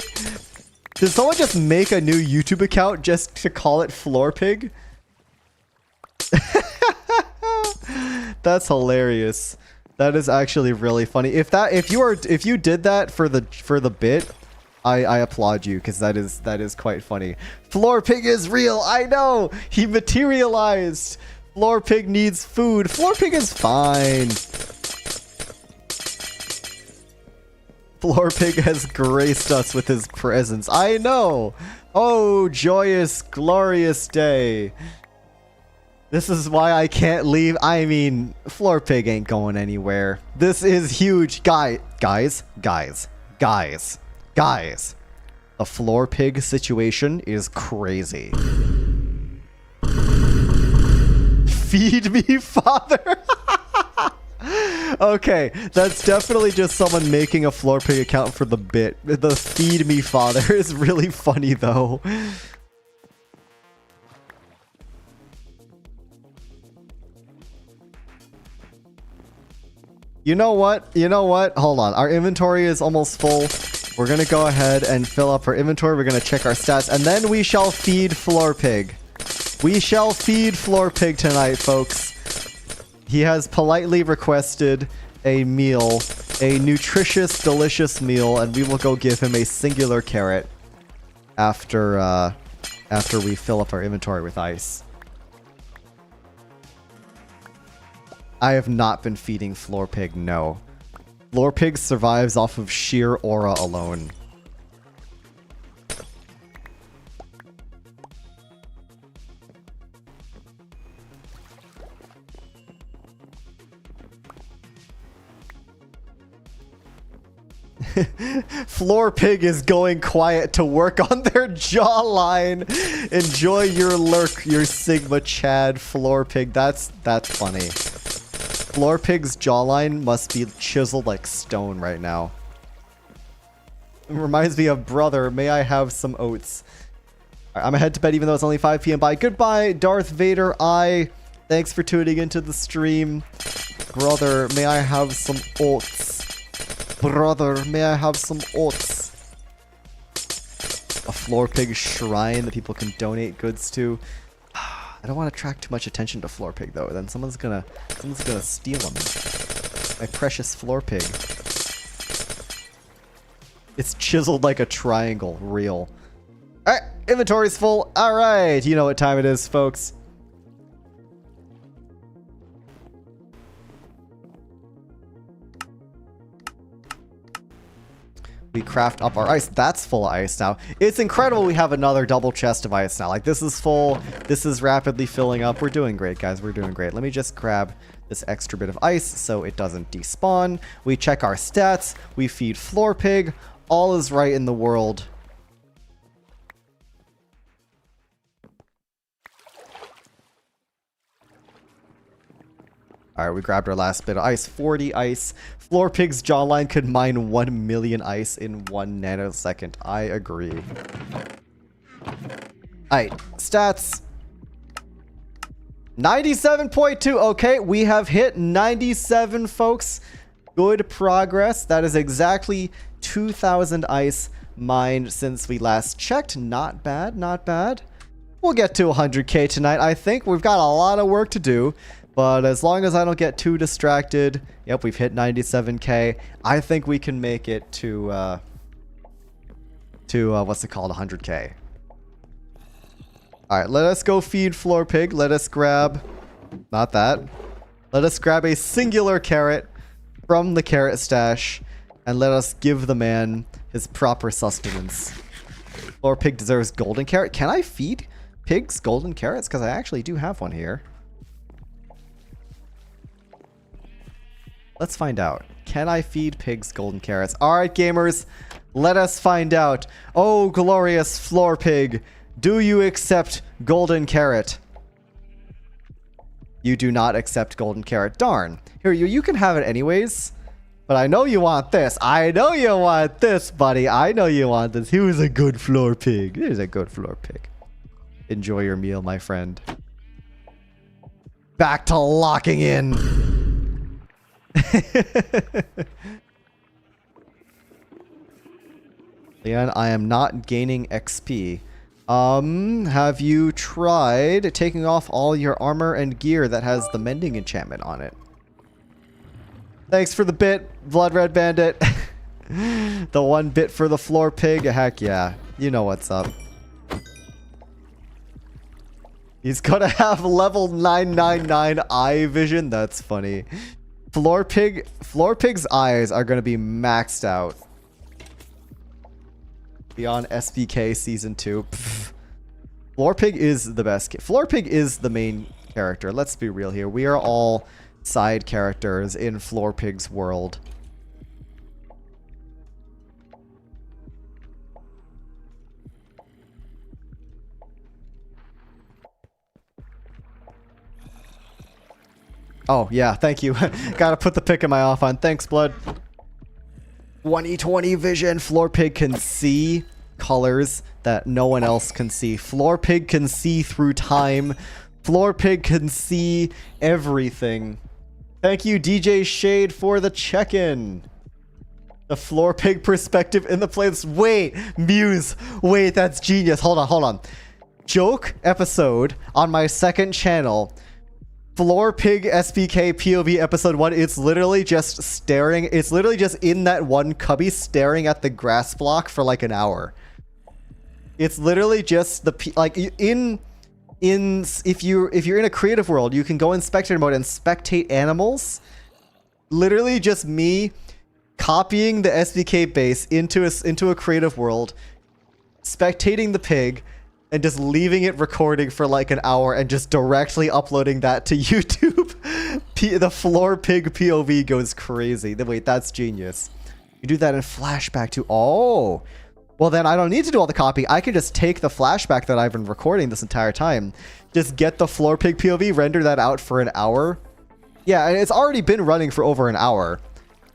Did someone just make a new YouTube account just to call it Floor Pig? That's hilarious. That is actually really funny. If you did that for the bit, I applaud you, because that is quite funny. Floor Pig is real. I know. He materialized. Floor Pig needs food. Floor Pig is fine. Floor Pig has graced us with his presence. I know. Oh, joyous, glorious day. This is why I can't leave. I mean, Floor Pig ain't going anywhere. This is huge. Guys. The Floor Pig situation is crazy. Feed me, father. Okay, that's definitely just someone making a Floor Pig account for the bit. The feed me, father is really funny, though. You know what? Hold on. Our inventory is almost full. We're going to go ahead and fill up our inventory. We're going to check our stats, and then we shall feed Floor Pig. We shall feed Floor Pig tonight, folks. He has politely requested a meal, a nutritious, delicious meal, and we will go give him a singular carrot after we fill up our inventory with ice. I have not been feeding Floor Pig, no. Floor Pig survives off of sheer aura alone. Floor Pig is going quiet to work on their jawline. Enjoy your lurk, your Sigma Chad, Floor Pig. That's funny. Floor Pig's jawline must be chiseled like stone right now. It reminds me of brother. May I have some oats? All right, I'm gonna head to bed even though it's only 5 p.m. Bye. Goodbye, Darth Vader. Thanks for tuning into the stream. Brother, may I have some oats? Brother, may I have some oats? A Floor Pig shrine that people can donate goods to. I don't want to attract too much attention to Floor Pig though. Then someone's gonna steal him. My precious Floor Pig. It's chiseled like a triangle, real. All right, inventory's full. All right, you know what time it is, folks. We craft up our ice. That's full of ice now. It's incredible we have another double chest of ice now. Like, this is full. This is rapidly filling up. We're doing great, guys. We're doing great. Let me just grab this extra bit of ice so it doesn't despawn. We check our stats. We feed Floor Pig. All is right in the world. All right, we grabbed our last bit of ice. 40 ice. Floor Pig's jawline could mine 1 million ice in 1 nanosecond. I agree. All right, stats. 97.2. Okay, we have hit 97, folks. Good progress. That is exactly 2,000 ice mined since we last checked. Not bad, not bad. We'll get to 100k tonight, I think. We've got a lot of work to do. But as long as I don't get too distracted, yep, we've hit 97k. I think we can make it to what's it called, 100k. All right, let us go feed Floor Pig. Let us grab, not that. Let us grab a singular carrot from the carrot stash, and let us give the man his proper sustenance. Floor Pig deserves golden carrot. Can I feed pigs golden carrots? Because I actually do have one here. Let's find out. Can I feed pigs golden carrots? All right, gamers, let us find out. Oh, glorious Floor Pig, do you accept golden carrot? You do not accept golden carrot. Darn. Here, you can have it anyways. But I know you want this. I know you want this, buddy. I know you want this. Here's a good Floor Pig. Here's a good Floor Pig. Enjoy your meal, my friend. Back to locking in. Leon, I am not gaining XP. Have you tried taking off all your armor and gear that has the mending enchantment on it? Thanks for the bit, Blood Red Bandit. The 1 bit for the floor pig. Heck yeah. You know what's up. He's gonna have level 999 eye vision. That's funny. Floor pig's eyes are gonna be maxed out. Beyond SBK Season 2. Pff. Floor Pig is the best. Floor Pig is the main character. Let's be real here. We are all side characters in Floor Pig's world. Oh, yeah. Thank you. Gotta put the pick in my off on. Thanks, Blood. 2020 vision. Floor Pig can see colors that no one else can see. Floor Pig can see through time. Floor Pig can see everything. Thank you, DJ Shade, for the check-in. The Floor Pig perspective in the place. Wait, Muse. Wait, that's genius. Hold on. Joke episode on my second channel. Floor Pig SBK POV episode 1, it's literally just staring. It's literally just in that one cubby staring at the grass block for like an hour. It's literally just the if you're in a creative world, you can go in spectator mode and spectate animals. Literally just me copying the SBK base into a creative world, spectating the pig, and just leaving it recording for like an hour and just directly uploading that to YouTube. The Floor Pig POV goes crazy. Wait, that's genius. You do that in flashback too. Oh, well then I don't need to do all the copy. I can just take the flashback that I've been recording this entire time, just get the Floor Pig POV, render that out for an hour. Yeah, and it's already been running for over an hour.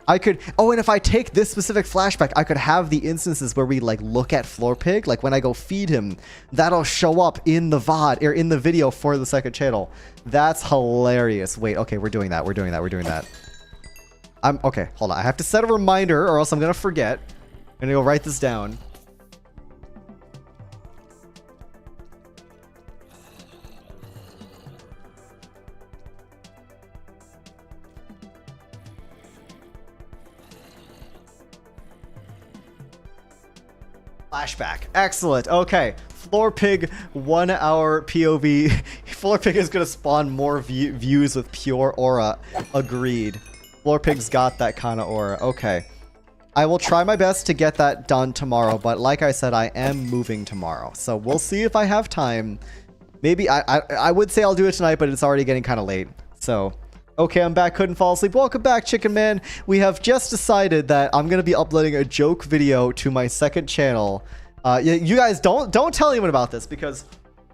I could, oh, and if I take this specific flashback, I could have the instances where we like look at Floor Pig, like when I go feed him, that'll show up in the VOD or in the video for the second channel. That's hilarious. Wait, okay, we're doing that. Okay, hold on. I have to set a reminder or else I'm gonna forget. I'm gonna go write this down. Flashback. Excellent. Okay. Floor Pig 1 hour POV. Floor Pig is going to spawn more views with pure aura. Agreed. Floor Pig's got that kind of aura. Okay. I will try my best to get that done tomorrow, but like I said, I am moving tomorrow. So we'll see if I have time. Maybe I would say I'll do it tonight, but it's already getting kind of late. So, okay, I'm back. Couldn't fall asleep. Welcome back, Chicken Man. We have just decided that I'm going to be uploading a joke video to my second channel. You guys don't tell anyone about this because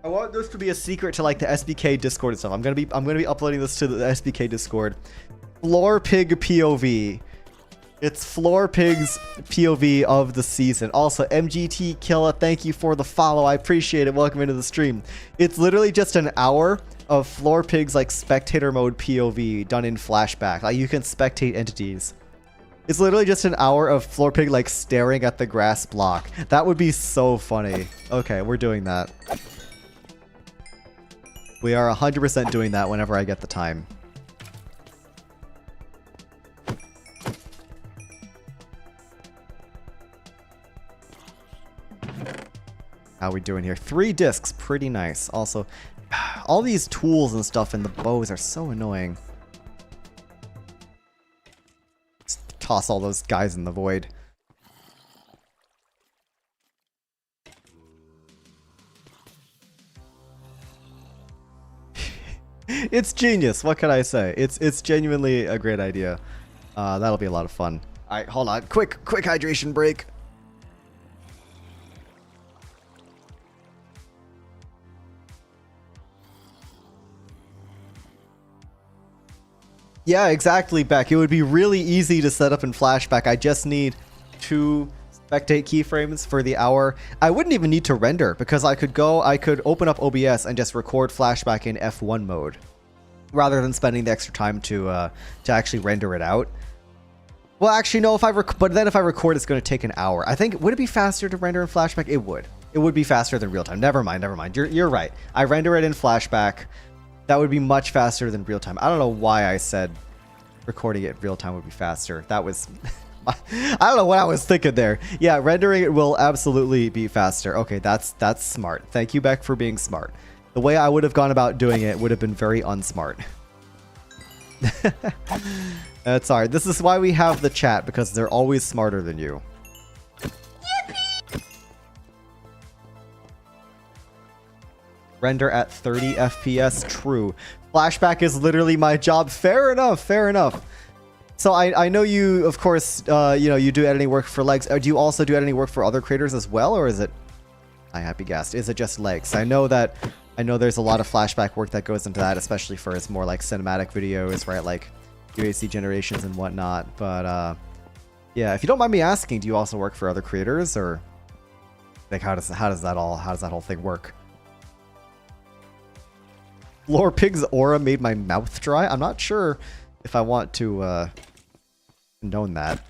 I want this to be a secret to like the SBK Discord and stuff. I'm going to be uploading this to the SBK Discord. Floor Pig POV. It's Floor Pig's POV of the season. Also, MGT Killa, thank you for the follow. I appreciate it. Welcome into the stream. It's literally just an hour of Floor Pig's like spectator mode POV done in flashback. Like you can spectate entities. It's literally just an hour of Floor Pig like staring at the grass block. That would be so funny. Okay, we're doing that. We are 100% doing that whenever I get the time. How we doing here? 3 discs, pretty nice. Also, all these tools and stuff and the bows are so annoying. Just toss all those guys in the void. It's genius. What can I say? It's genuinely a great idea. That'll be a lot of fun. All right, hold on. Quick hydration break. Yeah, exactly, Beck. It would be really easy to set up in flashback. I just need 2 spectate keyframes for the hour. I wouldn't even need to render because I could open up OBS and just record flashback in F1 mode rather than spending the extra time to actually render it out. Well, actually, no. But then if I record, it's going to take an hour. I think would it be faster to render in flashback? It would. It would be faster than real time. Never mind. You're right. I render it in flashback. That would be much faster than real time. I don't know why I said recording it in real time would be faster. That was I don't know what I was thinking there. Yeah, rendering it will absolutely be faster. Okay, that's smart. Thank you, Beck, for being smart. The way I would have gone about doing it would have been very unsmart. That's alright. This is why we have the chat, because they're always smarter than you. Render at 30 FPS. True. Flashback is literally my job. Fair enough. Fair enough. So I know you, of course, you do editing work for Legs. Do you also do editing work for other creators as well, or is it? Hi, Happy Ghast. Is it just Legs? I know there's a lot of flashback work that goes into that, especially for its more like cinematic videos, right? Like UAC generations and whatnot. But yeah, if you don't mind me asking, do you also work for other creators, or like how does that whole thing work? Lore Pig's aura made my mouth dry. I'm not sure if I want to condone that.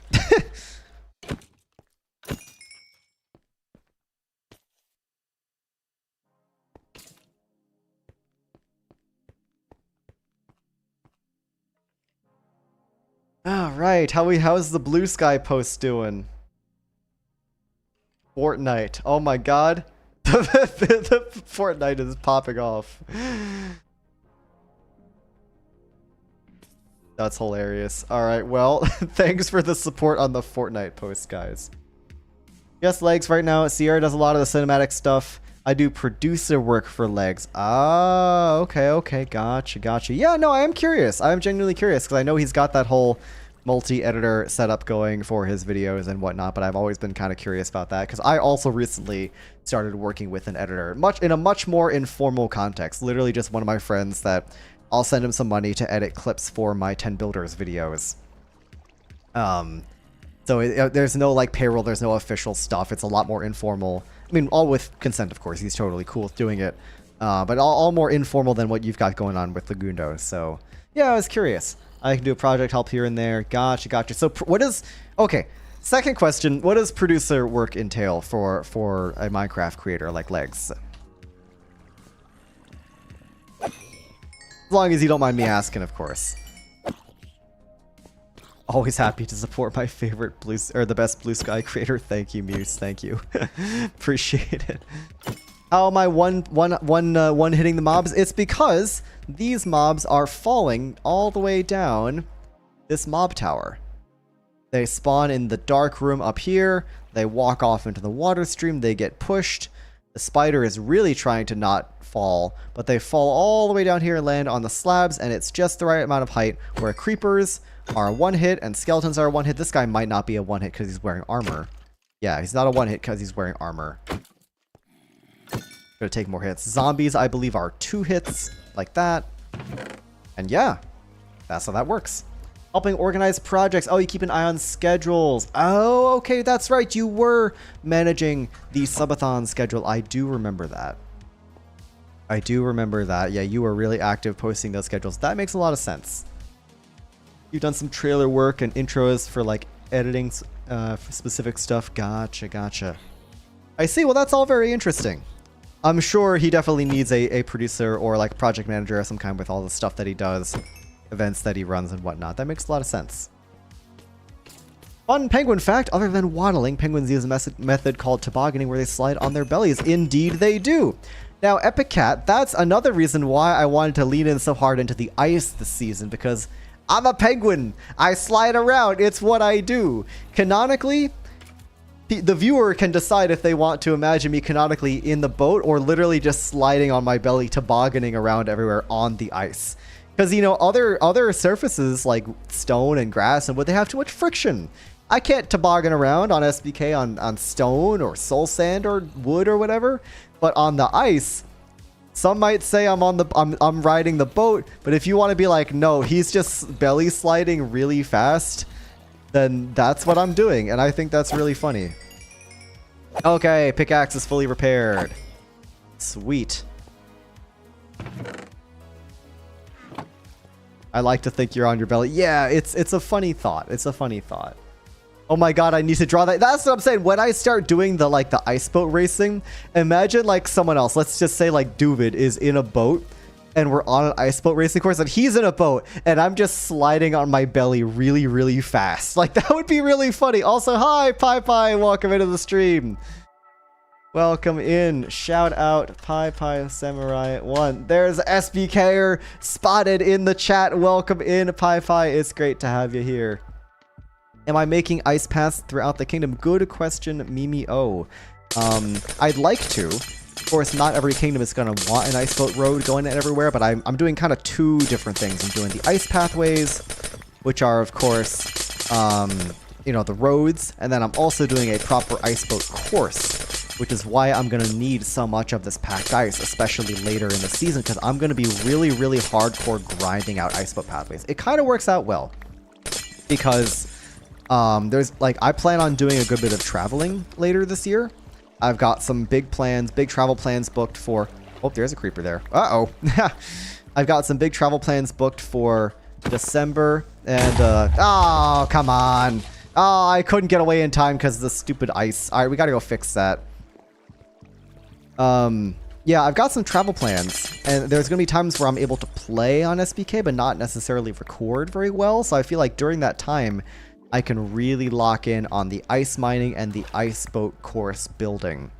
All right, how's the Blue Sky post doing? Fortnite. Oh my god. The Fortnite is popping off. That's hilarious. Alright, well, thanks for the support on the Fortnite post, guys. Yes, Legs, right now, Sierra does a lot of the cinematic stuff. I do producer work for Legs. Ah, okay, gotcha. Yeah, no, I am curious. I am genuinely curious, because I know he's got that whole multi-editor setup going for his videos and whatnot, but I've always been kind of curious about that, because I also recently started working with an editor, in a much more informal context. Literally just one of my friends that I'll send him some money to edit clips for my 10 Builders videos. So there's no like payroll, there's no official stuff. It's a lot more informal. I mean, all with consent, of course. He's totally cool with doing it. But all more informal than what you've got going on with Lagundo. So yeah, I was curious. I can do a project help here and there. Gotcha. So what is... Okay, second question. What does producer work entail for a Minecraft creator like Legs? As long as you don't mind me asking, of course. Always happy to support my favorite the best Blue Sky creator. Thank you, Muse. Thank you. Appreciate it. How am I one hitting the mobs? It's because these mobs are falling all the way down this mob tower. They spawn in the dark room up here. They walk off into the water stream. They get pushed. The spider is really trying to not fall, but they fall all the way down here and land on the slabs, and it's just the right amount of height where creepers are a one hit and skeletons are a one hit. This guy might not be a one hit because he's wearing armor. Yeah, he's not a one hit because he's wearing armor. Gonna take more hits. Zombies, I believe, are 2 hits, like that. And yeah, that's how that works. Helping organize projects. Oh, you keep an eye on schedules. Oh, okay, that's right. You were managing the subathon schedule. I do remember that. Yeah, you were really active posting those schedules. That makes a lot of sense. You've done some trailer work and intros for like editing for specific stuff. Gotcha. I see. Well, that's all very interesting. I'm sure he definitely needs a producer or like project manager of some kind with all the stuff that he does, events that he runs and whatnot. That makes a lot of sense. Fun penguin fact, other than waddling, penguins use a method called tobogganing where they slide on their bellies. Indeed they do. Now, Epic Cat, that's another reason why I wanted to lean in so hard into the ice this season, because I'm a penguin. I slide around. It's what I do. Canonically, the viewer can decide if they want to imagine me canonically in the boat or literally just sliding on my belly, tobogganing around everywhere on the ice. Because, you know, other surfaces like stone and grass and wood, they have too much friction. I can't toboggan around on SBK on stone or soul sand or wood or whatever. But on the ice, some might say I'm riding the boat. But if you want to be like, no, he's just belly sliding really fast, then that's what I'm doing. And I think that's really funny. Okay, pickaxe is fully repaired. Sweet. I like to think you're on your belly. Yeah, it's a funny thought. It's a funny thought. Oh my god, I need to draw that. That's what I'm saying. When I start doing the ice boat racing, imagine like someone else. Let's just say like Duvid is in a boat and we're on an ice boat racing course and he's in a boat and I'm just sliding on my belly really, really fast. Like that would be really funny. Also, hi, Pi Pi. Welcome into the stream. Welcome in. Shout out Pi Pi Samurai 1. There's SBKer spotted in the chat. Welcome in, Pi Pi. It's great to have you here. Am I making ice paths throughout the kingdom? Good question, Mimi O. I'd like to. Of course, not every kingdom is going to want an ice boat road going everywhere, but I'm doing kind of two different things. I'm doing the ice pathways, which are, of course, you know, the roads, and then I'm also doing a proper ice boat course, which is why I'm going to need so much of this packed ice, especially later in the season, because I'm going to be really, really hardcore grinding out ice boat pathways. It kind of works out well, because there's, like, I plan on doing a good bit of traveling later this year. I've got some big plans, big travel plans booked for... Oh, there's a creeper there. Uh-oh. I've got some big travel plans booked for December, and, oh, come on. Oh, I couldn't get away in time because of the stupid ice. All right, we got to go fix that. Yeah, I've got some travel plans, and there's going to be times where I'm able to play on SBK, but not necessarily record very well, so I feel like during that time, I can really lock in on the ice mining and the ice boat course building.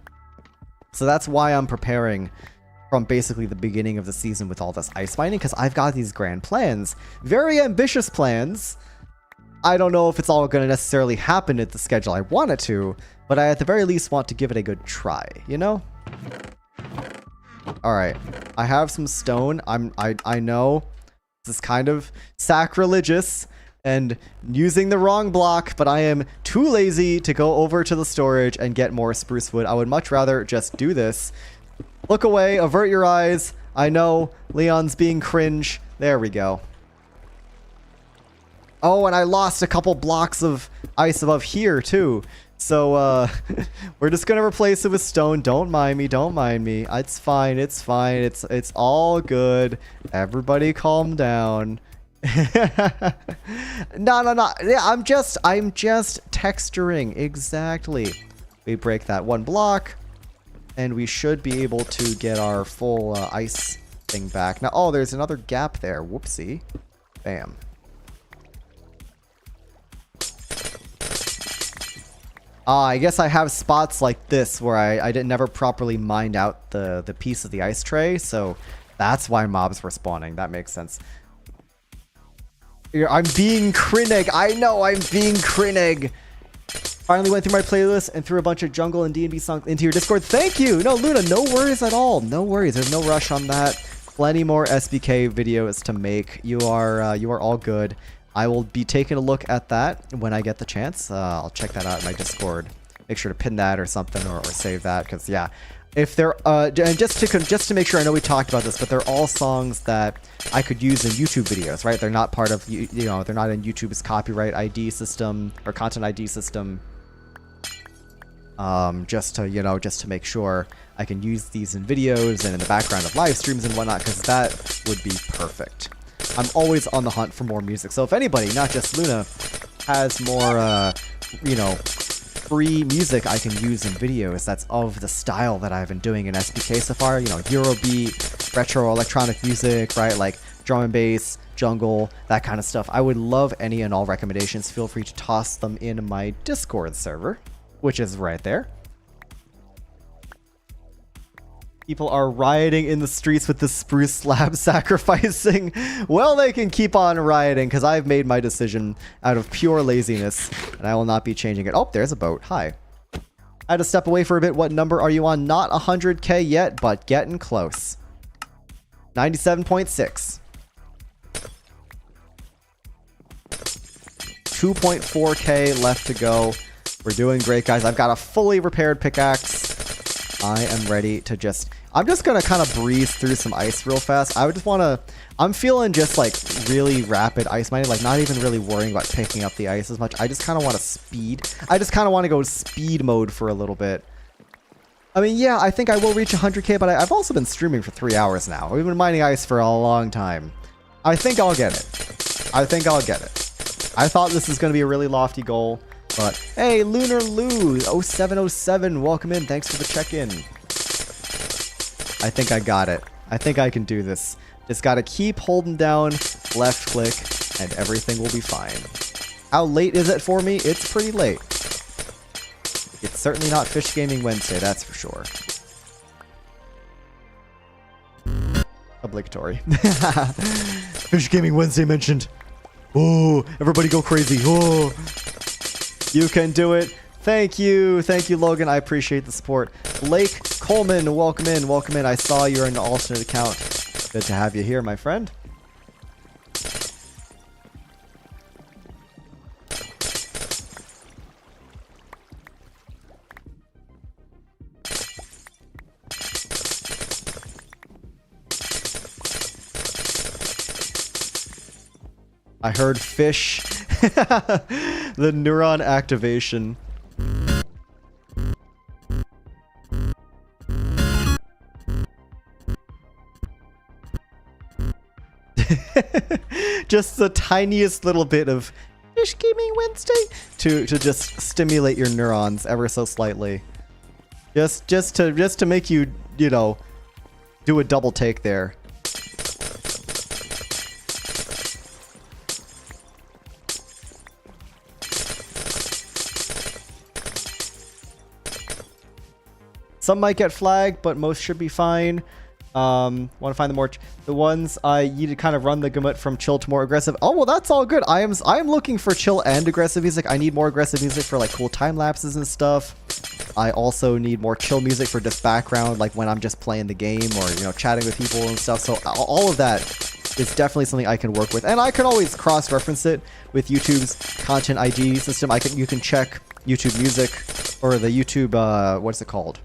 So that's why I'm preparing from basically the beginning of the season with all this ice mining, because I've got these grand plans. Very ambitious plans. I don't know if it's all going to necessarily happen at the schedule I want it to, but I at the very least want to give it a good try, you know? Alright, I have some stone. I know this is kind of sacrilegious and using the wrong block, but I am too lazy to go over to the storage and get more spruce wood. I would much rather just do this. Look away, avert your eyes. I know, Leon's being cringe. There we go. Oh, and I lost a couple blocks of ice above here, too. So, we're just gonna replace it with stone. Don't mind me, don't mind me. It's fine, it's fine. It's all good. Everybody calm down. No. Yeah, I'm just texturing. Exactly. We break that one block, and we should be able to get our full ice thing back. Now, oh, there's another gap there. Whoopsie. Bam. I guess I have spots like this where I didn't never properly mined out the piece of the ice tray, so that's why mobs were spawning. That makes sense. I'm being Krinig. I know I'm being Krinig. Finally went through my playlist and threw a bunch of jungle and D&B songs into your Discord. Thank you. No, Luna, no worries at all. No worries. There's no rush on that. Plenty more SBK videos to make. You are all good. I will be taking a look at that when I get the chance. I'll check that out in my Discord. Make sure to pin that or something, or save that, because yeah, if they're and just to make sure, I know we talked about this, but they're all songs that I could use in YouTube videos, right? They're not part of you know, they're not in YouTube's copyright ID system or content ID system. Just to make sure I can use these in videos and in the background of live streams and whatnot, because that would be perfect. I'm always on the hunt for more music. So if anybody, not just Luna, has more, you know, free music I can use in videos that's of the style that I've been doing in SBK so far, you know, Eurobeat, retro electronic music, right? Like drum and bass, jungle, that kind of stuff. I would love any and all recommendations. Feel free to toss them in my Discord server, which is right there. People are rioting in the streets with the spruce slab sacrificing. Well, they can keep on rioting, because I've made my decision out of pure laziness, and I will not be changing it. Oh, there's a boat. Hi. I had to step away for a bit. What number are you on? Not 100K yet, but getting close. 97.6. 2.4K left to go. We're doing great, guys. I've got a fully repaired pickaxe. I am ready to just... I'm just going to kind of breeze through some ice real fast. I would just want to... I'm feeling just like really rapid ice mining, like not even really worrying about picking up the ice as much. I just kind of want to speed. I just kind of want to go speed mode for a little bit. I mean, yeah, I think I will reach 100K, but I've also been streaming for 3 hours now. We've been mining ice for a long time. I think I'll get it. I think I'll get it. I thought this was going to be a really lofty goal, but hey, Lunar Lou 0707, welcome in. Thanks for the check-in. I think I got it. I think I can do this. Just got to keep holding down left click and everything will be fine. How late is it for me? It's pretty late. It's certainly not Fish Gaming Wednesday, that's for sure. Obligatory. Fish Gaming Wednesday mentioned. Oh, everybody go crazy. Oh, you can do it. Thank you. Thank you, Logan. I appreciate the support. Blake Coleman, welcome in. Welcome in. I saw you're in an alternate account. Good to have you here, my friend. I heard fish. The neuron activation. Just the tiniest little bit of Fish Gaming Wednesday to just stimulate your neurons ever so slightly. Just to make you, you know, do a double take there. Some might get flagged, but most should be fine. Want to find the ones you need to kind of run the gamut from chill to more aggressive. Oh, well, that's all good. I am looking for chill and aggressive music. I need more aggressive music for like cool time lapses and stuff. I also need more chill music for just background, like when I'm just playing the game or, you know, chatting with people and stuff. So all of that is definitely something I can work with, and I can always cross-reference it with YouTube's content ID system. You can check YouTube Music or the YouTube what's it called?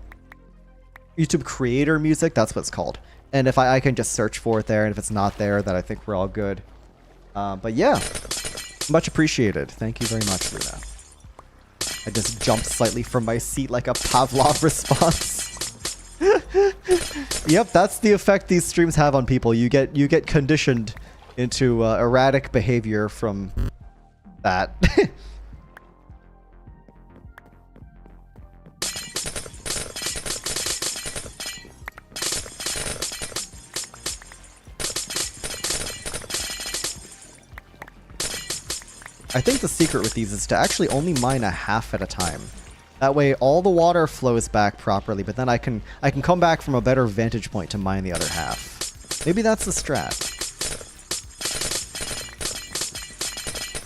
YouTube Creator Music, that's what it's called. And if I can just search for it there, and if it's not there, then I think we're all good. But yeah, much appreciated. Thank you very much, Luna. I just jumped slightly from my seat like a Pavlov response. Yep, that's the effect these streams have on people. You get conditioned into erratic behavior from that. I think the secret with these is to actually only mine a half at a time. That way all the water flows back properly, but then I can come back from a better vantage point to mine the other half. Maybe that's the strat.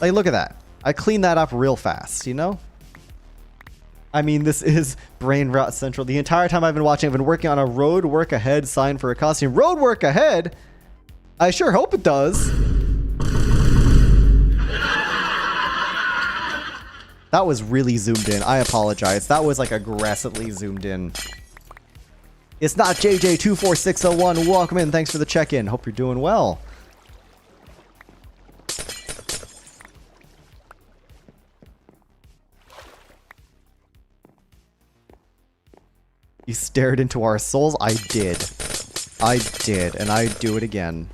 Like, look at that. I cleaned that up real fast, you know? I mean, this is Brain Rot Central. The entire time I've been watching, I've been working on a road work ahead sign for a costume. Road work ahead? I sure hope it does. That was really zoomed in. I apologize. That was like aggressively zoomed in. It's not JJ24601. Welcome in. Thanks for the check-in. Hope you're doing well. You stared into our souls? I did. I did, and I'd do it again.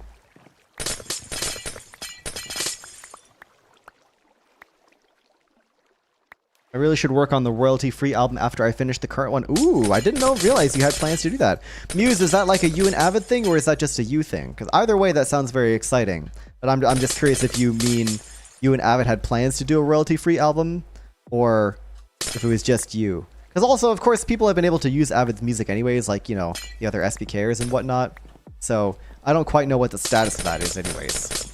I really should work on the royalty-free album after I finish the current one. Ooh, I didn't realize you had plans to do that. Muse, is that like a you and Avid thing, or is that just a you thing? Because either way, that sounds very exciting. But I'm just curious if you mean you and Avid had plans to do a royalty-free album, or if it was just you. Because also, of course, people have been able to use Avid's music anyways, like, you know, the other SBKers and whatnot. So I don't quite know what the status of that is anyways.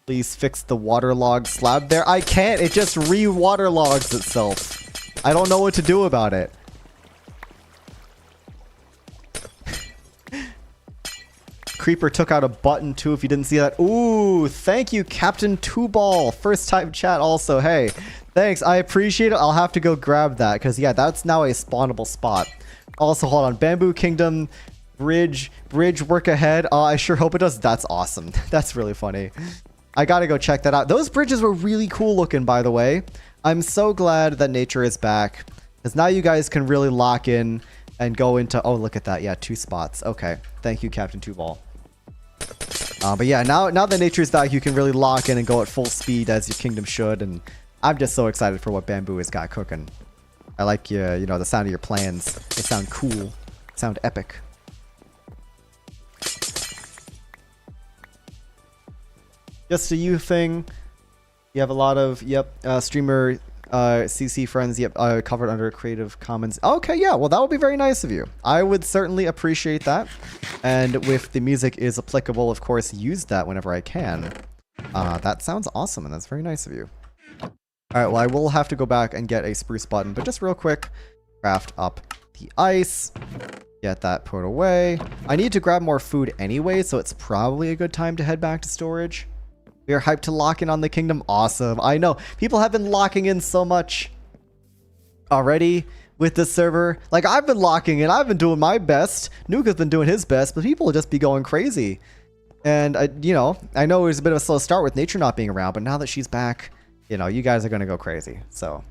Please fix the waterlogged slab there. I can't. It just re-waterlogs itself. I don't know what to do about it. Creeper took out a button too, if you didn't see that. Ooh, thank you, Captain Two Ball. First time chat also. Hey, thanks. I appreciate it. I'll have to go grab that because, yeah, that's now a spawnable spot. Also, hold on. Bamboo Kingdom, bridge work ahead. I sure hope it does. That's awesome. That's really funny. I gotta go check that out. Those bridges were really cool looking, by the way. I'm so glad that nature is back, because now you guys can really lock in and go into... Oh, look at that. Yeah, 2 spots. Okay. Thank you, Captain Two Ball. But yeah, now that nature is back, you can really lock in and go at full speed as your kingdom should. And I'm just so excited for what Bamboo has got cooking. I like you know, the sound of your plans. They sound cool. They sound epic. Just a you thing. You have a lot of, streamer CC friends, covered under Creative Commons. Okay, yeah, well, that would be very nice of you. I would certainly appreciate that. And if the music is applicable, of course, use that whenever I can. That sounds awesome, and that's very nice of you. Alright, well, I will have to go back and get a spruce button, but just real quick, craft up the ice. Get that put away. I need to grab more food anyway, so it's probably a good time to head back to storage. We are hyped to lock in on the kingdom. Awesome. I know. People have been locking in so much already with this server. Like, I've been locking in. I've been doing my best. Nuka's been doing his best, but people will just be going crazy. And, you know, I know it was a bit of a slow start with Nature not being around, but now that she's back, you know, you guys are going to go crazy. So,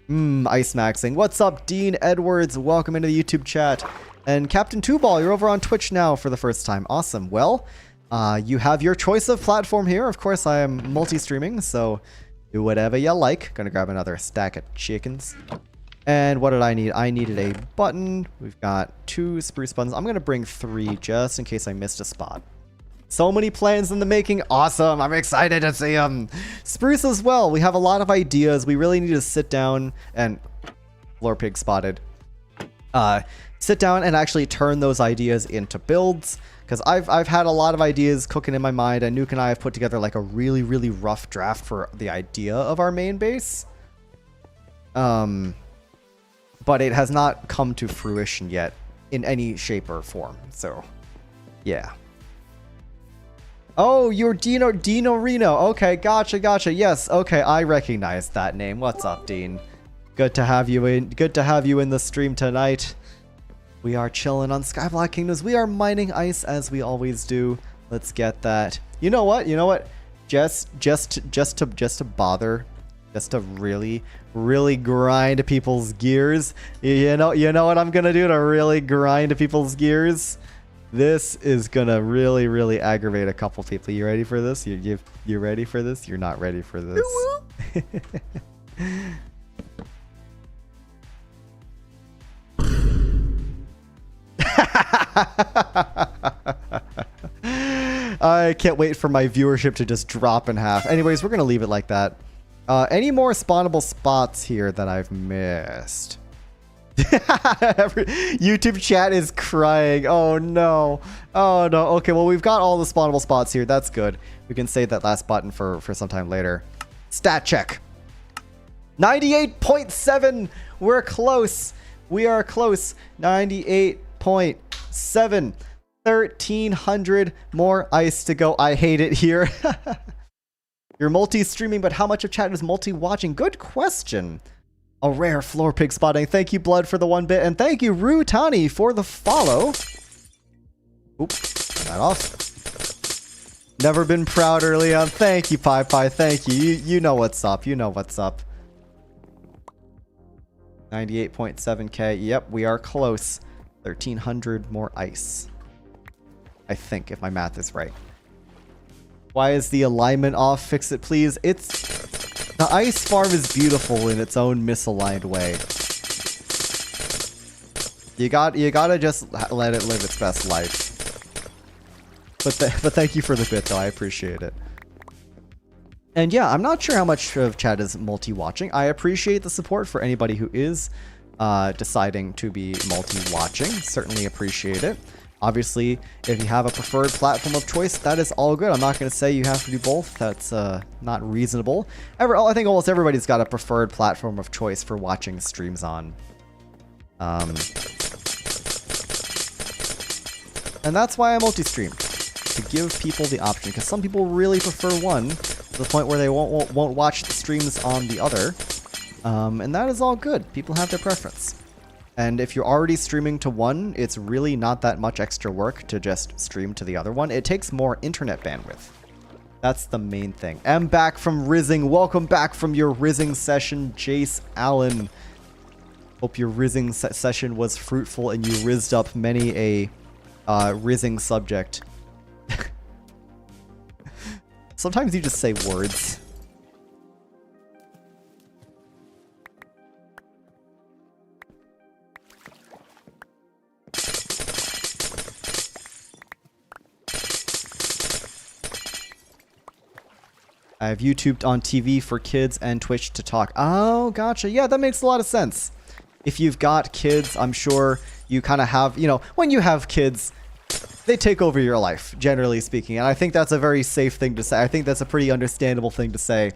ice maxing. What's up, Dean Edwards? Welcome into the YouTube chat. And Captain Two Ball, you're over on Twitch now for the first time. Awesome. Well... you have your choice of platform here. Of course, I am multi-streaming, so do whatever you like. Gonna grab another stack of chickens. And what did I need? I needed a button. We've got 2 spruce buttons. I'm gonna bring 3 just in case I missed a spot. So many plans in the making. Awesome. I'm excited to see them. Spruce as well. We have a lot of ideas. We really need to sit down and... Floor pig spotted. Sit down and actually turn those ideas into builds. Because I've had a lot of ideas cooking in my mind, and Nuke and I have put together like a really, really rough draft for the idea of our main base. But it has not come to fruition yet in any shape or form. So, yeah. Oh, you're Dino Reno. Okay, gotcha. Yes, okay, I recognize that name. What's up, Dean? Good to have you in the stream tonight. We are chilling on Skyblock Kingdoms. We are mining ice as we always do. Let's get that. You know what? Just to bother, just to really grind people's gears. You know what I'm gonna do to really grind people's gears? This is gonna really aggravate a couple people. You ready for this? You ready for this? You're not ready for this. I can't wait for my viewership to just drop in half. Anyways, we're gonna leave it like that. Any more spawnable spots here that I've missed? YouTube chat is crying. Oh no. Okay, well, we've got all the spawnable spots here. That's good. We can save that last button for sometime later. Stat check. 98.7. We're close. We are close. 98.7. 1,300 more ice to go. I hate it here. You're multi-streaming, but how much of chat is multi-watching? Good question. A rare floor pig spotting. Thank you, Blood, for the 1 bit, and thank you, Rutani, for the follow. Oop, turn that off. Never been prouder, Leon. Thank you, Pi. Thank you. You know what's up. You know what's up. 98.7k. Yep, we are close. 1,300 more ice. I think, if my math is right. Why is the alignment off? Fix it, please. The ice farm is beautiful in its own misaligned way. You gotta just let it live its best life. But thank you for the bit, though. I appreciate it. And yeah, I'm not sure how much of chat is multi-watching. I appreciate the support for anybody who is deciding to be multi-watching. Certainly appreciate it. Obviously, if you have a preferred platform of choice, that is all good. I'm not going to say you have to do both. That's not reasonable. I think almost everybody's got a preferred platform of choice for watching streams on. And that's why I multi-stream. To give people the option. Because some people really prefer one to the point where they won't watch the streams on the other. And that is all good. People have their preference. And if you're already streaming to one, it's really not that much extra work to just stream to the other one. It takes more internet bandwidth. That's the main thing. I'm back from Rizzing. Welcome back from your Rizzing session, Jace Allen. Hope your Rizzing session was fruitful and you rizzed up many a Rizzing subject. Sometimes you just say words. I have YouTubed on TV for kids and Twitch to talk. Oh, gotcha. Yeah, that makes a lot of sense. If you've got kids, I'm sure you kind of have, you know, when you have kids, they take over your life, generally speaking. And I think that's a very safe thing to say. I think that's a pretty understandable thing to say.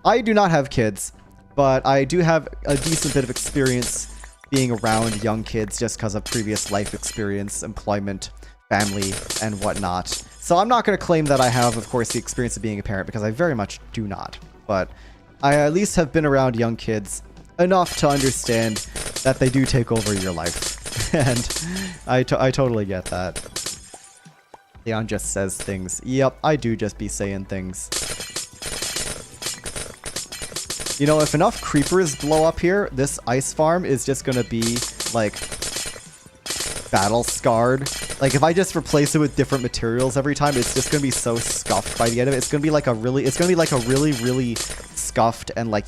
I do not have kids, but I do have a decent bit of experience being around young kids just because of previous life experience, employment, family, and whatnot. So I'm not going to claim that I have, of course, the experience of being a parent because I very much do not. But I at least have been around young kids enough to understand that they do take over your life. And I totally get that. Leon just says things. Yep, I do just be saying things. You know, if enough creepers blow up here, this ice farm is just going to be, like, battle scarred. Like, if I just replace it with different materials every time, it's just going to be so scuffed by the end of it. It's going to be like a really, really scuffed and, like,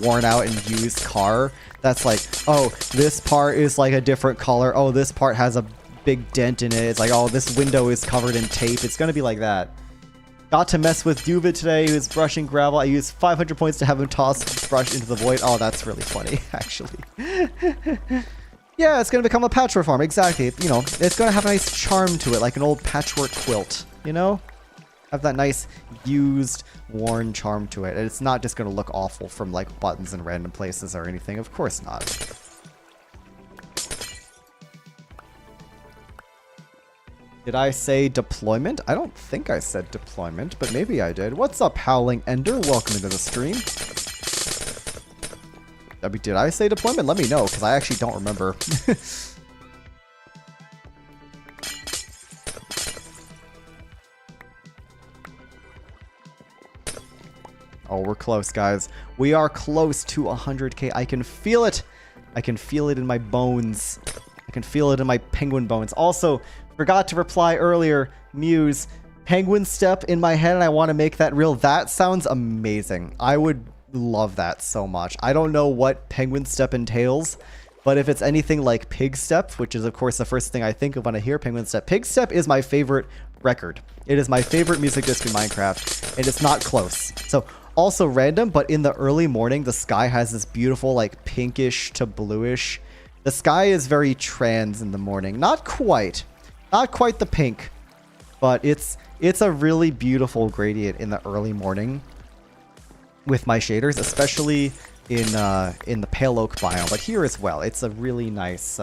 worn out and used car that's like, oh, this part is like a different color, oh, this part has a big dent in it, it's like, oh, this window is covered in tape. It's gonna be like that. Got to mess with Duvid today. He was brushing gravel. I used 500 points to have him toss brush into the void. Oh, that's really funny, actually. Yeah, it's gonna become a patchwork farm. Exactly. You know, it's gonna have a nice charm to it, like an old patchwork quilt, you know? Have that nice used worn charm to it, and it's not just going to look awful from like buttons in random places or anything. Of course not. Did I say deployment? I don't think I said deployment, but maybe I did. What's up, Howling Ender? Welcome into the stream. I mean, did I say deployment? Let me know, because I actually don't remember. Oh, we're close, guys. We are close to 100k. I can feel it. I can feel it in my bones. I can feel it in my penguin bones. Also, forgot to reply earlier. Muse, penguin step in my head, and I want to make that real. That sounds amazing. I would love that so much. I don't know what penguin step entails, but if it's anything like pig step, which is, of course, the first thing I think of when I hear penguin step. Pig step is my favorite record. It is my favorite music disc in Minecraft, and it's not close. So, also random, but in the early morning, the sky has this beautiful, like, pinkish to bluish. The sky is very trans in the morning. Not quite. Not quite the pink. But it's a really beautiful gradient in the early morning with my shaders, especially in the pale oak biome. But here as well, it's a really nice...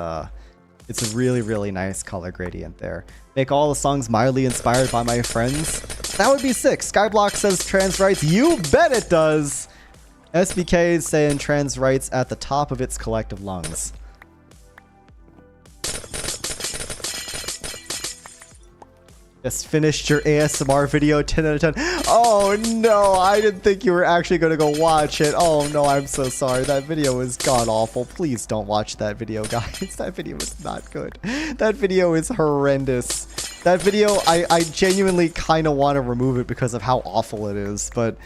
it's a really nice color gradient there. Make all the songs mildly inspired by my friends. That would be sick. Skyblock says trans rights. You bet it does. SBK is saying trans rights at the top of its collective lungs. Just finished your ASMR video, 10 out of 10. Oh no, I didn't think you were actually going to go watch it. Oh no, I'm so sorry. That video was god awful. Please don't watch that video, guys. That video is not good. That video is horrendous. That video, I genuinely kind of want to remove it because of how awful it is, but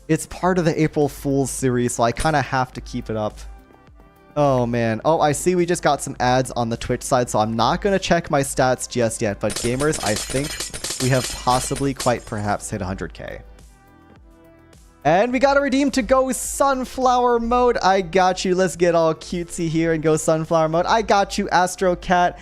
it's part of the April Fool's series, so I kind of have to keep it up. Oh man. Oh, I see we just got some ads on the Twitch side, so I'm not going to check my stats just yet, but gamers, I think we have possibly quite perhaps hit 100k. And we got to redeem to go sunflower mode. I got you. Let's get all cutesy here and go sunflower mode. I got you, Astro Cat.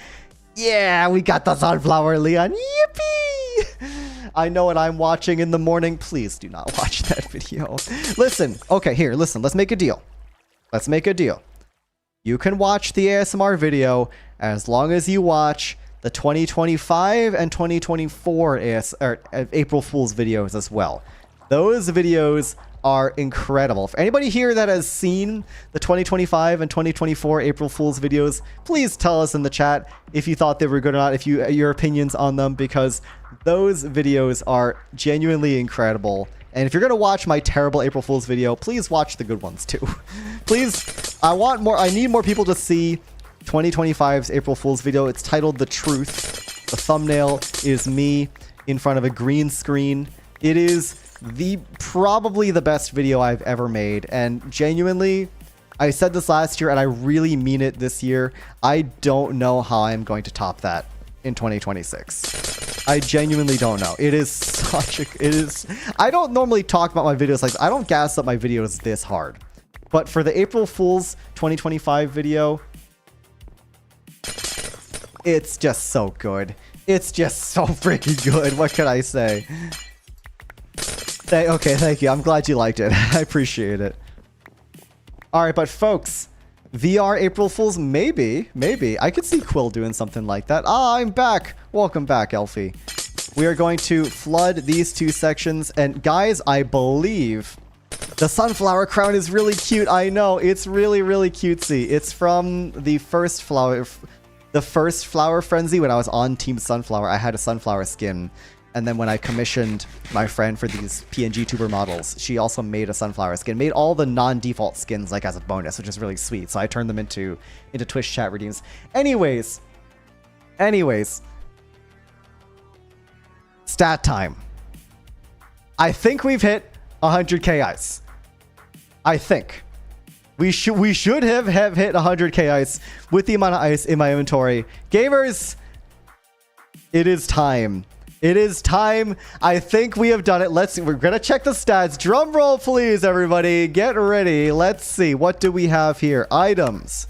Yeah, we got the sunflower, Leon. Yippee! I know what I'm watching in the morning. Please do not watch that video. Listen. Okay, here, listen. Let's make a deal. Let's make a deal. You can watch the ASMR video as long as you watch the 2025 and 2024 April Fool's videos as well. Those videos are incredible. For anybody here that has seen the 2025 and 2024 April Fool's videos, please tell us in the chat if you thought they were good or not, if your opinions on them, because Those videos are genuinely incredible. And if you're going to watch my terrible April Fool's video, please watch the good ones too. Please, I need more people to see 2025's April Fool's video. It's titled The Truth. The thumbnail is me in front of a green screen. It is probably the best video I've ever made. And genuinely, I said this last year and I really mean it this year. I don't know how I'm going to top that in 2026. I genuinely don't know. It is I don't normally talk about my videos like this. I don't gas up my videos this hard. But for the April Fool's 2025 video, it's just so good. It's just so freaking good. What can I say? Okay, thank you. I'm glad you liked it. I appreciate it. All right, but folks, VR April Fools, maybe. I could see Quill doing something like that. Ah, I'm back. Welcome back, Elfie. We are going to flood these two sections. And guys, I believe the sunflower crown is really cute. I know, it's really, really cutesy. It's from the first flower frenzy when I was on Team Sunflower. I had a sunflower skin. And then when I commissioned my friend for these PNG tuber models, she also made a sunflower skin. Made all the non-default skins like as a bonus, which is really sweet. So I turned them into Twitch chat redeems. Anyways. Stat time. I think we've hit 100k ice. I think. We should have hit 100k ice with the amount of ice in my inventory. Gamers, it is time. It is time. I think we have done it. Let's see. We're going to check the stats. Drum roll, please, everybody. Get ready. Let's see. What do we have here? Items.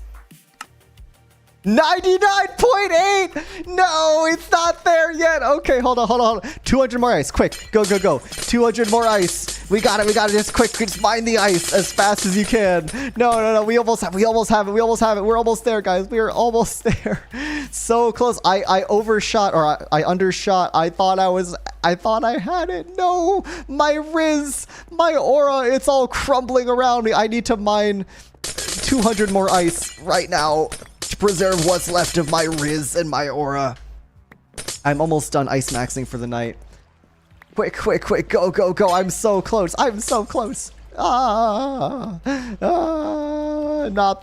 99.8. No, it's not there yet. Okay, hold on. 200 more ice. Quick. Go. 200 more ice. We got it. Just quick. Just mine the ice as fast as you can. No. We almost have it. We're almost there, guys. We are almost there. So close. I overshot, or I undershot. I thought I had it. No, my Riz, my aura, it's all crumbling around me. I need to mine 200 more ice right now to preserve what's left of my Riz and my aura. I'm almost done ice maxing for the night. Quick. Go. I'm so close. Not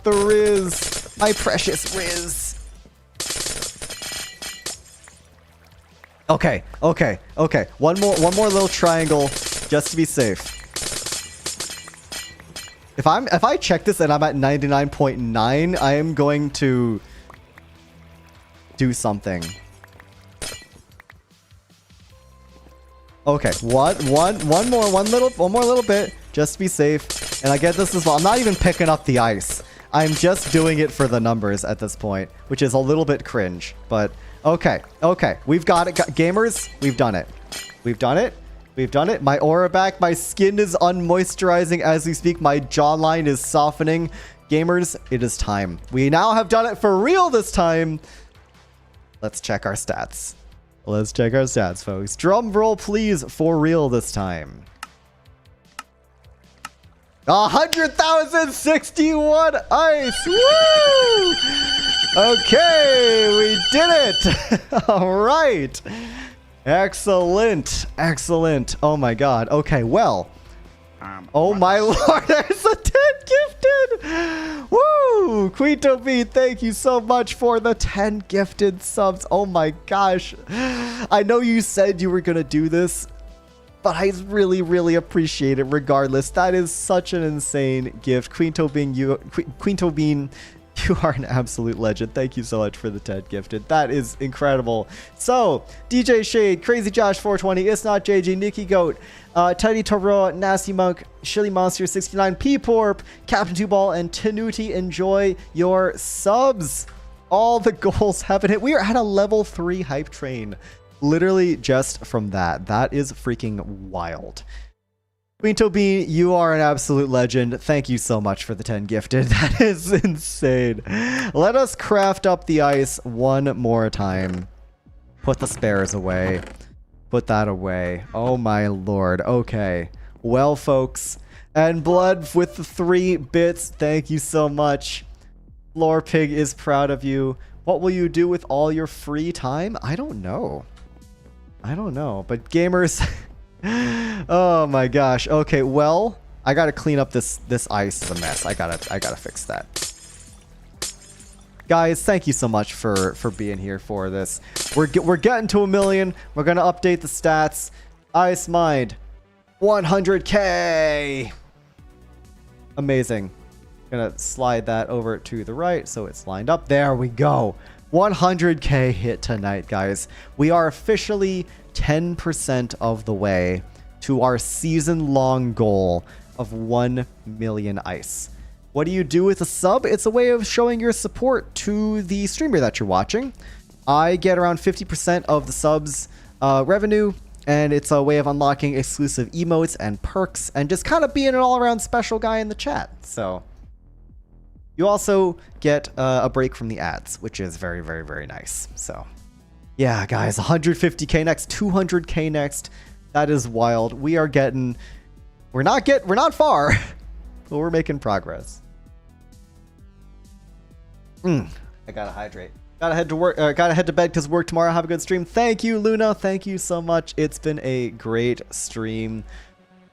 the Riz. My precious Riz. Okay. One more little triangle just to be safe. If I check this and I'm at 99.9, I am going to do something. Okay, one more little bit just to be safe. And I get this as well. I'm not even picking up the ice. I'm just doing it for the numbers at this point, which is a little bit cringe, but okay. We've got it, gamers. We've done it. My aura back. My skin is unmoisturizing as we speak. My jawline is softening. Gamers, it is time. We now have done it for real this time. Let's check our stats. Folks. Drum roll, please, for real this time. 100,061 ice. Woo! Okay, we did it. All right. Excellent. Oh my god. Okay, well. Oh my lord, there's a 10 gifted. Woo! Quinto B, thank you so much for the 10 gifted subs. Oh my gosh. I know you said you were going to do this, but I really, really appreciate it regardless. That is such an insane gift. Quinto Bean, you are an absolute legend. Thank you so much for the 10 gifted. That is incredible. So, DJ Shade, Crazy Josh 420, It's Not JG, Nikki Goat, Teddy Toro, Nasty Monk, Shilly Monster 69, P-Porp, Captain Two Ball, and Tanuti. Enjoy your subs. All the goals have been hit. We are at a level 3 hype train. Literally just from that. That is freaking wild. Quinto B, you are an absolute legend. Thank you so much for the 10 gifted. That is insane. Let us craft up the ice one more time. Put the spares away. Put that away. Oh my lord. Okay. Well, folks. And Blood with the 3 bits. Thank you so much. Floor Pig is proud of you. What will you do with all your free time? I don't know. I don't know, but gamers. Oh my gosh. Okay, well, I gotta clean up this ice is a mess. I gotta fix that. Guys, thank you so much for being here for this. We're getting to 1 million. We're gonna update the stats. Ice mined 100K. Amazing. Gonna slide that over to the right so it's lined up. There we go. 100K hit tonight, guys. We are officially 10% of the way to our season-long goal of 1 million ice. What do you do with a sub? It's a way of showing your support to the streamer that you're watching. I get around 50% of the subs revenue, and it's a way of unlocking exclusive emotes and perks and just kind of being an all-around special guy in the chat. So you also get a break from the ads, which is very, very, very nice. So yeah, guys, 150K next, 200K next. That is wild. We are getting, we're not far, but we're making progress. I gotta hydrate. Gotta head to work. Gotta head to bed because work tomorrow. Have a good stream. Thank you, Luna. Thank you so much. It's been a great stream.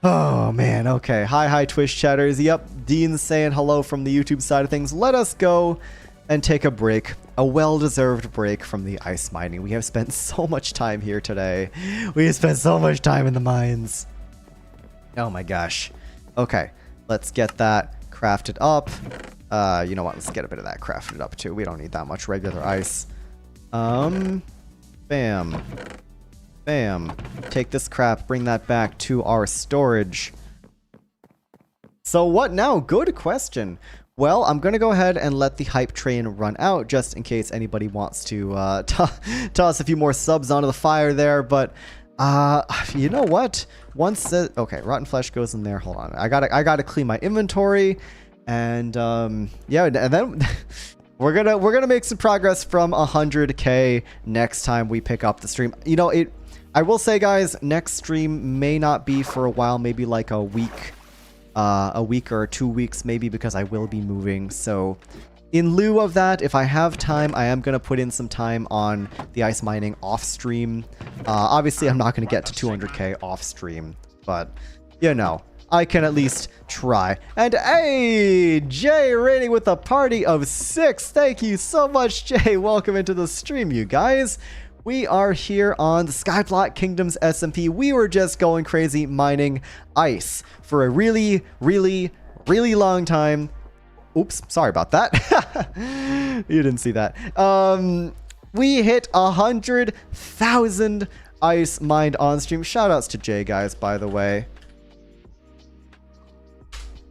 Oh man. Okay. Hi, Twitch chatters. Yep. Dean's saying hello from the YouTube side of things. Let us go and take a break. A well-deserved break from the ice mining. We have spent so much time here today. We have spent so much time in the mines. Oh my gosh. Okay. Let's get that crafted up. You know what? Let's get a bit of that crafted up too. We don't need that much regular ice. Bam. Bam. Take this crap, bring that back to our storage. So what now? Good question. Well, I'm going to go ahead and let the hype train run out just in case anybody wants to toss a few more subs onto the fire there. But you know what? Once okay, rotten flesh goes in there. Hold on. I gotta clean my inventory. And yeah, and then we're gonna make some progress from 100K next time we pick up the stream. You know, I will say, guys, next stream may not be for a while, maybe like a week or 2 weeks, maybe, because I will be moving. So in lieu of that, if I have time, I am gonna put in some time on the ice mining off stream. Obviously, I'm not gonna get to 200K off stream, but you know, I can at least try. And hey, Jay rating with a party of 6. Thank you so much, Jay. Welcome into the stream, you guys. We are here on the Skyblock Kingdoms SMP. We were just going crazy mining ice for a really, really, really long time. Oops, sorry about that. You didn't see that. We hit 100,000 ice mined on stream. Shoutouts to Jay, guys, by the way.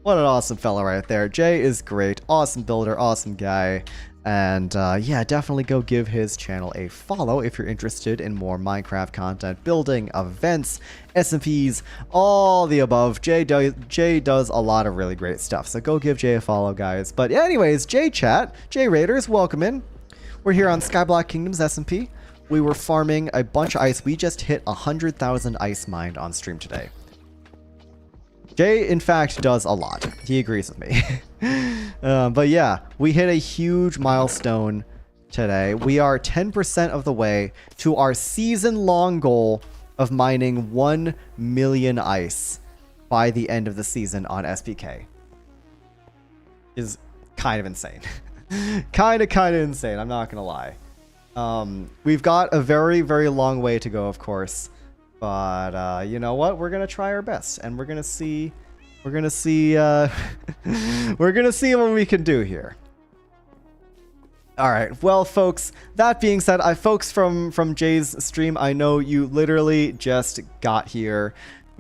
What an awesome fella right there. Jay is great. Awesome builder. Awesome guy. And yeah, definitely go give his channel a follow if you're interested in more Minecraft content, building, events, SMPs, all the above. Jay does a lot of really great stuff. So go give Jay a follow, guys. But anyways, Jay chat, Jay Raiders, welcome in. We're here on Skyblock Kingdoms SMP. We were farming a bunch of ice. We just hit 100,000 ice mined on stream today. Jay, in fact, does a lot. He agrees with me. But yeah, we hit a huge milestone today. We are 10% of the way to our season-long goal of mining 1 million ice by the end of the season on SPK. Is kind of insane. kind of insane, I'm not gonna lie. We've got a very, very long way to go, of course. But you know what? We're gonna try our best, and we're gonna see what we can do here. All right, well, folks. That being said, folks from Jay's stream, I know you literally just got here,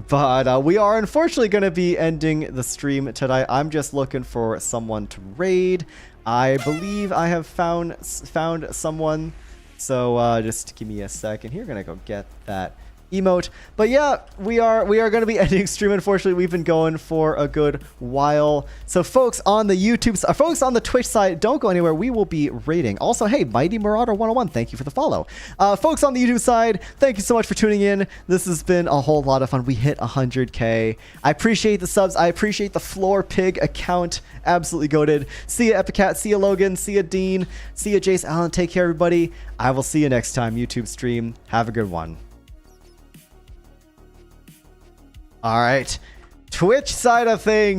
but we are unfortunately gonna be ending the stream today. I'm just looking for someone to raid. I believe I have found someone. So just give me a second here. Gonna go get that emote. But yeah, we are going to be ending stream. Unfortunately, we've been going for a good while. So folks on the YouTube, folks on the Twitch side, don't go anywhere. We will be raiding. Also, hey, Mighty Marauder 101, thank you for the follow. Folks on the YouTube side, thank you so much for tuning in. This has been a whole lot of fun. We hit 100K. I appreciate the subs. I appreciate the Floor Pig account. Absolutely goated. See ya, Epicat. See ya, Logan. See ya, Dean. See ya, Jace Allen. Take care, everybody. I will see you next time, YouTube stream. Have a good one. All right. Twitch side of things.